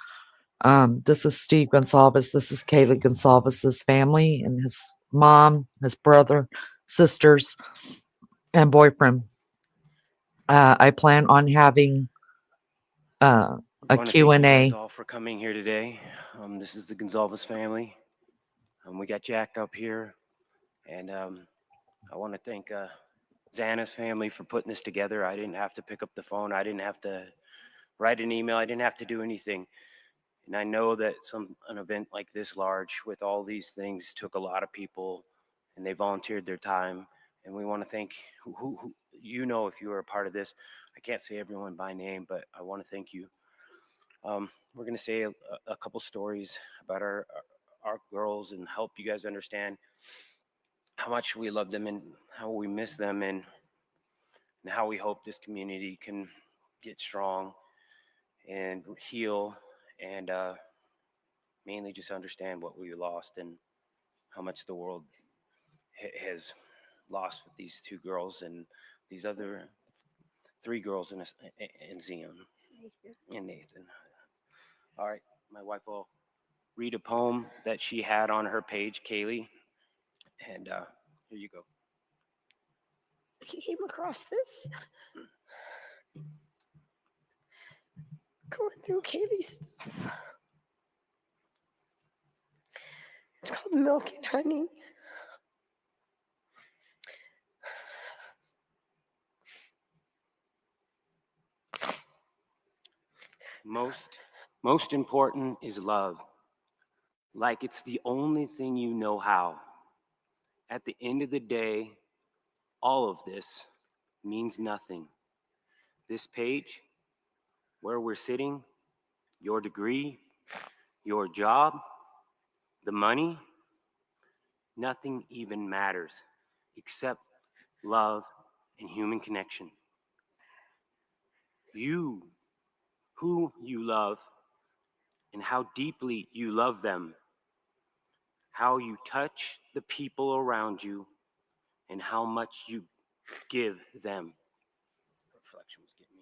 this is Steve Gonsalves. This is Kaylee Gonsalves's family and his mom, his brother, sisters, and boyfriend. I plan on having a Q&A.
Thank you guys all for coming here today. This is the Gonsalves family. We got Jack up here, and I want to thank Xana's family for putting this together. I didn't have to pick up the phone. I didn't have to write an email. I didn't have to do anything. And I know that an event like this large with all these things took a lot of people, and they volunteered their time. And we want to thank who you know, if you were a part of this. I can't say everyone by name, but I want to thank you. We're going to say a couple stories about our girls and help you guys understand how much we love them and how we miss them, and how we hope this community can get strong and heal, and mainly just understand what we lost and how much the world has lost with these 2 girls and these other 3 girls in Zion and Nathan. All right, my wife will read a poem that she had on her page, Kaylee. And here you go.
I came across this going through Kaylee's stuff. It's called Milk and Honey.
Most important is love. Like it's the only thing you know how. At the end of the day, all of this means nothing. This page, where we're sitting, your degree, your job, the money, nothing even matters except love and human connection. You, who you love, and how deeply you love them, how you touch the people around you, and how much you give them. Reflection was getting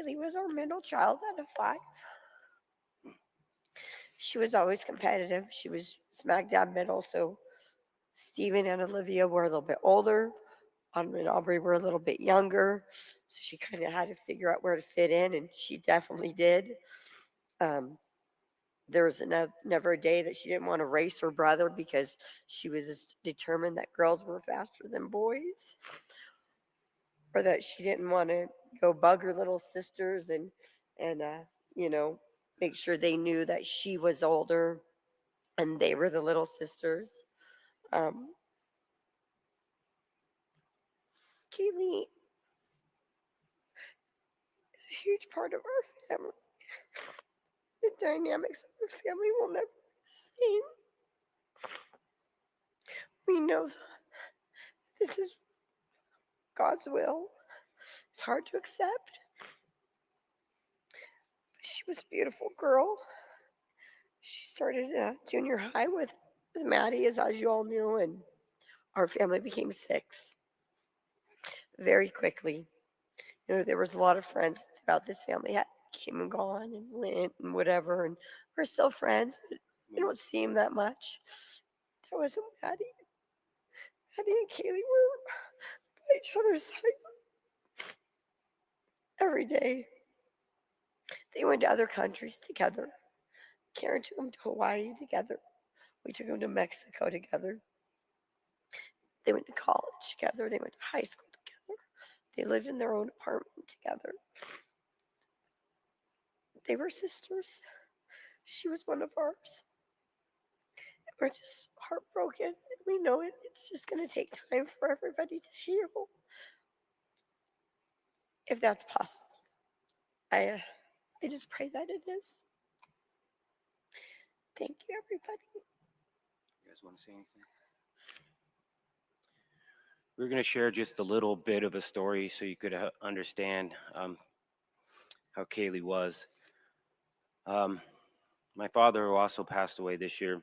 me.
Kaylee was our middle child out of 5. She was always competitive. She was smack dab middle, so Stephen and Olivia were a little bit older. Autumn and Aubrey were a little bit younger, so she kind of had to figure out where to fit in, and she definitely did. There was never a day that she didn't want to race her brother because she was just determined that girls were faster than boys, or that she didn't want to go bug her little sisters and you know, make sure they knew that she was older and they were the little sisters. Kaylee is a huge part of our family. The dynamics of our family will never be the same. We know this is God's will. It's hard to accept. But she was a beautiful girl. She started junior high with Maddie, as you all knew, and our family became 6 very quickly. You know, there was a lot of friends throughout this family that came and gone and went and whatever, and we're still friends, but we don't see him that much. That wasn't Maddie. Maddie and Kaylee were by each other's side every day. They went to other countries together. Karen took them to Hawaii together. We took them to Mexico together. They went to college together. They went to high school together. They lived in their own apartment together. They were sisters. She was one of ours. We're just heartbroken. We know it's just going to take time for everybody to heal. If that's possible. I just pray that it is. Thank you, everybody.
You guys want to say anything? We're going to share just a little bit of a story so you could understand how Kaylee was. My father, who also passed away this year,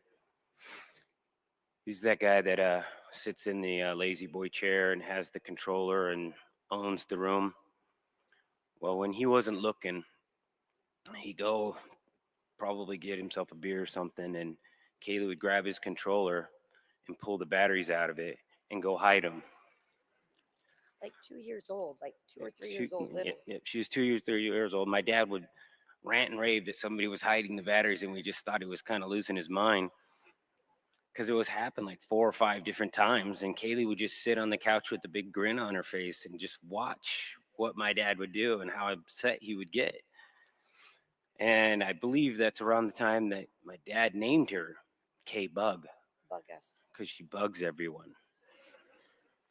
he's that guy that sits in the lazy boy chair and has the controller and owns the room. Well, when he wasn't looking, he'd go probably get himself a beer or something, and Kaylee would grab his controller and pull the batteries out of it and go hide them.
Like 2 years old, like 2 or 3 years old. Little.
Yeah, she was 3 years old. My dad would rant and rave that somebody was hiding the batteries, and we just thought he was kind of losing his mind because it was happened like 4 or 5 different times. And Kaylee would just sit on the couch with a big grin on her face and just watch what my dad would do and how upset he would get. And I believe that's around the time that my dad named her K-Bug.
Bug us.
Because she bugs everyone.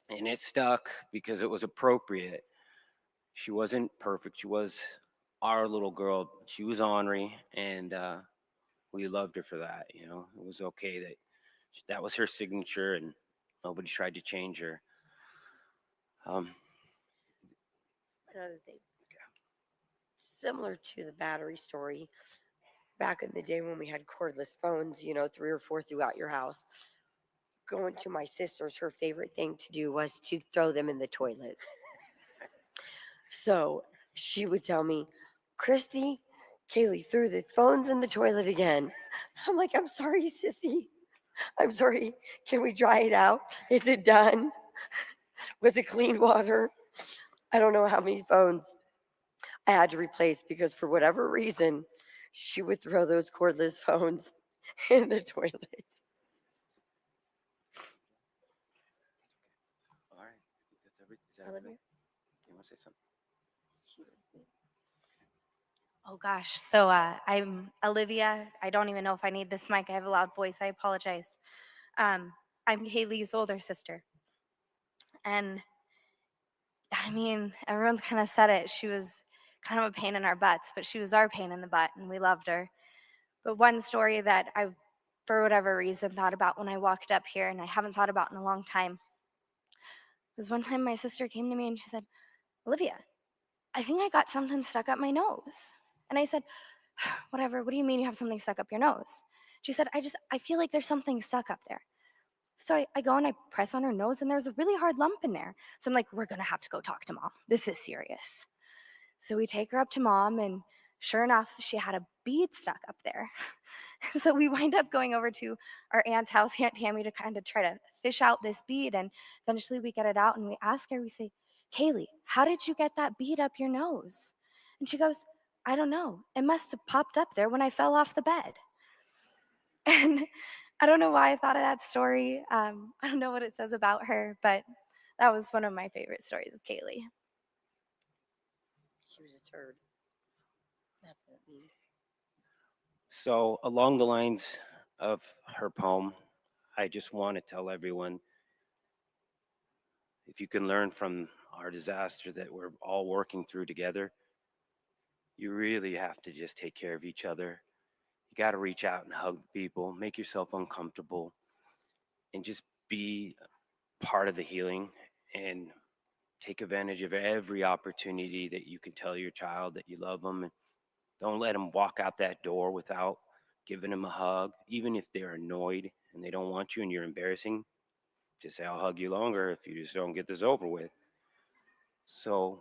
And it stuck because it was appropriate. She wasn't perfect. She was our little girl. She was ornery, and we loved her for that. You know, it was okay that was her signature, and nobody tried to change her.
Another thing, similar to the battery story, back in the day when we had cordless phones, you know, 3 or 4 throughout your house, going to my sister's, her favorite thing to do was to throw them in the toilet. So she would tell me, Christy, Kaylee threw the phones in the toilet again. I'm like, I'm sorry, sissy. I'm sorry. Can we dry it out? Is it done? Was it clean water? I don't know how many phones I had to replace because for whatever reason, she would throw those cordless phones in the toilet.
All right. That's everything. Is that everything? You want to say something?
Oh gosh. So I'm Olivia. I don't even know if I need this mic. I have a loud voice. I apologize. I'm Haley's older sister. And I mean, everyone's kind of said it. She was kind of a pain in our butts, but she was our pain in the butt, and we loved her. But one story that I, for whatever reason, thought about when I walked up here, and I haven't thought about in a long time, was one time my sister came to me and she said, Olivia, I think I got something stuck up my nose. And I said, whatever, what do you mean you have something stuck up your nose? She said, I feel like there's something stuck up there. So I go and I press on her nose, and there's a really hard lump in there. So I'm like, we're going to have to go talk to mom. This is serious. So we take her up to mom, and sure enough, she had a bead stuck up there. So we wind up going over to our aunt's house, Aunt Tammy, to kind of try to fish out this bead. And eventually we get it out, and we ask her, we say, Kaylee, how did you get that bead up your nose? And she goes, I don't know. It must have popped up there when I fell off the bed. And I don't know why I thought of that story. I don't know what it says about her, but that was one of my favorite stories of Kaylee.
She was a turd. That's what it means.
So, along the lines of her poem, I just want to tell everyone, if you can learn from our disaster that we're all working through together, you really have to just take care of each other. You got to reach out and hug people, make yourself uncomfortable, and just be part of the healing, and take advantage of every opportunity that you can tell your child that you love them. And don't let them walk out that door without giving them a hug, even if they're annoyed and they don't want you and you're embarrassing. Just say, I'll hug you longer if you just don't get this over with. So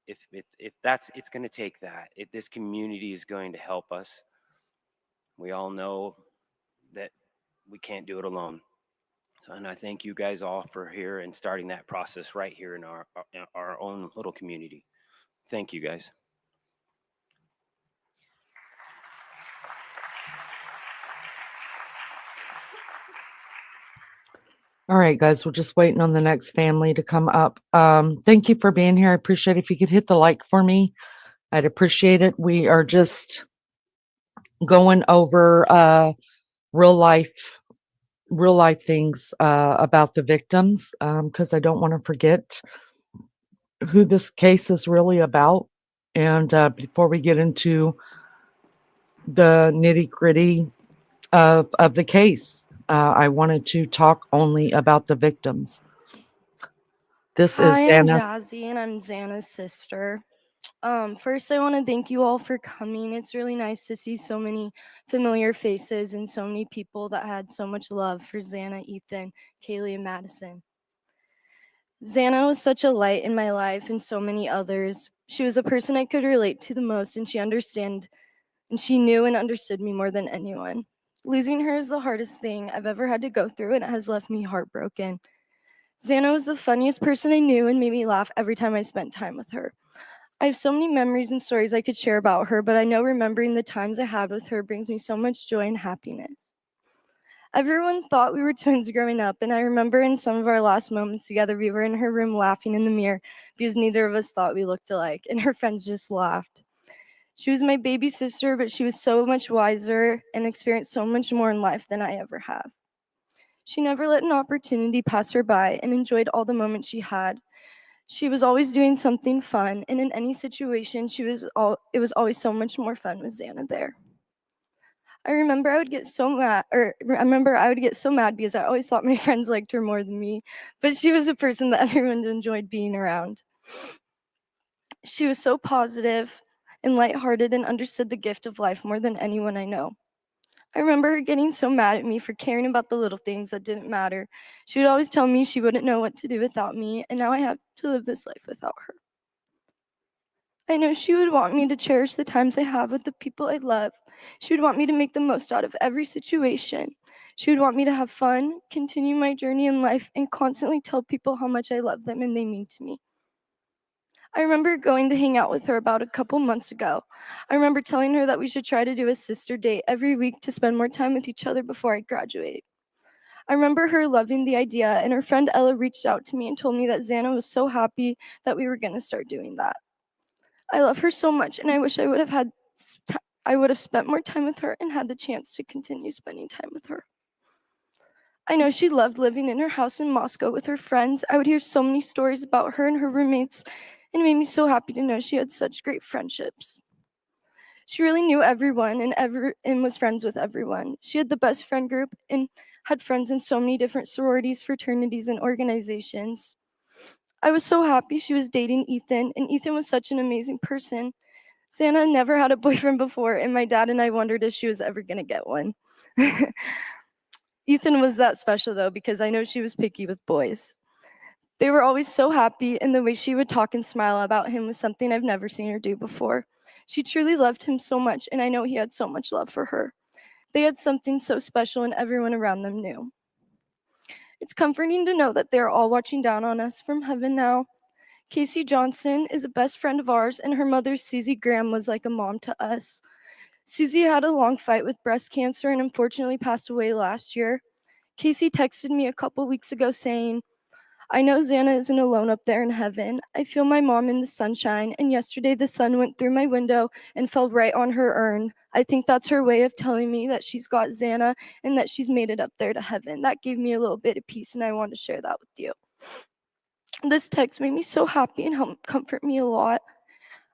if that's, it's going to take that. If this community is going to help us, we all know that we can't do it alone. And I thank you guys all for here and starting that process right here in our own little community. Thank you guys.
All right, guys, we're just waiting on the next family to come up. Thank you for being here. I appreciate it. If you could hit the like for me, I'd appreciate it. We are just going over real life things about the victims, because I don't want to forget who this case is really about. And before we get into the nitty-gritty of the case, I wanted to talk only about the victims. This is
Hi, I'm
Xana's.
Jazzy, and I'm Xana's sister. First, I want to thank you all for coming. It's really nice to see so many familiar faces and so many people that had so much love for Xana, Ethan, Kaylee, and Madison. Xana was such a light in my life and so many others. She was a person I could relate to the most, and she knew and understood me more than anyone. Losing her is the hardest thing I've ever had to go through, and it has left me heartbroken. Xana was the funniest person I knew and made me laugh every time I spent time with her. I have so many memories and stories I could share about her, but I know remembering the times I had with her brings me so much joy and happiness. Everyone thought we were twins growing up, and I remember in some of our last moments together, we were in her room laughing in the mirror because neither of us thought we looked alike, and her friends just laughed. She was my baby sister, but she was so much wiser and experienced so much more in life than I ever have. She never let an opportunity pass her by and enjoyed all the moments she had. She was always doing something fun, and in any situation, it was always so much more fun with Xana there. I remember I would get so mad because I always thought my friends liked her more than me, but she was a person that everyone enjoyed being around. She was so positive and lighthearted and understood the gift of life more than anyone I know. I remember her getting so mad at me for caring about the little things that didn't matter. She would always tell me she wouldn't know what to do without me, and now I have to live this life without her. I know she would want me to cherish the times I have with the people I love. She would want me to make the most out of every situation. She would want me to have fun, continue my journey in life, and constantly tell people how much I love them and they mean to me. I remember going to hang out with her about a couple months ago. I remember telling her that we should try to do a sister date every week to spend more time with each other before I graduate. I remember her loving the idea, and her friend Ella reached out to me and told me that Xana was so happy that we were going to start doing that. I love her so much, and I wish I would have spent more time with her and had the chance to continue spending time with her. I know she loved living in her house in Moscow with her friends. I would hear so many stories about her and her roommates, and it made me so happy to know she had such great friendships. She really knew everyone and was friends with everyone. She had the best friend group and had friends in so many different sororities, fraternities, and organizations. I was so happy she was dating Ethan, and Ethan was such an amazing person. Xana never had a boyfriend before, and my dad and I wondered if she was ever going to get one. Ethan was that special, though, because I know she was picky with boys. They were always so happy, and the way she would talk and smile about him was something I've never seen her do before. She truly loved him so much, and I know he had so much love for her. They had something so special, and everyone around them knew. It's comforting to know that they're all watching down on us from heaven now. Casey Johnson is a best friend of ours, and her mother, Susie Graham, was like a mom to us. Susie had a long fight with breast cancer and unfortunately passed away last year. Casey texted me a couple weeks ago saying, I know Xana isn't alone up there in heaven. I feel my mom in the sunshine, and yesterday the sun went through my window and fell right on her urn. I think that's her way of telling me that she's got Xana and that she's made it up there to heaven. That gave me a little bit of peace, and I wanted to share that with you. This text made me so happy and helped comfort me a lot.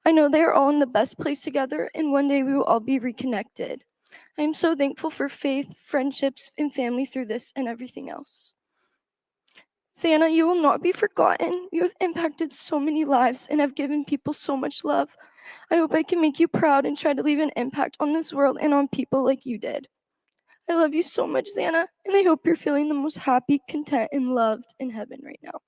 I know they are all in the best place together, and one day we will all be reconnected. I am so thankful for faith, friendships, and family through this and everything else. Xana, you will not be forgotten. You have impacted so many lives and have given people so much love. I hope I can make you proud and try to leave an impact on this world and on people like you did. I love you so much, Xana, and I hope you're feeling the most happy, content, and loved in heaven right now.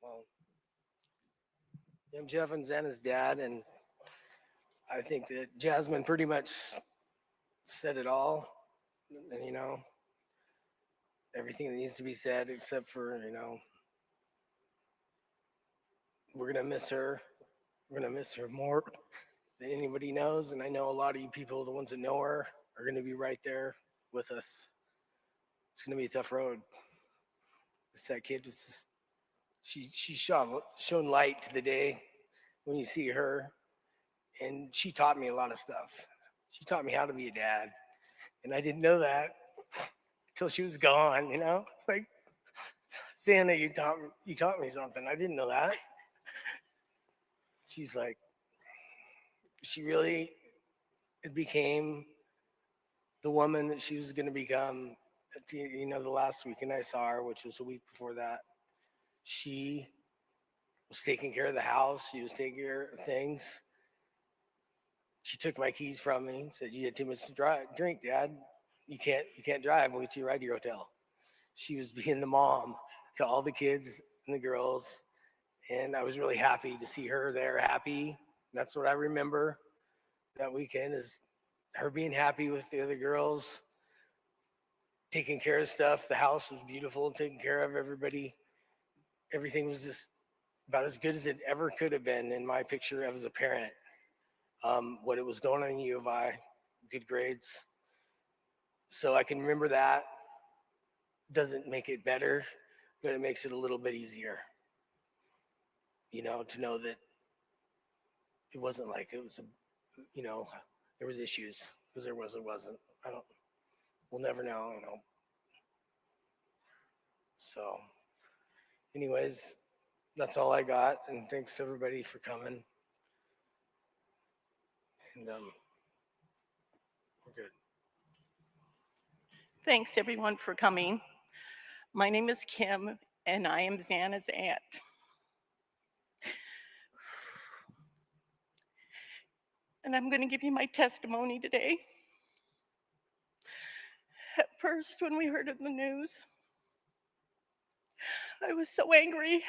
Well, I'm Jeff and Xana's dad, and I think that Jasmine pretty much said it all. And, everything that needs to be said, except for, we're going to miss her. We're going to miss her more than anybody knows. And I know a lot of you people, the ones that know her, are going to be right there with us. It's going to be a tough road. That kid was just, she shown light to the day when you see her. And she taught me a lot of stuff. She taught me how to be a dad. And I didn't know that until she was gone, It's like, Xana, you taught me something. I didn't know that. She's like, she really became the woman that she was going to become. The last weekend I saw her, which was a week before that, she was taking care of the house. She was taking care of things. She took my keys from me and said, "You had too much to drink, Dad. You can't drive. We'll get you a ride to your hotel." She was being the mom to all the kids and the girls. And I was really happy to see her there happy. That's what I remember that weekend, is her being happy with the other girls, taking care of stuff. The house was beautiful, taking care of everybody. Everything was just about as good as it ever could have been in my picture as a parent. What it was going on in U of I, good grades. So I can remember that. Doesn't make it better, but it makes it a little bit easier. To know that it wasn't like it was there was issues, because there wasn't. We'll never know, So anyways, that's all I got, and thanks everybody for coming. And we're good.
Thanks everyone for coming. My name is Kim, and I am Xana's aunt. And I'm going to give you my testimony today. At first, when we heard of the news, I was so angry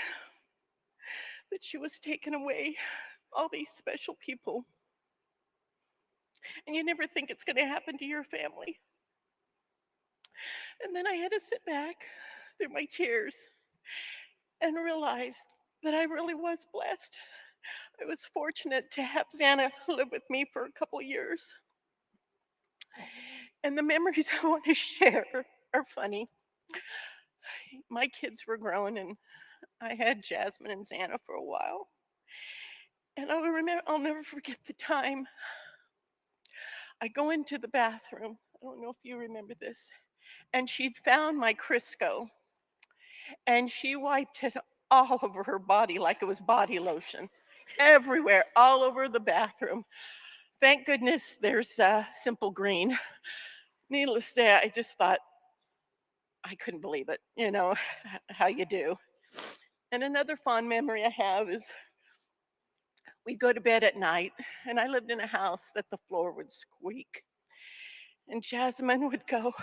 that she was taken away, all these special people. And you never think it's going to happen to your family. And then I had to sit back through my tears and realize that I really was blessed. I was fortunate to have Xana live with me for a couple years. And the memories I want to share are funny. My kids were grown, and I had Jasmine and Xana for a while. And I'll never forget the time I go into the bathroom. I don't know if you remember this. And she'd found my Crisco, and she wiped it all over her body like it was body lotion, everywhere, all over the bathroom. Thank goodness there's Simple Green. Needless to say, I just thought, I couldn't believe it, you know, how you do. And another fond memory I have is we'd go to bed at night, and I lived in a house that the floor would squeak. And Jasmine would go,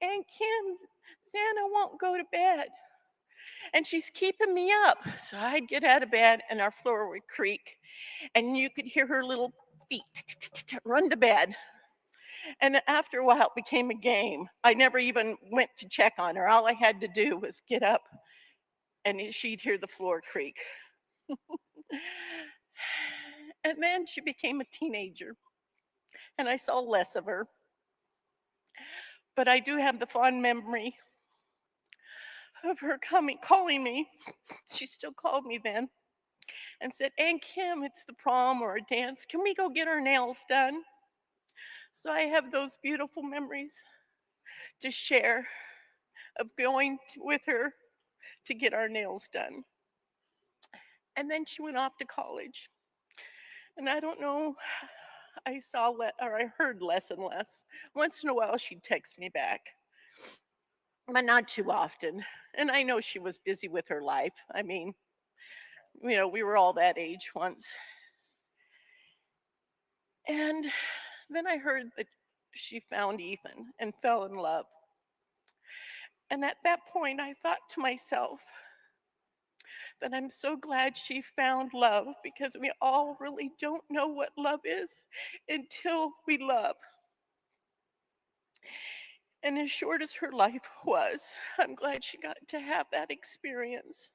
"And Kim, Xana won't go to bed. And she's keeping me up." So I'd get out of bed, and our floor would creak, and you could hear her little feet run to bed. And after a while, it became a game. I never even went to check on her. All I had to do was get up, and she'd hear the floor creak. And then she became a teenager, and I saw less of her. But I do have the fond memory of her calling me. She still called me then and said, "Aunt Kim, it's the prom or a dance. Can we go get our nails done?" So I have those beautiful memories to share of going with her to get our nails done. And then she went off to college. And I don't know, I heard less and less. Once in a while, she'd text me back, but not too often. And I know she was busy with her life. I mean, you know, we were all that age once. And then I heard that she found Ethan and fell in love. And at that point, I thought to myself that I'm so glad she found love, because we all really don't know what love is until we love. And as short as her life was, I'm glad she got to have that experience.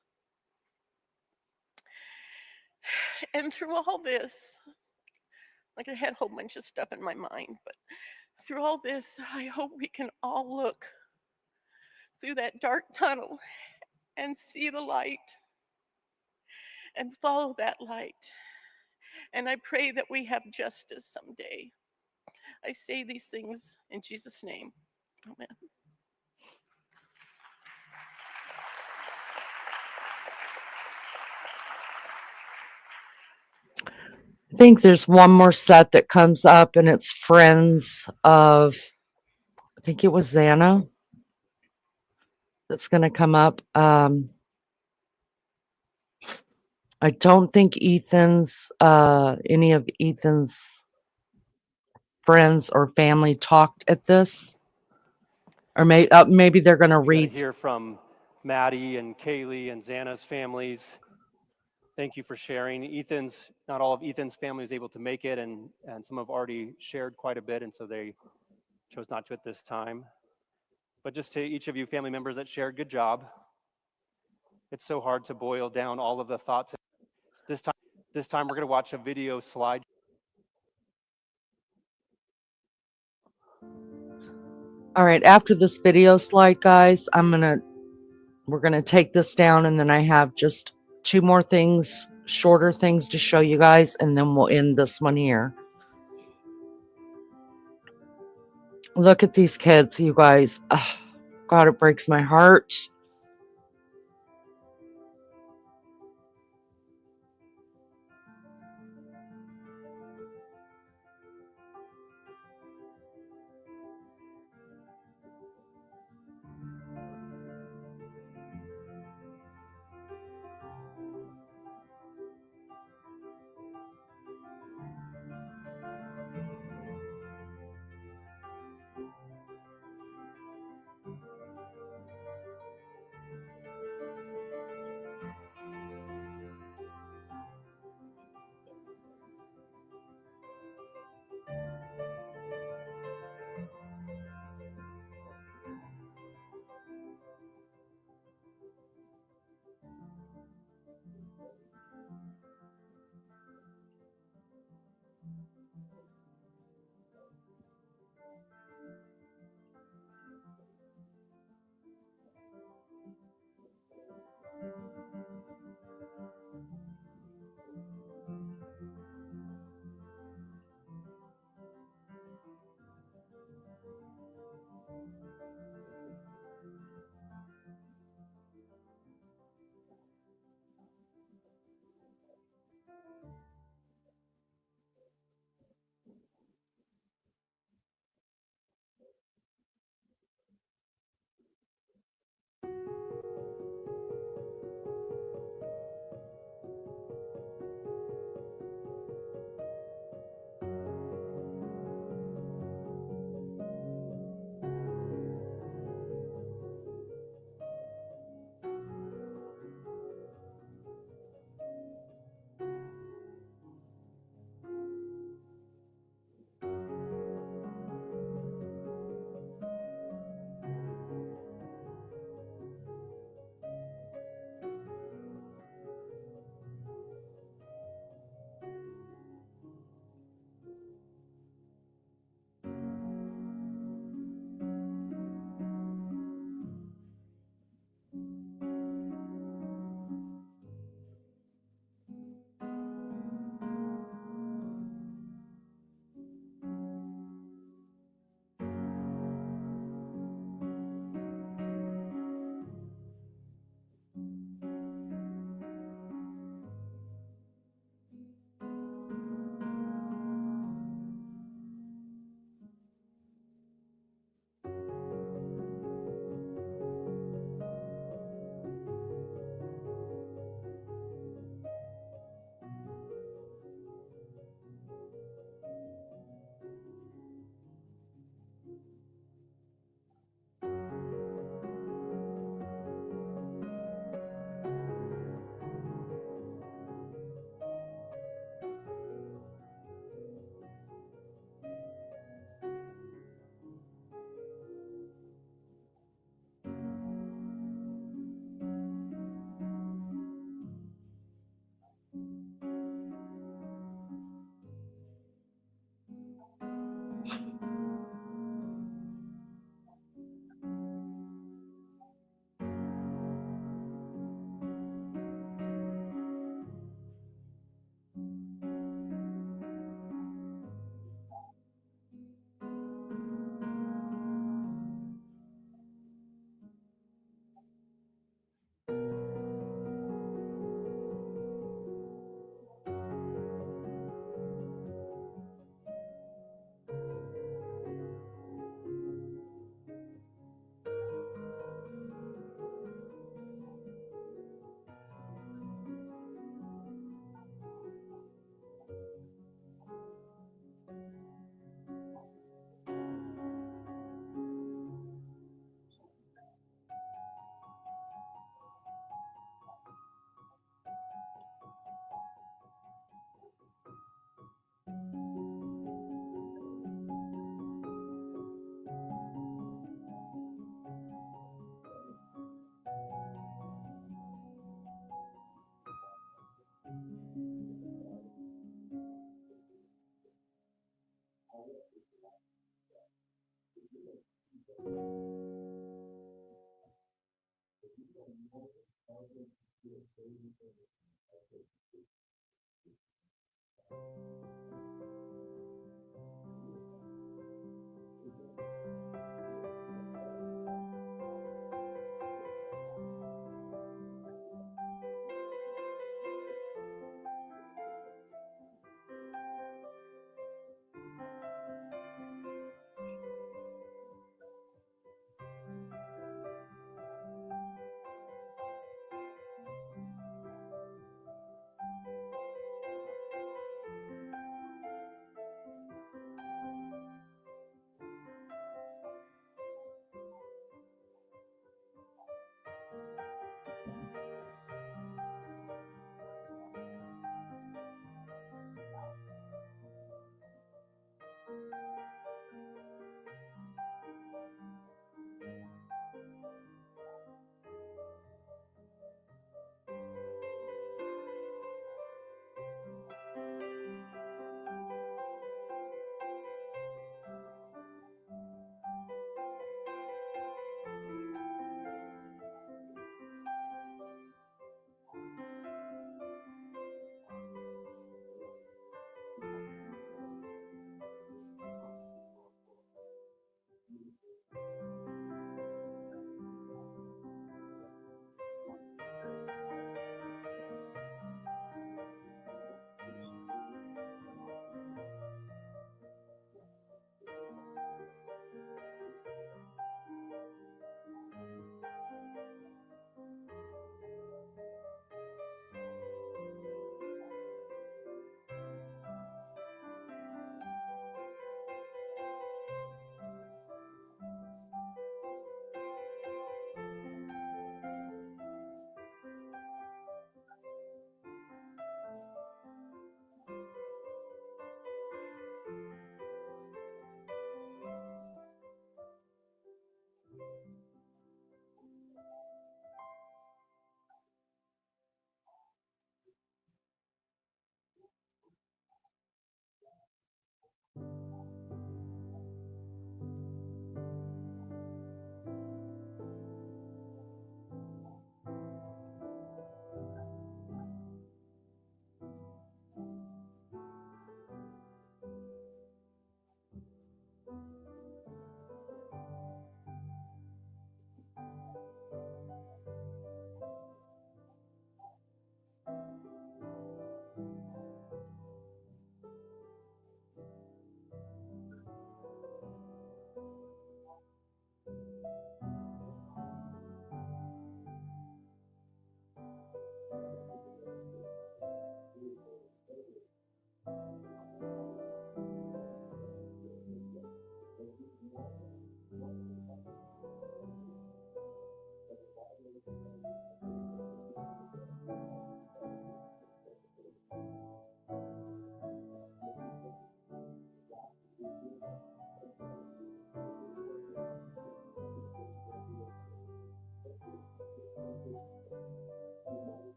And through all this, like, I had a whole bunch of stuff in my mind, but through all this, I hope we can all look through that dark tunnel and see the light and follow that light. And I pray that we have justice someday. I say these things in Jesus' name. Amen.
I think there's one more set that comes up, and it's friends of, I think it was Xana that's going to come up. I don't think any of Ethan's friends or family talked at this, or maybe they're going to
We got to
read.
hear from Maddie and Kaylee and Xana's families. Thank you for sharing. Not all of Ethan's family was able to make it, and some have already shared quite a bit, and so they chose not to at this time. But just to each of you family members that shared, good job. It's so hard to boil down all of the thoughts. This time we're going to watch a video slide.
All right, after this video slide, guys, we're gonna take this down, and then I have just two more things, shorter things to show you guys, and then we'll end this one here. Look at these kids, you guys. Ugh, God, it breaks my heart.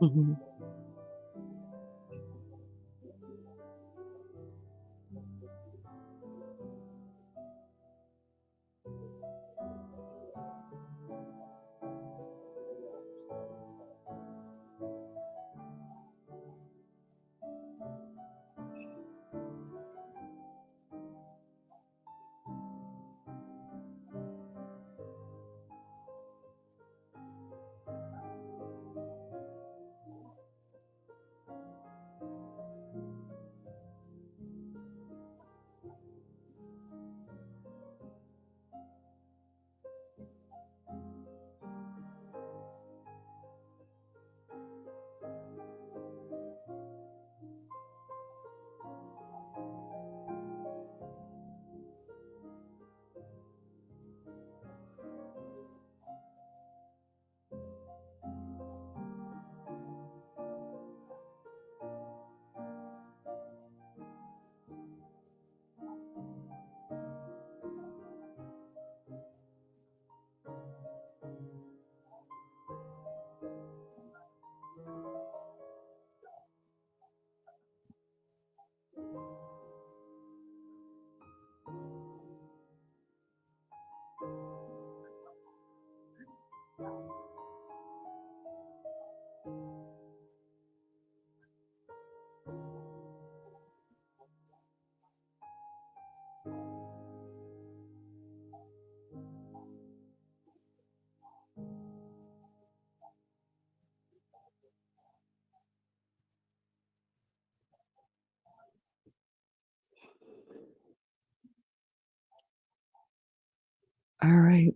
Mhm. All right.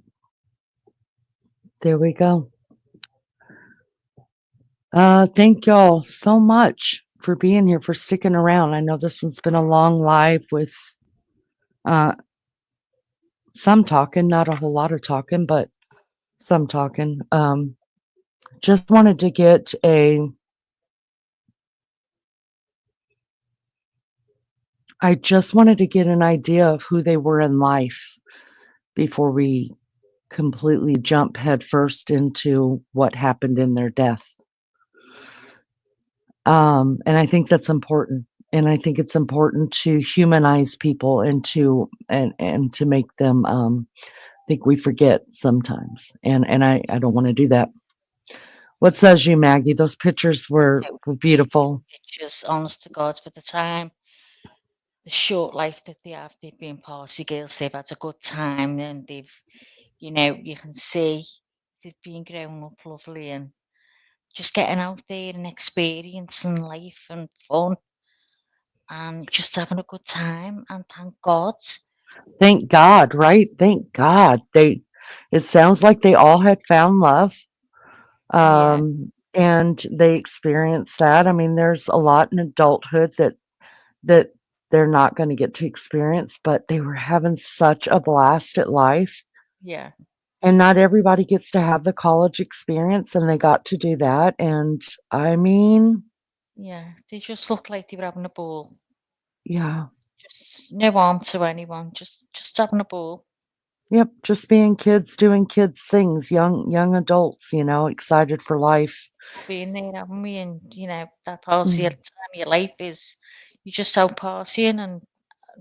There we go. Thank y'all so much for being here, for sticking around. I know this one's been a long live with uh some talking, not a whole lot of talking, but some talking. Just wanted to get I just wanted to get an idea of who they were in life before we completely jump headfirst into what happened in their death. And I think that's important. And I think it's important to humanize people and to make them think we forget sometimes. And I don't want to do that. What says you, Maggie? Those pictures were beautiful.
Pictures, honest to God, for the time, the short life that they have. They've been party girls. They've had a good time, and they've, you know, you can see they've been growing up lovely and just getting out there and experiencing life and fun and just having a good time. And thank God.
Thank God, right? Thank God. It sounds like they all had found love. And they experienced that. I mean, there's a lot in adulthood that they're not going to get to experience, but they were having such a blast at life.
Yeah.
And not everybody gets to have the college experience, and they got to do that. And I mean,
Yeah. They just look like they were having a ball.
yeah.
Just no harm to anyone. Just having a ball.
Yep, just being kids, doing kids things, young adults, excited for life.
Being there, haven't we? And you know, that part of your
Mm.
time of your life is you just out partying and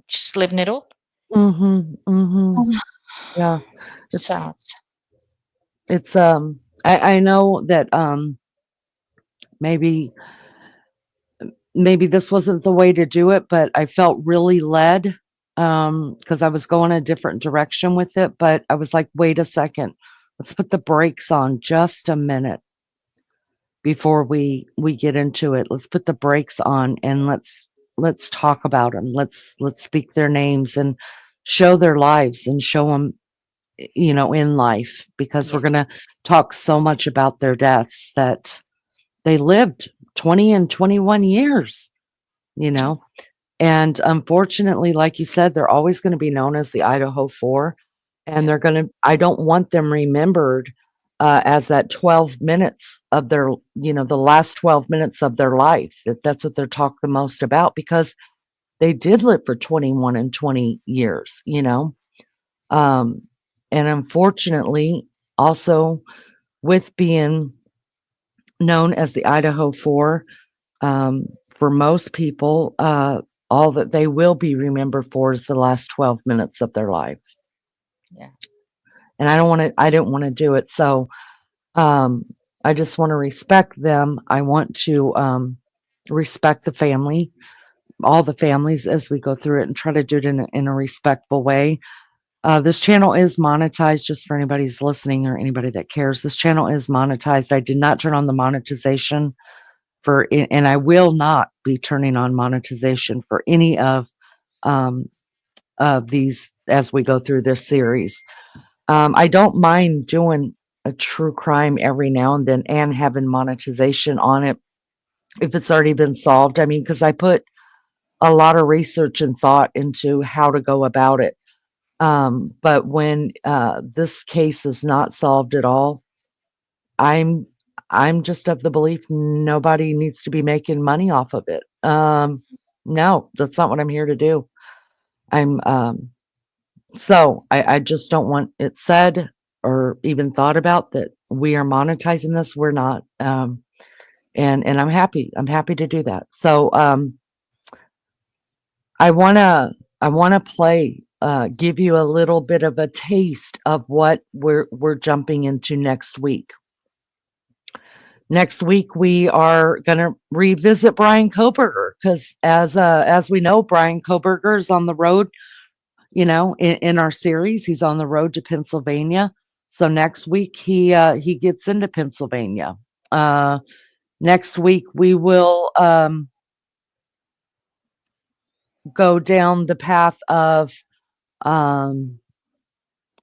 just living it up.
Mhm, mhm. Yeah.
Sad.
I know that maybe this wasn't the way to do it, but I felt really led because I was going a different direction with it, but I was like, wait a second, let's put the brakes on just a minute before we get into it. Let's put the brakes on and let's talk about them. Let's speak their names and show their lives and show them in life, because we're going to talk so much about their deaths, that they lived 20 and 21 years, and unfortunately, like you said, they're always going to be known as the Idaho 4, and I don't want them remembered as that 12 minutes of their, the last 12 minutes of their life, that's what they're talked the most about, because they did live for 21 and 20 years, and unfortunately, also with being known as the Idaho 4, for most people, all that they will be remembered for is the last 12 minutes of their life.
Yeah.
And I didn't want to do it. So, I just want to respect them. I want to, respect the family, all the families, as we go through it, and try to do it in a respectful way. This channel is monetized, just for anybody who's listening or anybody that cares. This channel is monetized. I did not turn on the monetization and I will not be turning on monetization for any of these as we go through this series. I don't mind doing a true crime every now and then and having monetization on it if it's already been solved. I mean, because I put a lot of research and thought into how to go about it. But when this case is not solved at all, I'm just of the belief nobody needs to be making money off of it. No, that's not what I'm here to do. So I just don't want it said or even thought about that we are monetizing this. We're not. And I'm happy. I'm happy to do that. So I wanna play give you a little bit of a taste of what we're jumping into next week. Next week, we are going to revisit Brian Koberger because, as we know, Brian Koberger is on the road. In our series, he's on the road to Pennsylvania. So next week, he gets into Pennsylvania. Next week, we will go down the path of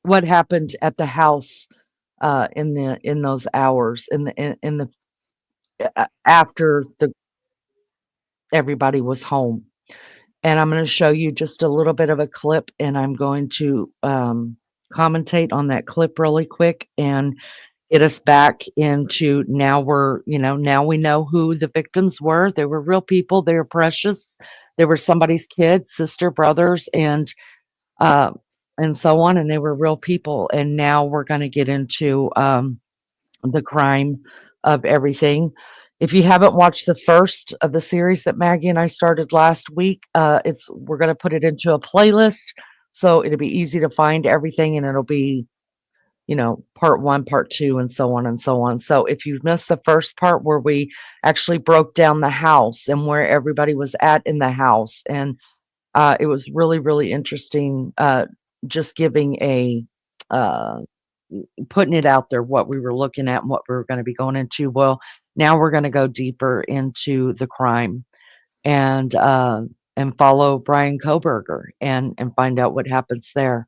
what happened at the house in those hours in the after everybody was home. And I'm going to show you just a little bit of a clip, and I'm going to commentate on that clip really quick and get us back into now we know who the victims were. They were real people. They were precious. They were somebody's kids, sister, brothers, and so on. And they were real people. And now we're going to get into the crime of everything. If you haven't watched the first of the series that Maggie and I started last week, we're going to put it into a playlist, so it'll be easy to find everything, and it'll be, part 1, part 2, and so on and so on. So if you've missed the first part where we actually broke down the house and where everybody was at in the house, and it was really, really interesting, just giving putting it out there, what we were looking at and what we were going to be going into. Well, now we're going to go deeper into the crime and follow Brian Koberger and find out what happens there.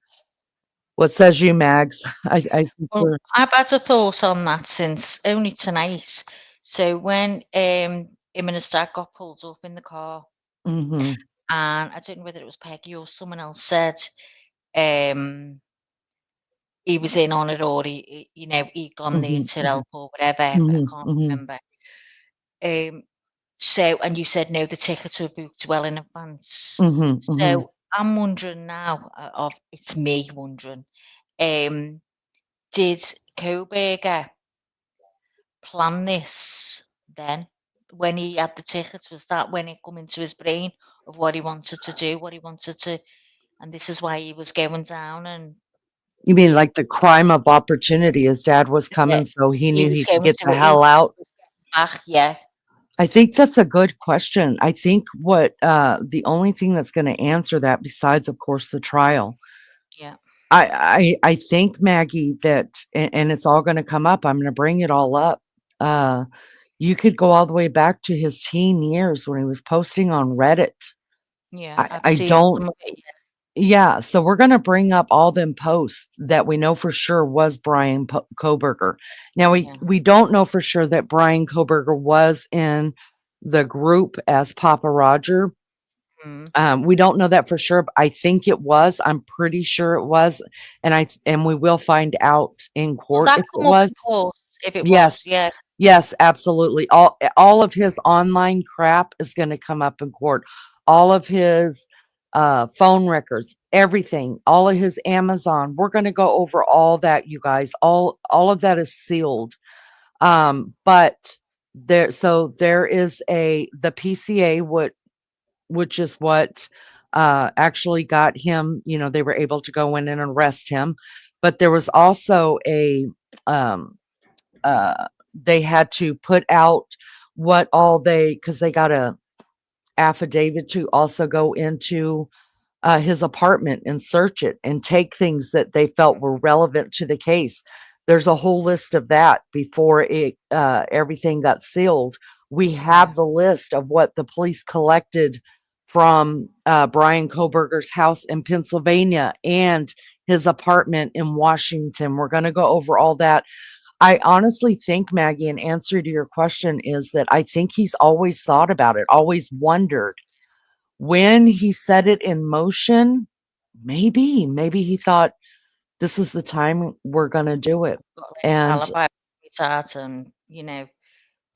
What says you, Mags? I think
Well, I've had a thought on that since only tonight. So when him and his dad got pulled up in the car,
Mhm.
and I don't know whether it was Peggy or someone else said he was in on it, or he'd gone there
Mhm,
to
mhm.
help or whatever. I
Mhm,
can't
mhm.
remember. So, and you said no, the tickets were booked well in advance.
Mhm, mhm.
So I'm wondering now, it's me wondering, did Koberger plan this then when he had the tickets? Was that when it come into his brain of what he wanted to do, and this is why he was going down? And
You mean like the crime of opportunity? His dad was
yeah,
coming, so he
he
knew
was
he could
going
get
to
the
he
hell out?
was getting back, yeah.
I think that's a good question. I think what the only thing that's going to answer that, besides, of course, the trial,
Yeah.
I think, Maggie, that and it's all going to come up. I'm going to bring it all up. You could go all the way back to his teen years when he was posting on Reddit.
Yeah, I've
I
seen
don't.
some of it, yeah.
Yeah, so we're going to bring up all them posts that we know for sure was Brian Koberger. Now
Yeah.
we don't know for sure that Brian Koberger was in the group as Papa Roger.
Mhm.
We don't know that for sure, but I think it was. I'm pretty sure it was, and we will find out in
Will
court
that
if it
come up in
was.
court if it was?
Yes.
Yeah.
Yes, absolutely. All of his online crap is going to come up in court. All of his phone records, everything, all of his Amazon. We're going to go over all that, you guys. All of that is sealed. But there is the PCA, which is what actually got him, they were able to go in and arrest him. But there was also they had to put out what all because they got a affidavit to also go into his apartment and search it and take things that they felt were relevant to the case. There's a whole list of that before everything got sealed. We have the list of what the police collected from Brian Koberger's house in Pennsylvania and his apartment in Washington. We're going to go over all that. I honestly think, Maggie, an answer to your question is that I think he's always thought about it, always wondered. When he set it in motion, maybe he thought, this is the time we're going to do it.
Got a
And
alibi, it's art, and
yeah,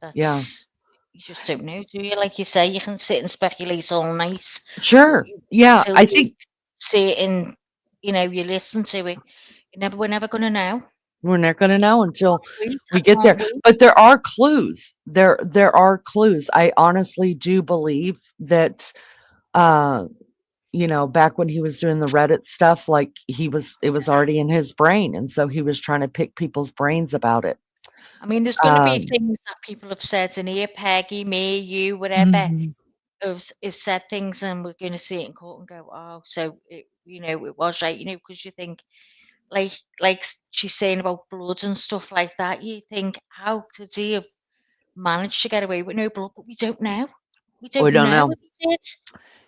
that's you just don't know, do you? Like you say, you can sit and speculate all night, but
sure. Yeah,
until
I
you
think
see it and you listen to it, we're never going to know.
we're not going to know until
Wait, I
we get there.
can't wait.
But there are clues. There are clues. I honestly do believe that you know, back when he was doing the Reddit stuff, like it was already in his brain. And so he was trying to pick people's brains about it.
I mean, there's going to be
Um,
things that people have said in here, Peggy, me, you, whatever,
mhm.
have said things, and we're going to see it in court and go, oh, so it, it was right, because you think, like she's saying about blood and stuff like that. You think, how could he have managed to get away with no blood? But we don't know. We
We
don't
don't
know
know.
if he did.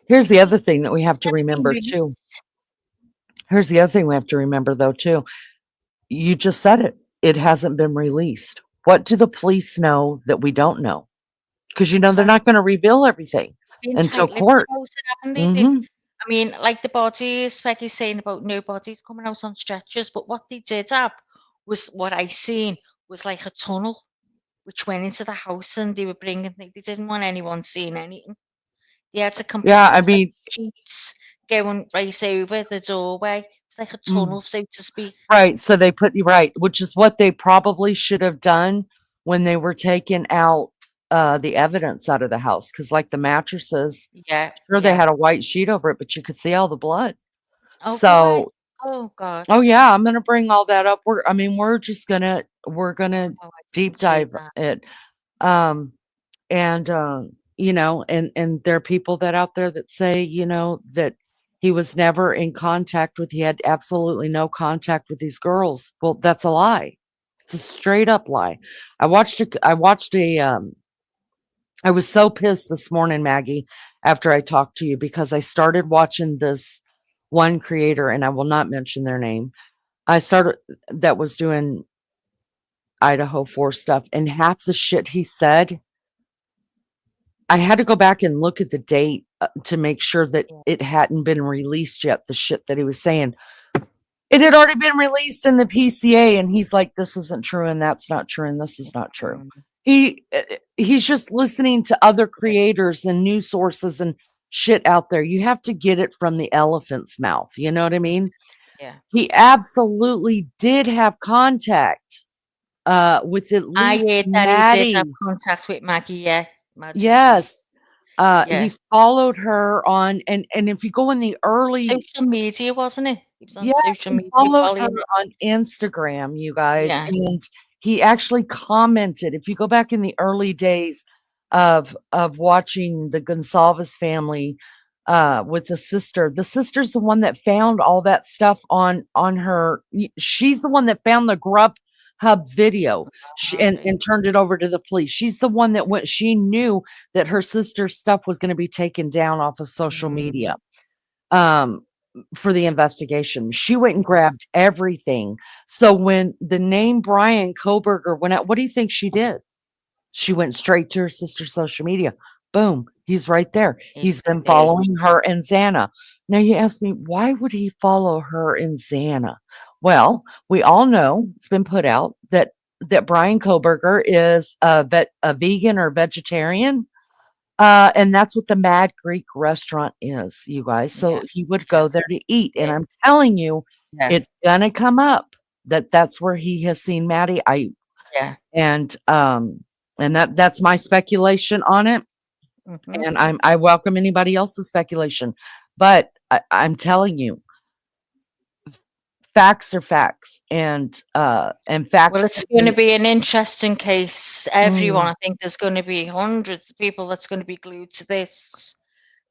Here's the other thing that we have
It's
to
never been
remember too.
released.
Here's the other thing we have to remember though too. You just said it. It hasn't been released. What do the police know that we don't know? Because they're
Exactly.
not going to reveal everything
Being
until
tight-lipped
court.
about it, haven't they?
Hmm
I mean, like the bodies, Peggy's saying about no bodies coming out on stretchers, but what they did have was, what I seen was like a tunnel which went into the house, and they were bringing, they didn't want anyone seeing anything. They had to
Yeah, I
it was like
mean,
sheets going right over the doorway. It's like a tunnel, so to speak.
right. So they put you right, which is what they probably should have done when they were taking out the evidence out of the house. Because like the mattresses,
Yeah,
sure they
yeah.
had a white sheet over it, but you could see all the blood.
Oh, go ahead.
So,
Oh, God.
oh yeah, I'm gonna bring all that up. We're gonna
Oh, I
deep
didn't see
dive
that.
it. Um, and you know, and there are people that out there that say, you know, that he was never in contact with, he had absolutely no contact with these girls. Well, that's a lie. It's a straight up lie. I was so pissed this morning, Maggie, after I talked to you, because I started watching this one creator, and I will not mention their name. I started that was doing Idaho 4 stuff, and half the shit he said, I had to go back and look at the date to make sure that it hadn't been released yet. The shit that he was saying, it had already been released in the PCA, and he's like, "This isn't true, and that's not true, and this is not true." He's just listening to other creators and news sources and shit out there. You have to get it from the elephant's mouth. You know what I mean?
Yeah.
He absolutely did have contact with at
I
least
heard that he did have
Maddie.
contact with Maggie, yeah. Maddie,
Yes.
yeah.
He followed her on, and if you go in the early,
Social media, wasn't it? He was on
yes,
social
he
media
followed her
following.
on Instagram, you guys,
Yeah.
and he actually commented. If you go back in the early days of watching the Gonsalves family with the sister's the one that found all that stuff on her. She's the one that found the Grubhub video and turned it over to the police. She's the one that went, she knew that her sister's stuff was going to be taken down off of social media. For the investigation. She went and grabbed everything. So when the name Brian Koberger went out, what do you think she did? She went straight to her sister's social media. Boom, he's right there. He's been following her and Xana. Now you ask me, why would he follow her and Xana? Well, we all know it's been put out that Brian Koberger is a vegan or vegetarian. And that's what the Mad Greek restaurant is, you guys. So he would go there to eat. And I'm telling you,
Yeah.
it's gonna come up that's where he has seen Maddie.
Yeah.
And that's my speculation on it.
Mhm.
And I welcome anybody else's speculation. But I'm telling you, facts are facts. And facts.
Well, it's going to be an interesting case. Everyone,
Mm.
I think there's going to be hundreds of people that's going to be glued to this,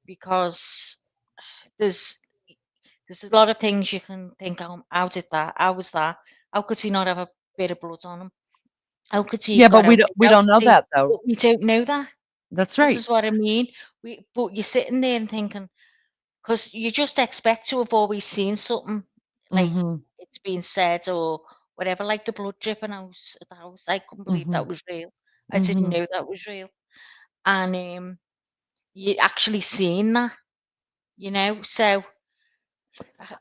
because there's a lot of things you can think, how did that? How was that? How could he not have a bit of blood on him? How could he
Yeah,
have got
but
out?
we
How
don't know
could he?
that though.
But we don't know that.
That's
This
right.
is what I mean. But you're sitting there and thinking, because you just expect to have always seen something like
Mm-hmm.
it's been said or whatever, like the blood dripping house at the house. I couldn't believe that was real. I didn't
Mm-hmm.
know that was real. And you actually seen that, so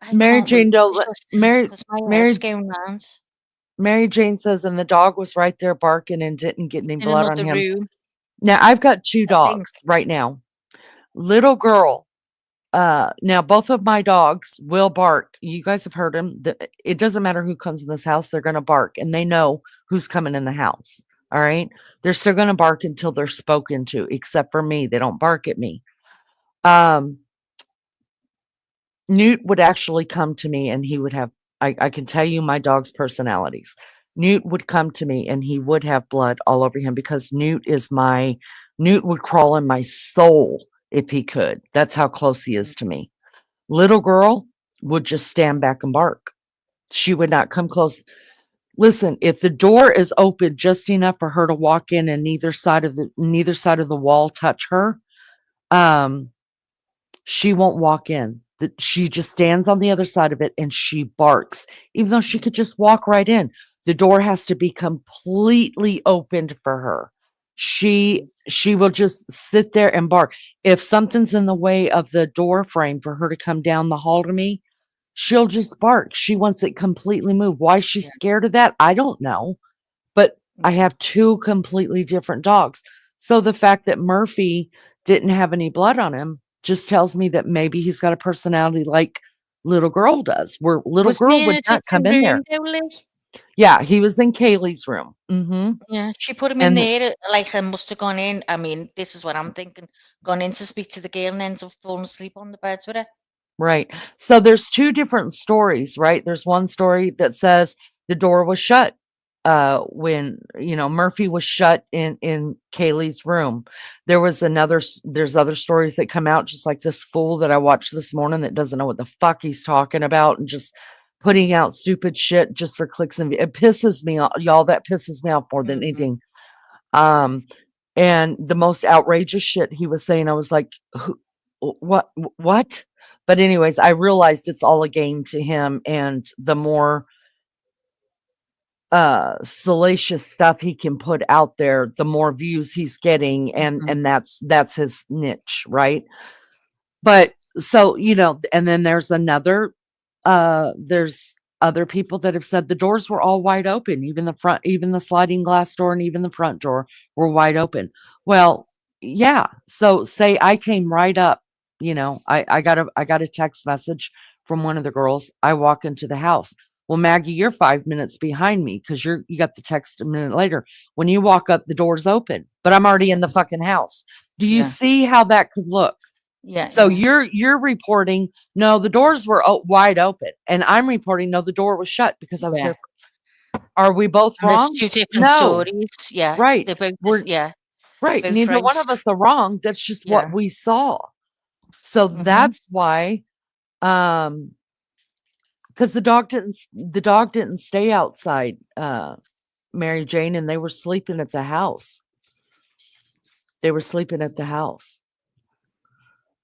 I
Mary
can't wait
Jane Doe,
because my
Mary
head's going round.
Mary Jane says, and the dog was right there barking and didn't get any
In
blood on
another
him.
room,
Now I've got 2
I think.
dogs right now. Little girl. Now both of my dogs will bark. You guys have heard them. It doesn't matter who comes in this house, they're going to bark, and they know who's coming in the house. All right. They're still going to bark until they're spoken to, except for me. They don't bark at me. Newt would actually come to me and he would have, I can tell you my dog's personalities. Newt would come to me and he would have blood all over him because Newt would crawl in my soul if he could. That's how close he is to me. Little girl would just stand back and bark. She would not come close. Listen, if the door is open just enough for her to walk in and neither side of the wall touch her, um, she won't walk in. She just stands on the other side of it and she barks, even though she could just walk right in. The door has to be completely opened for her. She will just sit there and bark. If something's in the way of the door frame for her to come down the hall to me, she'll just bark. She wants it completely moved. Why she's scared of that, I don't know. But I have two completely different dogs. So the fact that Murphy didn't have any blood on him just tells me that maybe he's got a personality like little girl does, where little
Was he
girl
in
would
a
not come
different
in there.
room though, Lee?
Yeah, he was in Kaylee's room.
Yeah, she put him in
And
there, like, and must have gone in. I mean, this is what I'm thinking. Gone in to speak to the girl and ends up falling asleep on the bed with her.
right. So there's two different stories, right? There's one story that says the door was shut when Murphy was shut in Kaylee's room. There's other stories that come out, just like this fool that I watched this morning that doesn't know what the fuck he's talking about and just putting out stupid shit just for clicks and it pisses me off, y'all. That pisses me off more than anything. And the most outrageous shit he was saying, I was like, what? But anyways, I realized it's all a game to him, and the more salacious stuff he can put out there, the more views he's getting, and that's his niche, right? But so, and then there's other people that have said the doors were all wide open, even the sliding glass door and even the front door were wide open. Well, yeah. So say I came right up, I got a text message from one of the girls. I walk into the house. Well, Maggie, you're 5 minutes behind me because you got the text a minute later. When you walk up, the door's open, but I'm already in the fucking house. Do you
Yeah.
see how that could look?
Yeah.
So
yeah.
you're reporting, no, the doors were wide open, and I'm reporting, no, the door was shut because I was
Yeah.
there. Are we both
And there's
wrong?
two different
No.
stories. Yeah.
Right.
They're both,
We're
yeah.
right.
Both
Neither one
raised.
of us are wrong. That's just what
Yeah.
we saw. So that's why, because the dog didn't stay outside, Mary Jane, and they were sleeping at the house.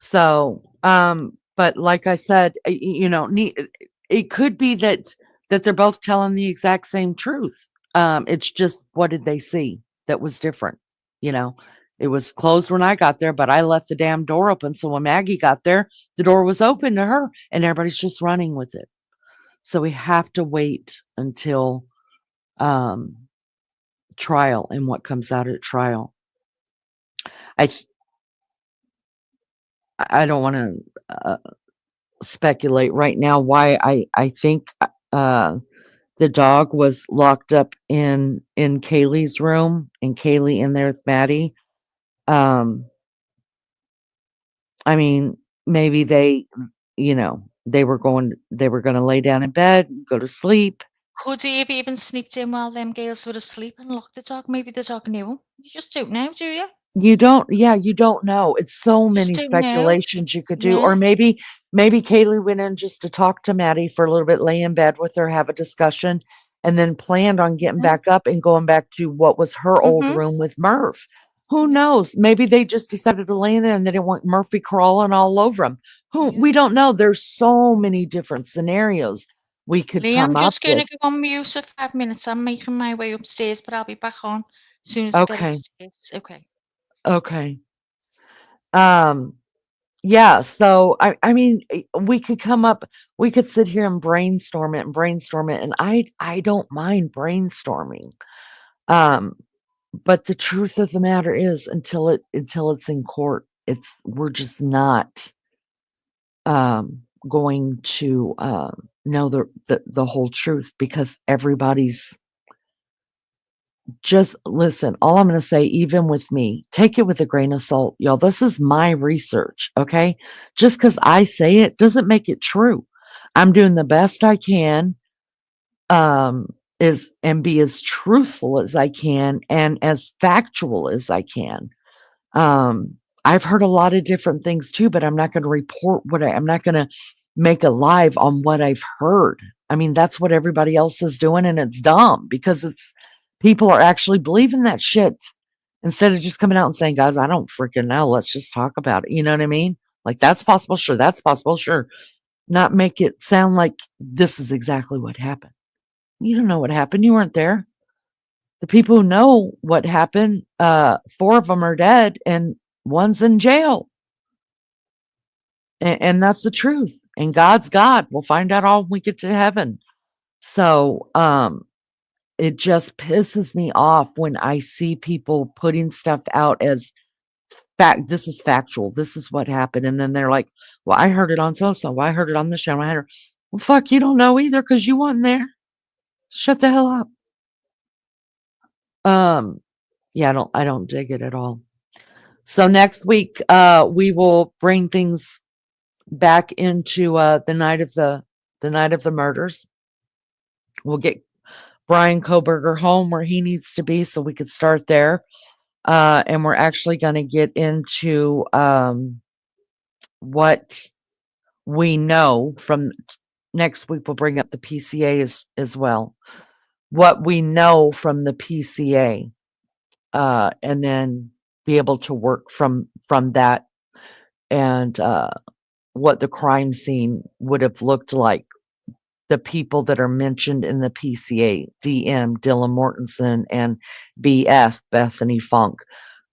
So, but like I said, it could be that they're both telling the exact same truth. It's just, what did they see that was different? It was closed when I got there, but I left the damn door open. So when Maggie got there, the door was open to her, and everybody's just running with it. So we have to wait until trial and what comes out at trial. I don't want to speculate right now why I think the dog was locked up in Kaylee's room and Kaylee in there with Maddie. I mean, maybe they were going to lay down in bed, go to sleep.
Could he have even sneaked in while them girls were asleep and locked the dog? Maybe the dog knew him. You just don't know, do you?
You don't know. It's so
Just
many
don't know.
speculations you could do.
Yeah.
Or maybe Kaylee went in just to talk to Maddie for a little bit, lay in bed with her, have a discussion, and then planned on getting back up and going back to what was her old room with Murph. Who knows? Maybe they just decided to lay in there and they didn't want Murphy crawling all over them. We don't know. There's so many different scenarios we could
Lee, I'm
come up
just going to
with.
go on mute for 5 minutes. I'm making my way upstairs, but I'll be back on as soon as I get
Okay.
upstairs. Okay.
Okay. Yeah, so I mean, we could sit here and brainstorm it, and I don't mind brainstorming. Um, but the truth of the matter is, until it's in court, we're just not going to know the whole truth, because everybody's just listen, all I'm going to say, even with me, take it with a grain of salt, y'all. This is my research. Okay. Just because I say it doesn't make it true. I'm doing the best I can, and be as truthful as I can and as factual as I can. I've heard a lot of different things too, but I'm not going to report I'm not going to make a live on what I've heard. I mean, that's what everybody else is doing, and it's dumb because people are actually believing that shit instead of just coming out and saying, guys, I don't freaking know. Let's just talk about it. You know what I mean? Like, that's possible. Sure. That's possible. Sure. Not make it sound like this is exactly what happened. You don't know what happened. You weren't there. The people who know what happened, 4 of them are dead and one's in jail. And that's the truth. And God's God. We'll find out all when we get to heaven. So, it just pisses me off when I see people putting stuff out as fact. This is factual. This is what happened. And then they're like, well, I heard it on so-so. Well, I heard it on this channel. I heard, well, fuck, you don't know either because you weren't there. Shut the hell up. Yeah, I don't dig it at all. So next week, we will bring things back into the night of the murders. We'll get Brian Koberger home where he needs to be so we could start there. And we're actually going to get into what we know from next week. We'll bring up the PCA as well. What we know from the PCA, and then be able to work from that, and what the crime scene would have looked like. The people that are mentioned in the PCA, DM, Dylan Mortensen, and BF, Bethany Funk,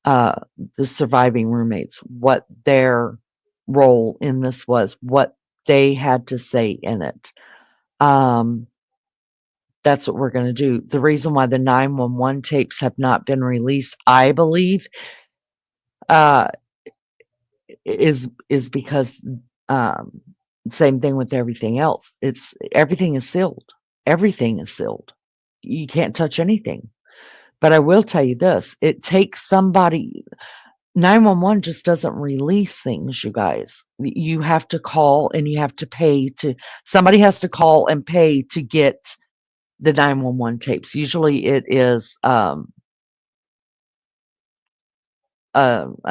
the surviving roommates, what their role in this was, what they had to say in it. That's what we're going to do. The reason why the 911 tapes have not been released, I believe, is because same thing with everything else. Everything is sealed. Everything is sealed. You can't touch anything. But I will tell you this, it takes somebody. 911 just doesn't release things, you guys. You have to call and you have to pay somebody has to call and pay to get the 911 tapes. Usually it is a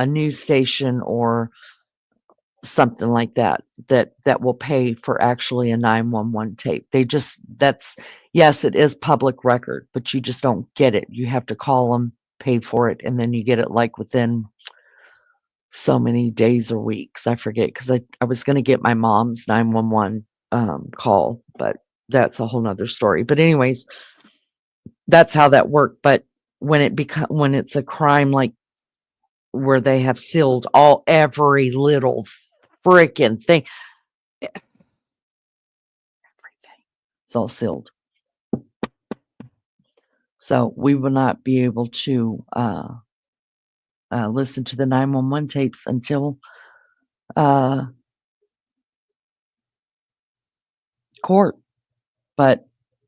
news station or something like that will pay for actually a 911 tape. Yes, it is public record, but you just don't get it. You have to call them, pay for it, and then you get it like within so many days or weeks. I forget, because I was going to get my mom's 911 call, but that's a whole nother story. But anyways, that's how that worked. But when it's a crime like where they have sealed every little freaking thing, everything, it's all sealed. So we will not be able to listen to the 911 tapes until court. But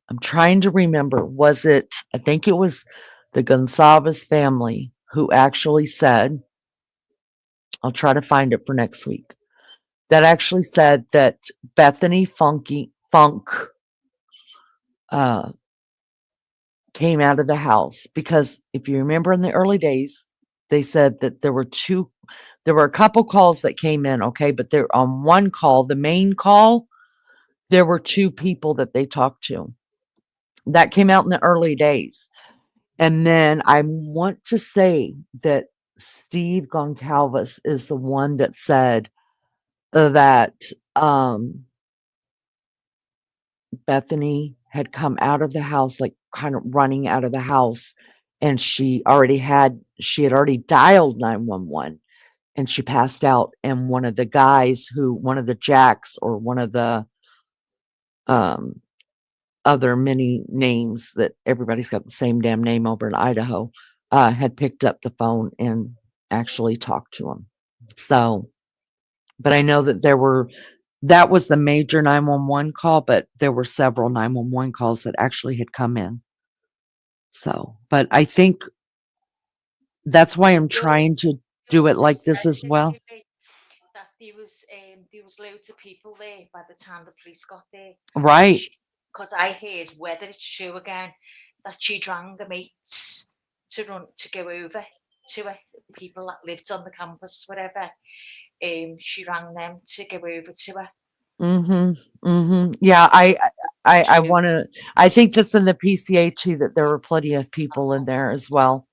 I'm trying to remember, I think it was the Gonsalves family who actually said, I'll try to find it for next week, that actually said that Bethany Funk came out of the house. Because if you remember in the early days, they said that there were a couple calls that came in, okay, but there on one call, the main call, there were 2 people that they talked to. That came out in the early days. And then I want to say that Steve Goncalves is the one that said that Bethany had come out of the house, like kind of running out of the house, and she had already dialed 911, and she passed out. And one of the jacks, or one of the other many names that everybody's got the same damn name over in Idaho, had picked up the phone and actually talked to him. So, but I know that that was the major 911 call, but there were several 911 calls that actually had come in. So, but I think that's why I'm trying to do it like this as well.
That there was loads of people there by the time the police got there.
Right.
Because I heard, whether it's true again, that she rang the mates to go over to it. People that lived on the campus, whatever. She rang them to go over to her.
Yeah, I
True.
want to. I think that's in the PCA too. That there were plenty of people in there as well.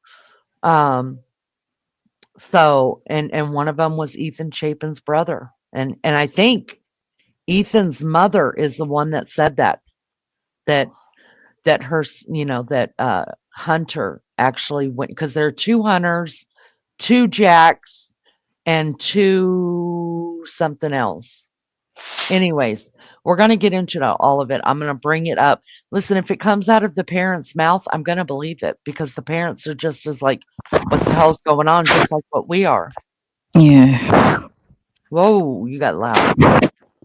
So, and one of them was Ethan Chapin's brother, and I think Ethan's mother is the one that said that that Hunter actually went, because there are two Hunters, two Jacks, and two something else. Anyways, we're going to get into all of it. I'm going to bring it up. Listen, if it comes out of the parents' mouth, I'm going to believe it, because the parents are just as like, what the hell's going on? Just like what we are.
Yeah.
Whoa, you got loud.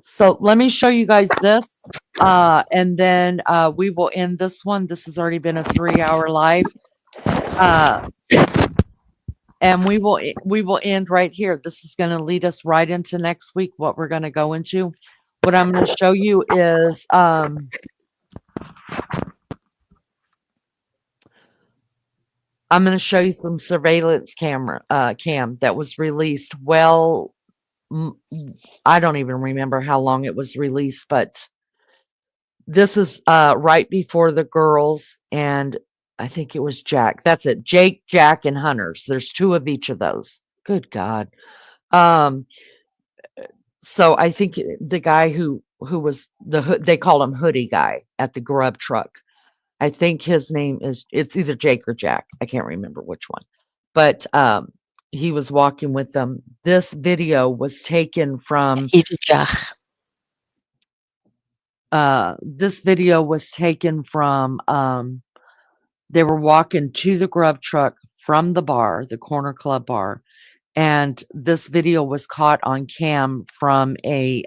So let me show you guys this. And then we will end this one. This has already been a 3-hour live. And we will end right here. This is going to lead us right into next week, what we're going to go into. What I'm going to show you is I'm going to show you some surveillance cam that was released. Well, I don't even remember how long it was released, but this is right before the girls, and I think it was Jack. That's it. Jake, Jack, and Hunters. There's 2 of each of those. Good God. So I think the guy who was they called him Hoodie Guy at the grub truck. I think his name it's either Jake or Jack. I can't remember which one. But he was walking with them. This video was taken from
He's a Jack.
This video was taken from they were walking to the grub truck from the bar, the corner club bar, and this video was caught on cam from a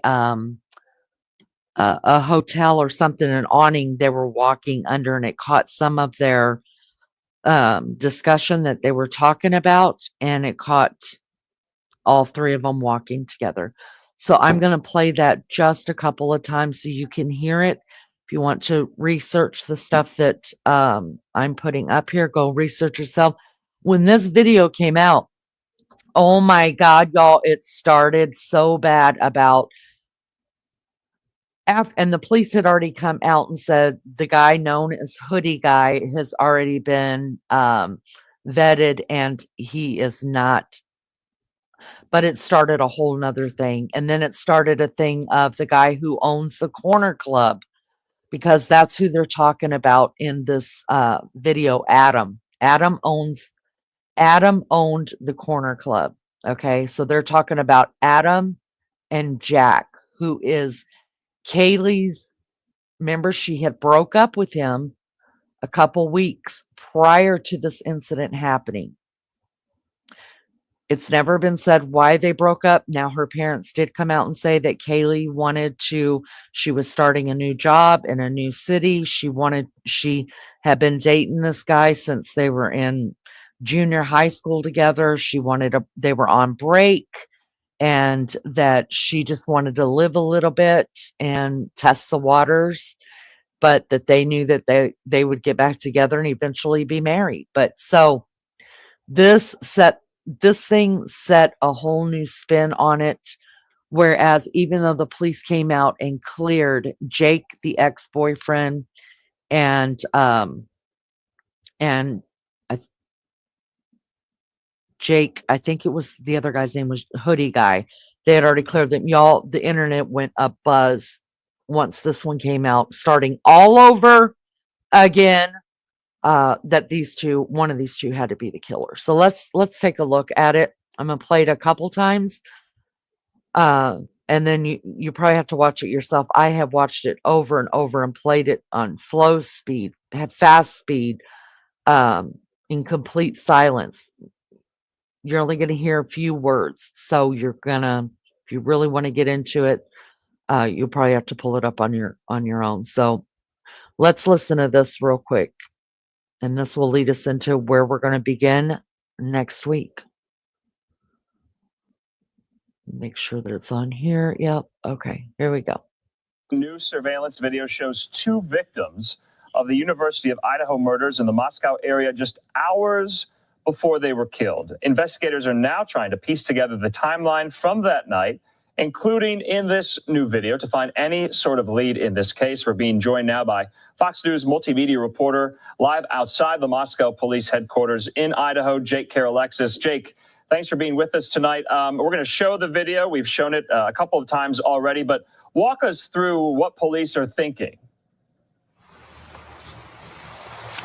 hotel or something, an awning they were walking under, and it caught some of their discussion that they were talking about, and it caught all 3 of them walking together. So I'm going to play that just a couple of times so you can hear it. If you want to research the stuff that I'm putting up here, go research yourself. When this video came out, oh my God, y'all, it started so bad about and the police had already come out and said the guy known as Hoodie Guy has already been vetted and he is not. But it started a whole nother thing. And then it started a thing of the guy who owns the corner club, because that's who they're talking about in this video. Adam owned the corner club. Okay. So they're talking about Adam and Jack, who is Kaylee's. Remember, she had broke up with him a couple weeks prior to this incident happening. It's never been said why they broke up. Now, her parents did come out and say that Kaylee she was starting a new job in a new city. She had been dating this guy since they were in junior high school together. They were on break, and that she just wanted to live a little bit and test the waters, but that they knew that they would get back together and eventually be married. But so this thing set a whole new spin on it. Whereas even though the police came out and cleared Jake, the ex-boyfriend, and Jake, I think it was the other guy's name was Hoodie Guy. They had already cleared them. Y'all, the internet went up buzz once this one came out, starting all over again. That one of these 2 had to be the killer. So let's take a look at it. I'm gonna play it a couple times. And then you probably have to watch it yourself. I have watched it over and over and played it on slow speed, had fast speed, in complete silence. You're only going to hear a few words. So if you really want to get into it, you'll probably have to pull it up on your own. So let's listen to this real quick. And this will lead us into where we're going to begin next week. Make sure that it's on here. Yep. Okay, here we go.
New surveillance video shows 2 victims of the University of Idaho murders in the Moscow area just hours before they were killed. Investigators are now trying to piece together the timeline from that night, including in this new video, to find any sort of lead in this case. We're being joined now by Fox News multimedia reporter live outside the Moscow police headquarters in Idaho, Jake Karalexis. Jake, thanks for being with us tonight. We're going to show the video. We've shown it a couple of times already, but walk us through what police are thinking.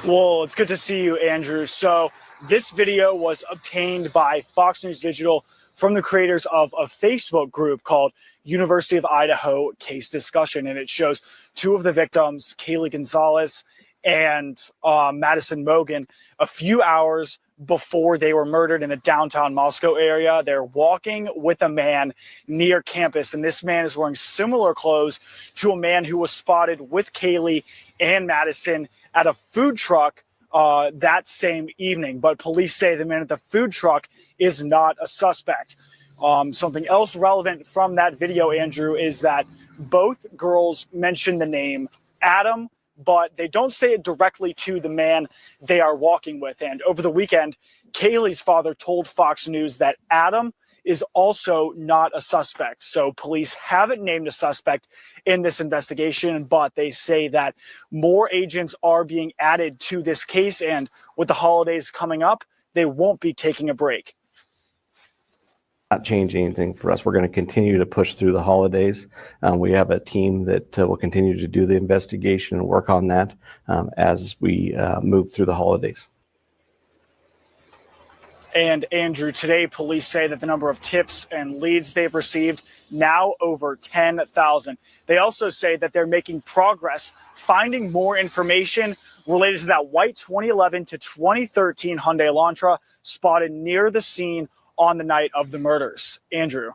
Well, it's good to see you, Andrew. So this video was obtained by Fox News Digital from the creators of a Facebook group called University of Idaho Case Discussion. And it shows 2 of the victims, Kaylee Gonzalez and Madison Mogan, a few hours before they were murdered in the downtown Moscow area. They're walking with a man near campus, and this man is wearing similar clothes to a man who was spotted with Kaylee and Madison at a food truck that same evening. But police say the man at the food truck is not a suspect. Something else relevant from that video, Andrew, is that both girls mention the name Adam, but they don't say it directly to the man they are walking with. And over the weekend, Kaylee's father told Fox News that Adam is also not a suspect. So police haven't named a suspect in this investigation, but they say that more agents are being added to this case. And with the holidays coming up, they won't be taking a break.
Not change anything for us. We're going to continue to push through the holidays. We have a team that will continue to do the investigation and work on that as we move through the holidays.
And Andrew, today police say that the number of tips and leads they've received now over 10,000. They also say that they're making progress finding more information related to that white 2011 to 2013 Hyundai Elantra spotted near the scene on the night of the murders. Andrew.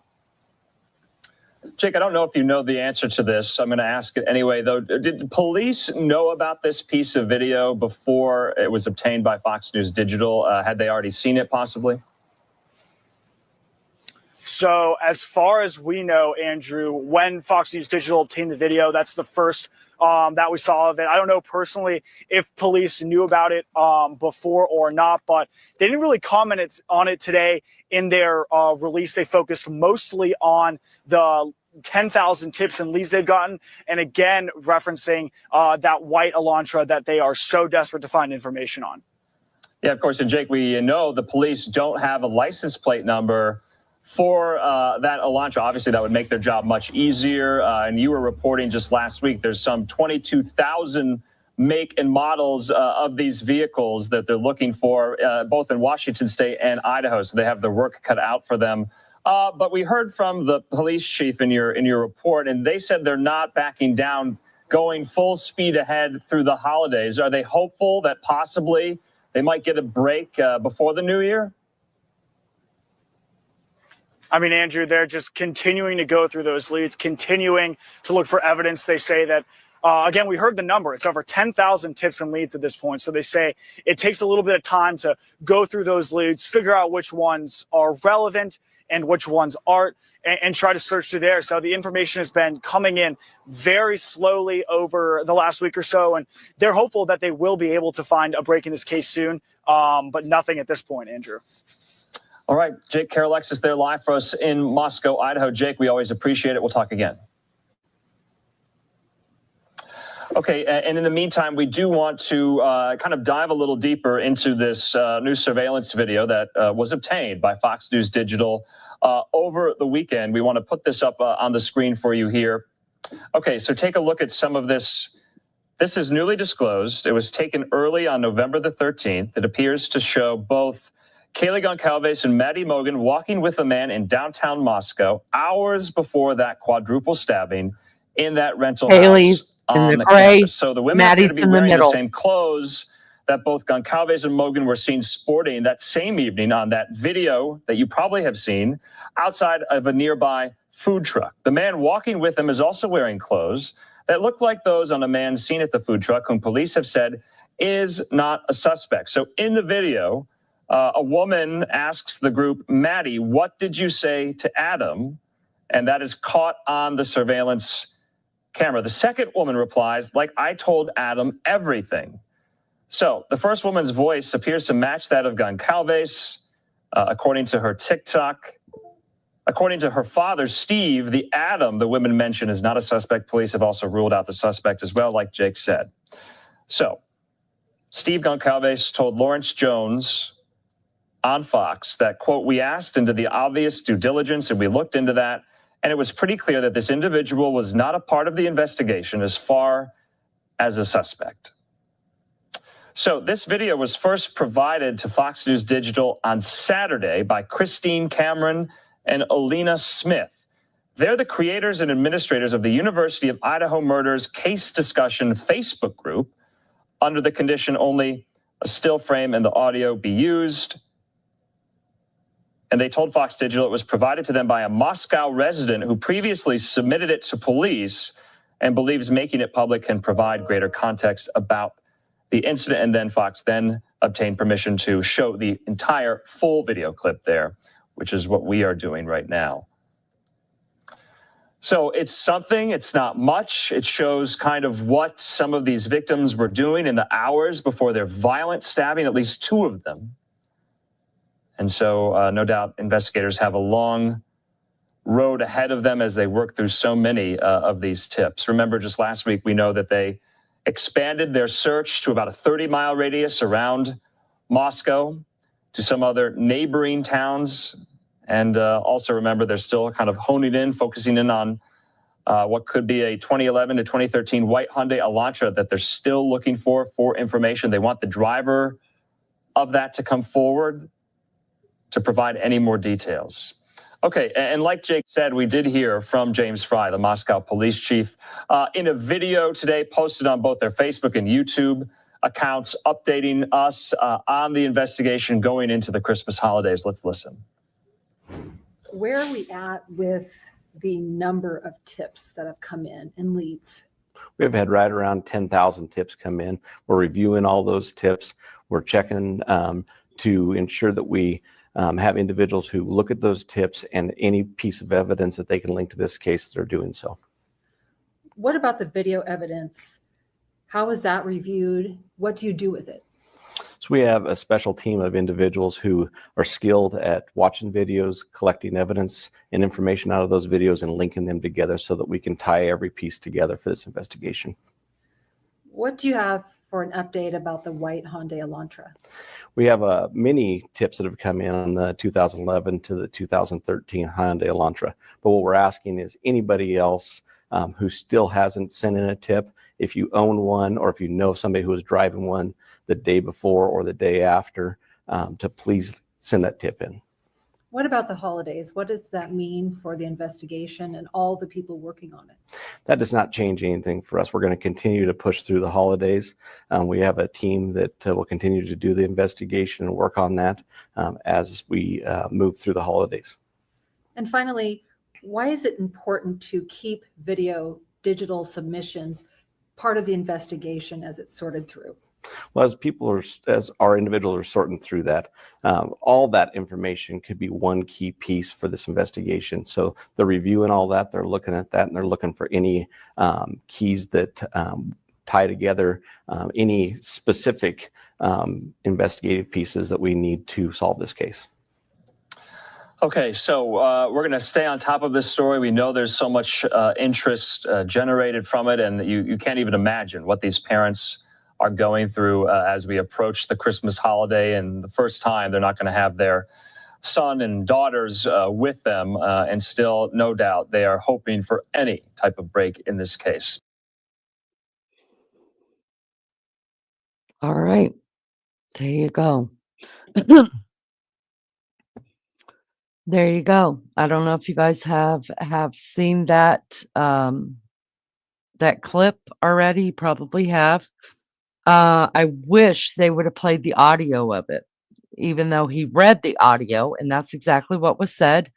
Jake, I don't know if you know the answer to this. I'm going to ask it anyway, though. Did police know about this piece of video before it was obtained by Fox News Digital? Had they already seen it, possibly?
So as far as we know, Andrew, when Fox News Digital obtained the video, that's the first that we saw of it. I don't know personally if police knew about it before or not, but they didn't really comment on it today in their release. They focused mostly on the 10,000 tips and leads they've gotten. And again, referencing that white Elantra that they are so desperate to find information on.
Yeah, of course. And Jake, we know the police don't have a license plate number for that Elantra. Obviously, that would make their job much easier. And you were reporting just last week, there's some 22,000 make and models of these vehicles that they're looking for, both in Washington State and Idaho. So they have their work cut out for them. But we heard from the police chief in your report, and they said they're not backing down, going full speed ahead through the holidays. Are they hopeful that possibly they might get a break before the new year?
I mean, Andrew, they're just continuing to go through those leads, continuing to look for evidence. They say that, again, we heard the number. It's over 10,000 tips and leads at this point. So they say it takes a little bit of time to go through those leads, figure out which ones are relevant and which ones aren't, and try to search through there. So the information has been coming in very slowly over the last week or so, and they're hopeful that they will be able to find a break in this case soon, but nothing at this point, Andrew.
All right, Jake Karalexis there live for us in Moscow, Idaho. Jake, we always appreciate it. We'll talk again. Okay, and in the meantime, we do want to kind of dive a little deeper into this new surveillance video that was obtained by Fox News Digital over the weekend. We want to put this up on the screen for you here. Okay, so take a look at some of this. This is newly disclosed. It was taken early on November the 13th. It appears to show both Kaylee Goncalves and Maddie Mogan walking with a man in downtown Moscow hours before that quadruple stabbing in that rental
Haley's
house
in
on
the
the
gray,
campus. So the women
Maddie's
appear to be
in the
wearing the
middle.
same clothes that both Goncalves and Mogan were seen sporting that same evening on that video that you probably have seen outside of a nearby food truck. The man walking with them is also wearing clothes that look like those on a man seen at the food truck, whom police have said is not a suspect. So in the video, a woman asks the group, Maddie, what did you say to Adam? And that is caught on the surveillance camera. The second woman replies, like, I told Adam everything. So the first woman's voice appears to match that of Goncalves, according to her TikTok. According to her father, Steve, the Adam the women mentioned is not a suspect. Police have also ruled out the suspect as well, like Jake said. So Steve Goncalves told Lawrence Jones on Fox that, quote, we asked into the obvious due diligence and we looked into that, and it was pretty clear that this individual was not a part of the investigation as far as a suspect. So this video was first provided to Fox News Digital on Saturday by Christine Cameron and Alina Smith. They're the creators and administrators of the University of Idaho Murders Case Discussion Facebook group, under the condition only a still frame and the audio be used. And they told Fox Digital it was provided to them by a Moscow resident who previously submitted it to police and believes making it public can provide greater context about the incident. And then Fox then obtained permission to show the entire full video clip there, which is what we are doing right now. So it's something, it's not much. It shows kind of what some of these victims were doing in the hours before their violent stabbing, at least two of them. And so no doubt investigators have a long road ahead of them as they work through so many of these tips. Remember, just last week, we know that they expanded their search to about a 30-mile radius around Moscow to some other neighboring towns. And also remember, they're still kind of honing in, focusing in on what could be a 2011 to 2013 white Hyundai Elantra that they're still looking for information. They want the driver of that to come forward to provide any more details. Okay, and like Jake said, we did hear from James Fry, the Moscow police chief, in a video today posted on both their Facebook and YouTube accounts, updating us on the investigation going into the Christmas holidays. Let's listen.
Where are we at with the number of tips that have come in and leads?
We've had right around 10,000 tips come in. We're reviewing all those tips. We're checking to ensure that we have individuals who look at those tips and any piece of evidence that they can link to this case, they're doing so.
What about the video evidence? How is that reviewed? What do you do with it?
So we have a special team of individuals who are skilled at watching videos, collecting evidence and information out of those videos and linking them together so that we can tie every piece together for this investigation.
What do you have for an update about the white Hyundai Elantra?
We have many tips that have come in on the 2011 to the 2013 Hyundai Elantra. But what we're asking is anybody else who still hasn't sent in a tip, if you own one or if you know somebody who was driving one the day before or the day after, to please send that tip in.
What about the holidays? What does that mean for the investigation and all the people working on it?
That does not change anything for us. We're going to continue to push through the holidays. We have a team that will continue to do the investigation and work on that as we move through the holidays.
And finally, why is it important to keep video digital submissions part of the investigation as it's sorted through?
Well, as our individuals are sorting through that, all that information could be one key piece for this investigation. So they're reviewing all that, they're looking at that, and they're looking for any keys that tie together any specific investigative pieces that we need to solve this case.
Okay, so we're going to stay on top of this story. We know there's so much interest generated from it, and you can't even imagine what these parents are going through as we approach the Christmas holiday, and the first time they're not going to have their son and daughters with them, and still, no doubt, they are hoping for any type of break in this case.
All right, there you go. There you go. I don't know if you guys have seen that that clip already. You probably have. I wish they would have played the audio of it, even though he read the audio, and that's exactly what was said.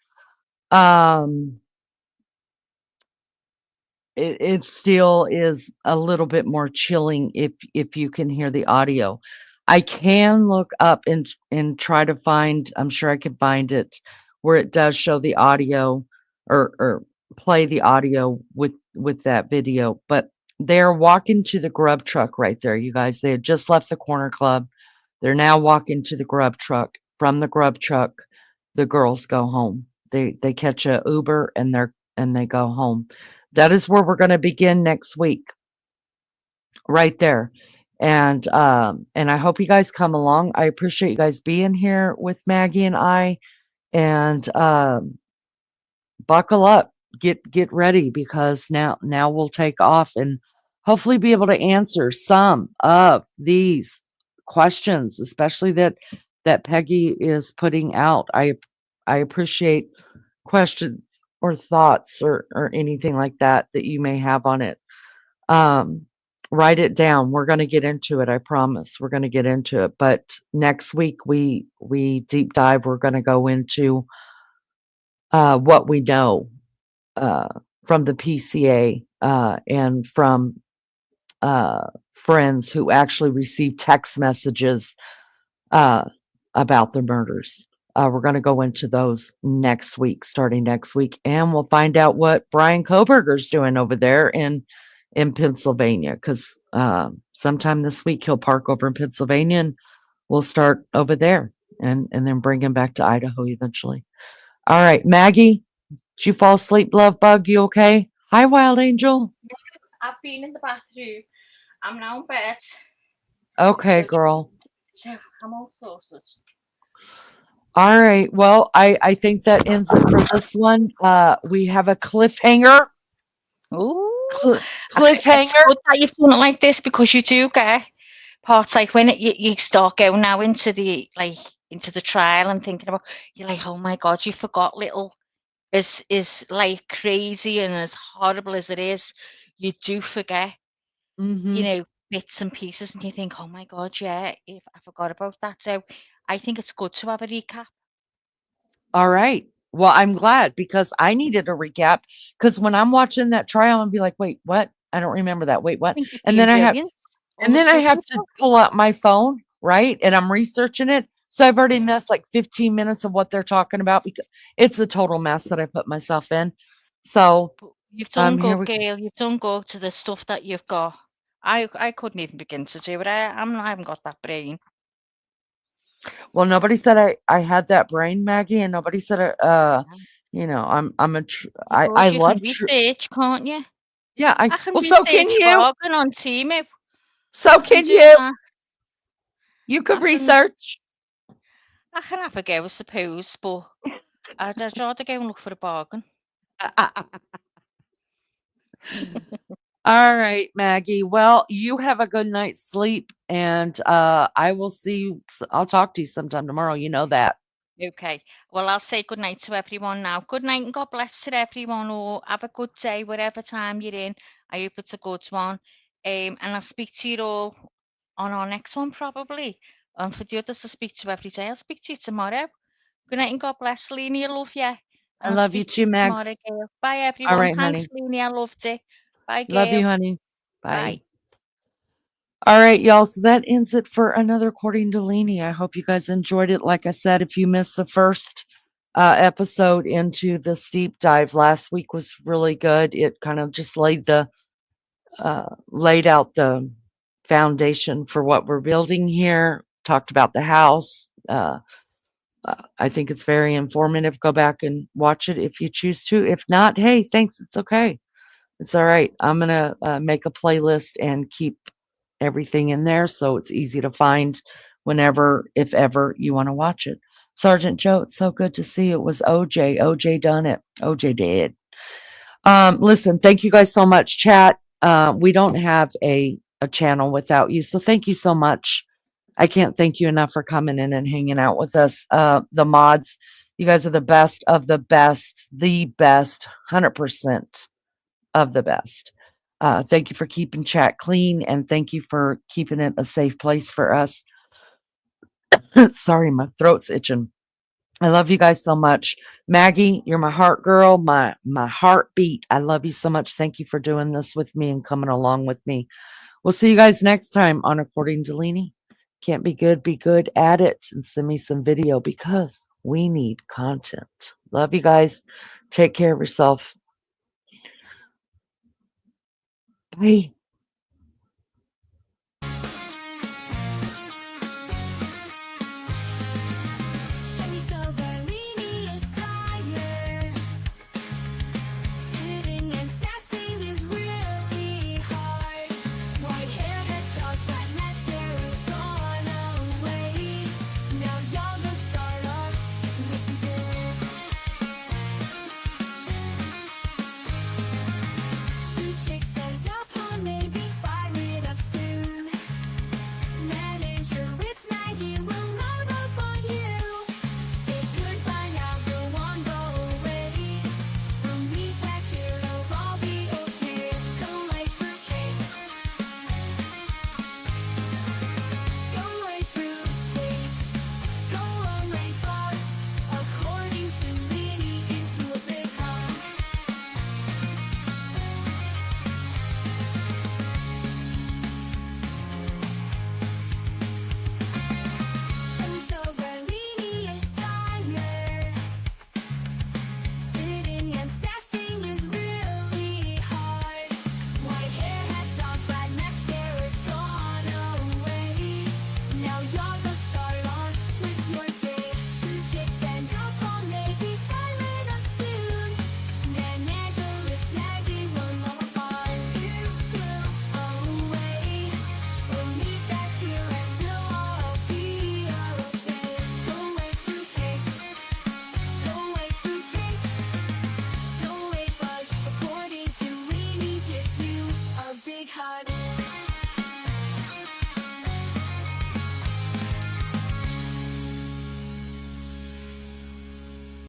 it still is a little bit more chilling if you can hear the audio. I can look up and try to find, I'm sure I can find it, where it does show the audio or play the audio with that video. But they're walking to the grub truck right there, you guys. They had just left the corner club. They're now walking to the grub truck. From the grub truck, the girls go home. They catch a Uber and they go home. That is where we're going to begin next week, right there. And I hope you guys come along. I appreciate you guys being here with Maggie and I. And buckle up, get ready, because now we'll take off and hopefully be able to answer some of these questions, especially that Peggy is putting out. I appreciate questions or thoughts or anything like that you may have on it. Write it down. We're going to get into it. I promise we're going to get into it. But next week we deep dive. We're going to go into what we know from the PCA and from friends who actually received text messages about the murders. We're going to go into those next week, starting next week, and we'll find out what Brian Koberger's doing over there in Pennsylvania, because sometime this week he'll park over in Pennsylvania, and we'll start over there and then bring him back to Idaho eventually. All right, Maggie, did you fall asleep, love bug? You okay? Hi, Wild Angel.
I've been in the bathroom. I'm now in bed.
Okay, girl.
So I'm all sorted.
All right. Well, I think that ends it for this one. We have a cliffhanger.
Ooh.
Cliffhanger.
It's good that you've done it like this, because you do get parts like when you start going now into the trial and thinking about, you're like, oh my God, you forgot little is like crazy, and as horrible as it is, you do forget, bits and pieces, and you think, oh my God, yeah, if I forgot about that. So I think it's good to have a recap.
All right. Well, I'm glad, because I needed a recap, because when I'm watching that trial and be like, wait, what? I don't remember that. Wait, what? And then I have to pull out my phone, right? And I'm researching it. So I've already missed like 15 minutes of what they're talking about, because it's a total mess that I put myself in. So
You've done
here
good,
we
Gail. You've done good to the stuff that you've got. I couldn't even begin to do it. I haven't got that brain.
Well, nobody said I had that brain, Maggie, and nobody said I
You
love
can research, can't you?
Yeah,
I can
so can
research
you.
bargain on Temu.
So can
do
you.
that.
You could
I can-
research.
I can have a go, I suppose, but I'd rather go and look for a bargain.
All right, Maggie. Well, you have a good night's sleep, and I will see you. I'll talk to you sometime tomorrow. You know that.
Okay. Well, I'll say good night to everyone now. Good night and God bless to everyone, or have a good day, whatever time you're in. I hope it's a good one. And I'll speak to you all on our next one, probably. And for the others I speak to every day, I'll speak to you tomorrow. Good night and God bless. Leni, I love you. And
I
I'll
love you
speak to
too,
tomorrow,
Max.
Gail. Bye,
All
everyone.
right,
Thanks,
honey.
Leni. I loved it. Bye, Gail.
Love you, honey. Bye.
Bye.
All right, y'all. So that ends it for another According to Leni. I hope you guys enjoyed it. Like I said, if you missed the first episode into this deep dive, last week was really good. It kind of just laid out the foundation for what we're building here. Talked about the house. I think it's very informative. Go back and watch it if you choose to. If not, hey, thanks. It's okay. It's all right. I'm gonna make a playlist and keep everything in there so it's easy to find whenever, if ever, you want to watch it. Sergeant Joe, it's so good to see you. It was OJ. OJ done it. OJ did. Listen, thank you guys so much, chat. We don't have a channel without you, so thank you so much. I can't thank you enough for coming in and hanging out with us. The mods, you guys are the best of the best, 100% of the best. Thank you for keeping chat clean, and thank you for keeping it a safe place for us. Sorry, my throat's itching. I love you guys so much. Maggie, you're my heart girl, my heartbeat. I love you so much. Thank you for doing this with me and coming along with me. We'll see you guys next time on According to Leanie. Can't be good at it, and send me some video because we need content. Love you guys. Take care of yourself. Bye.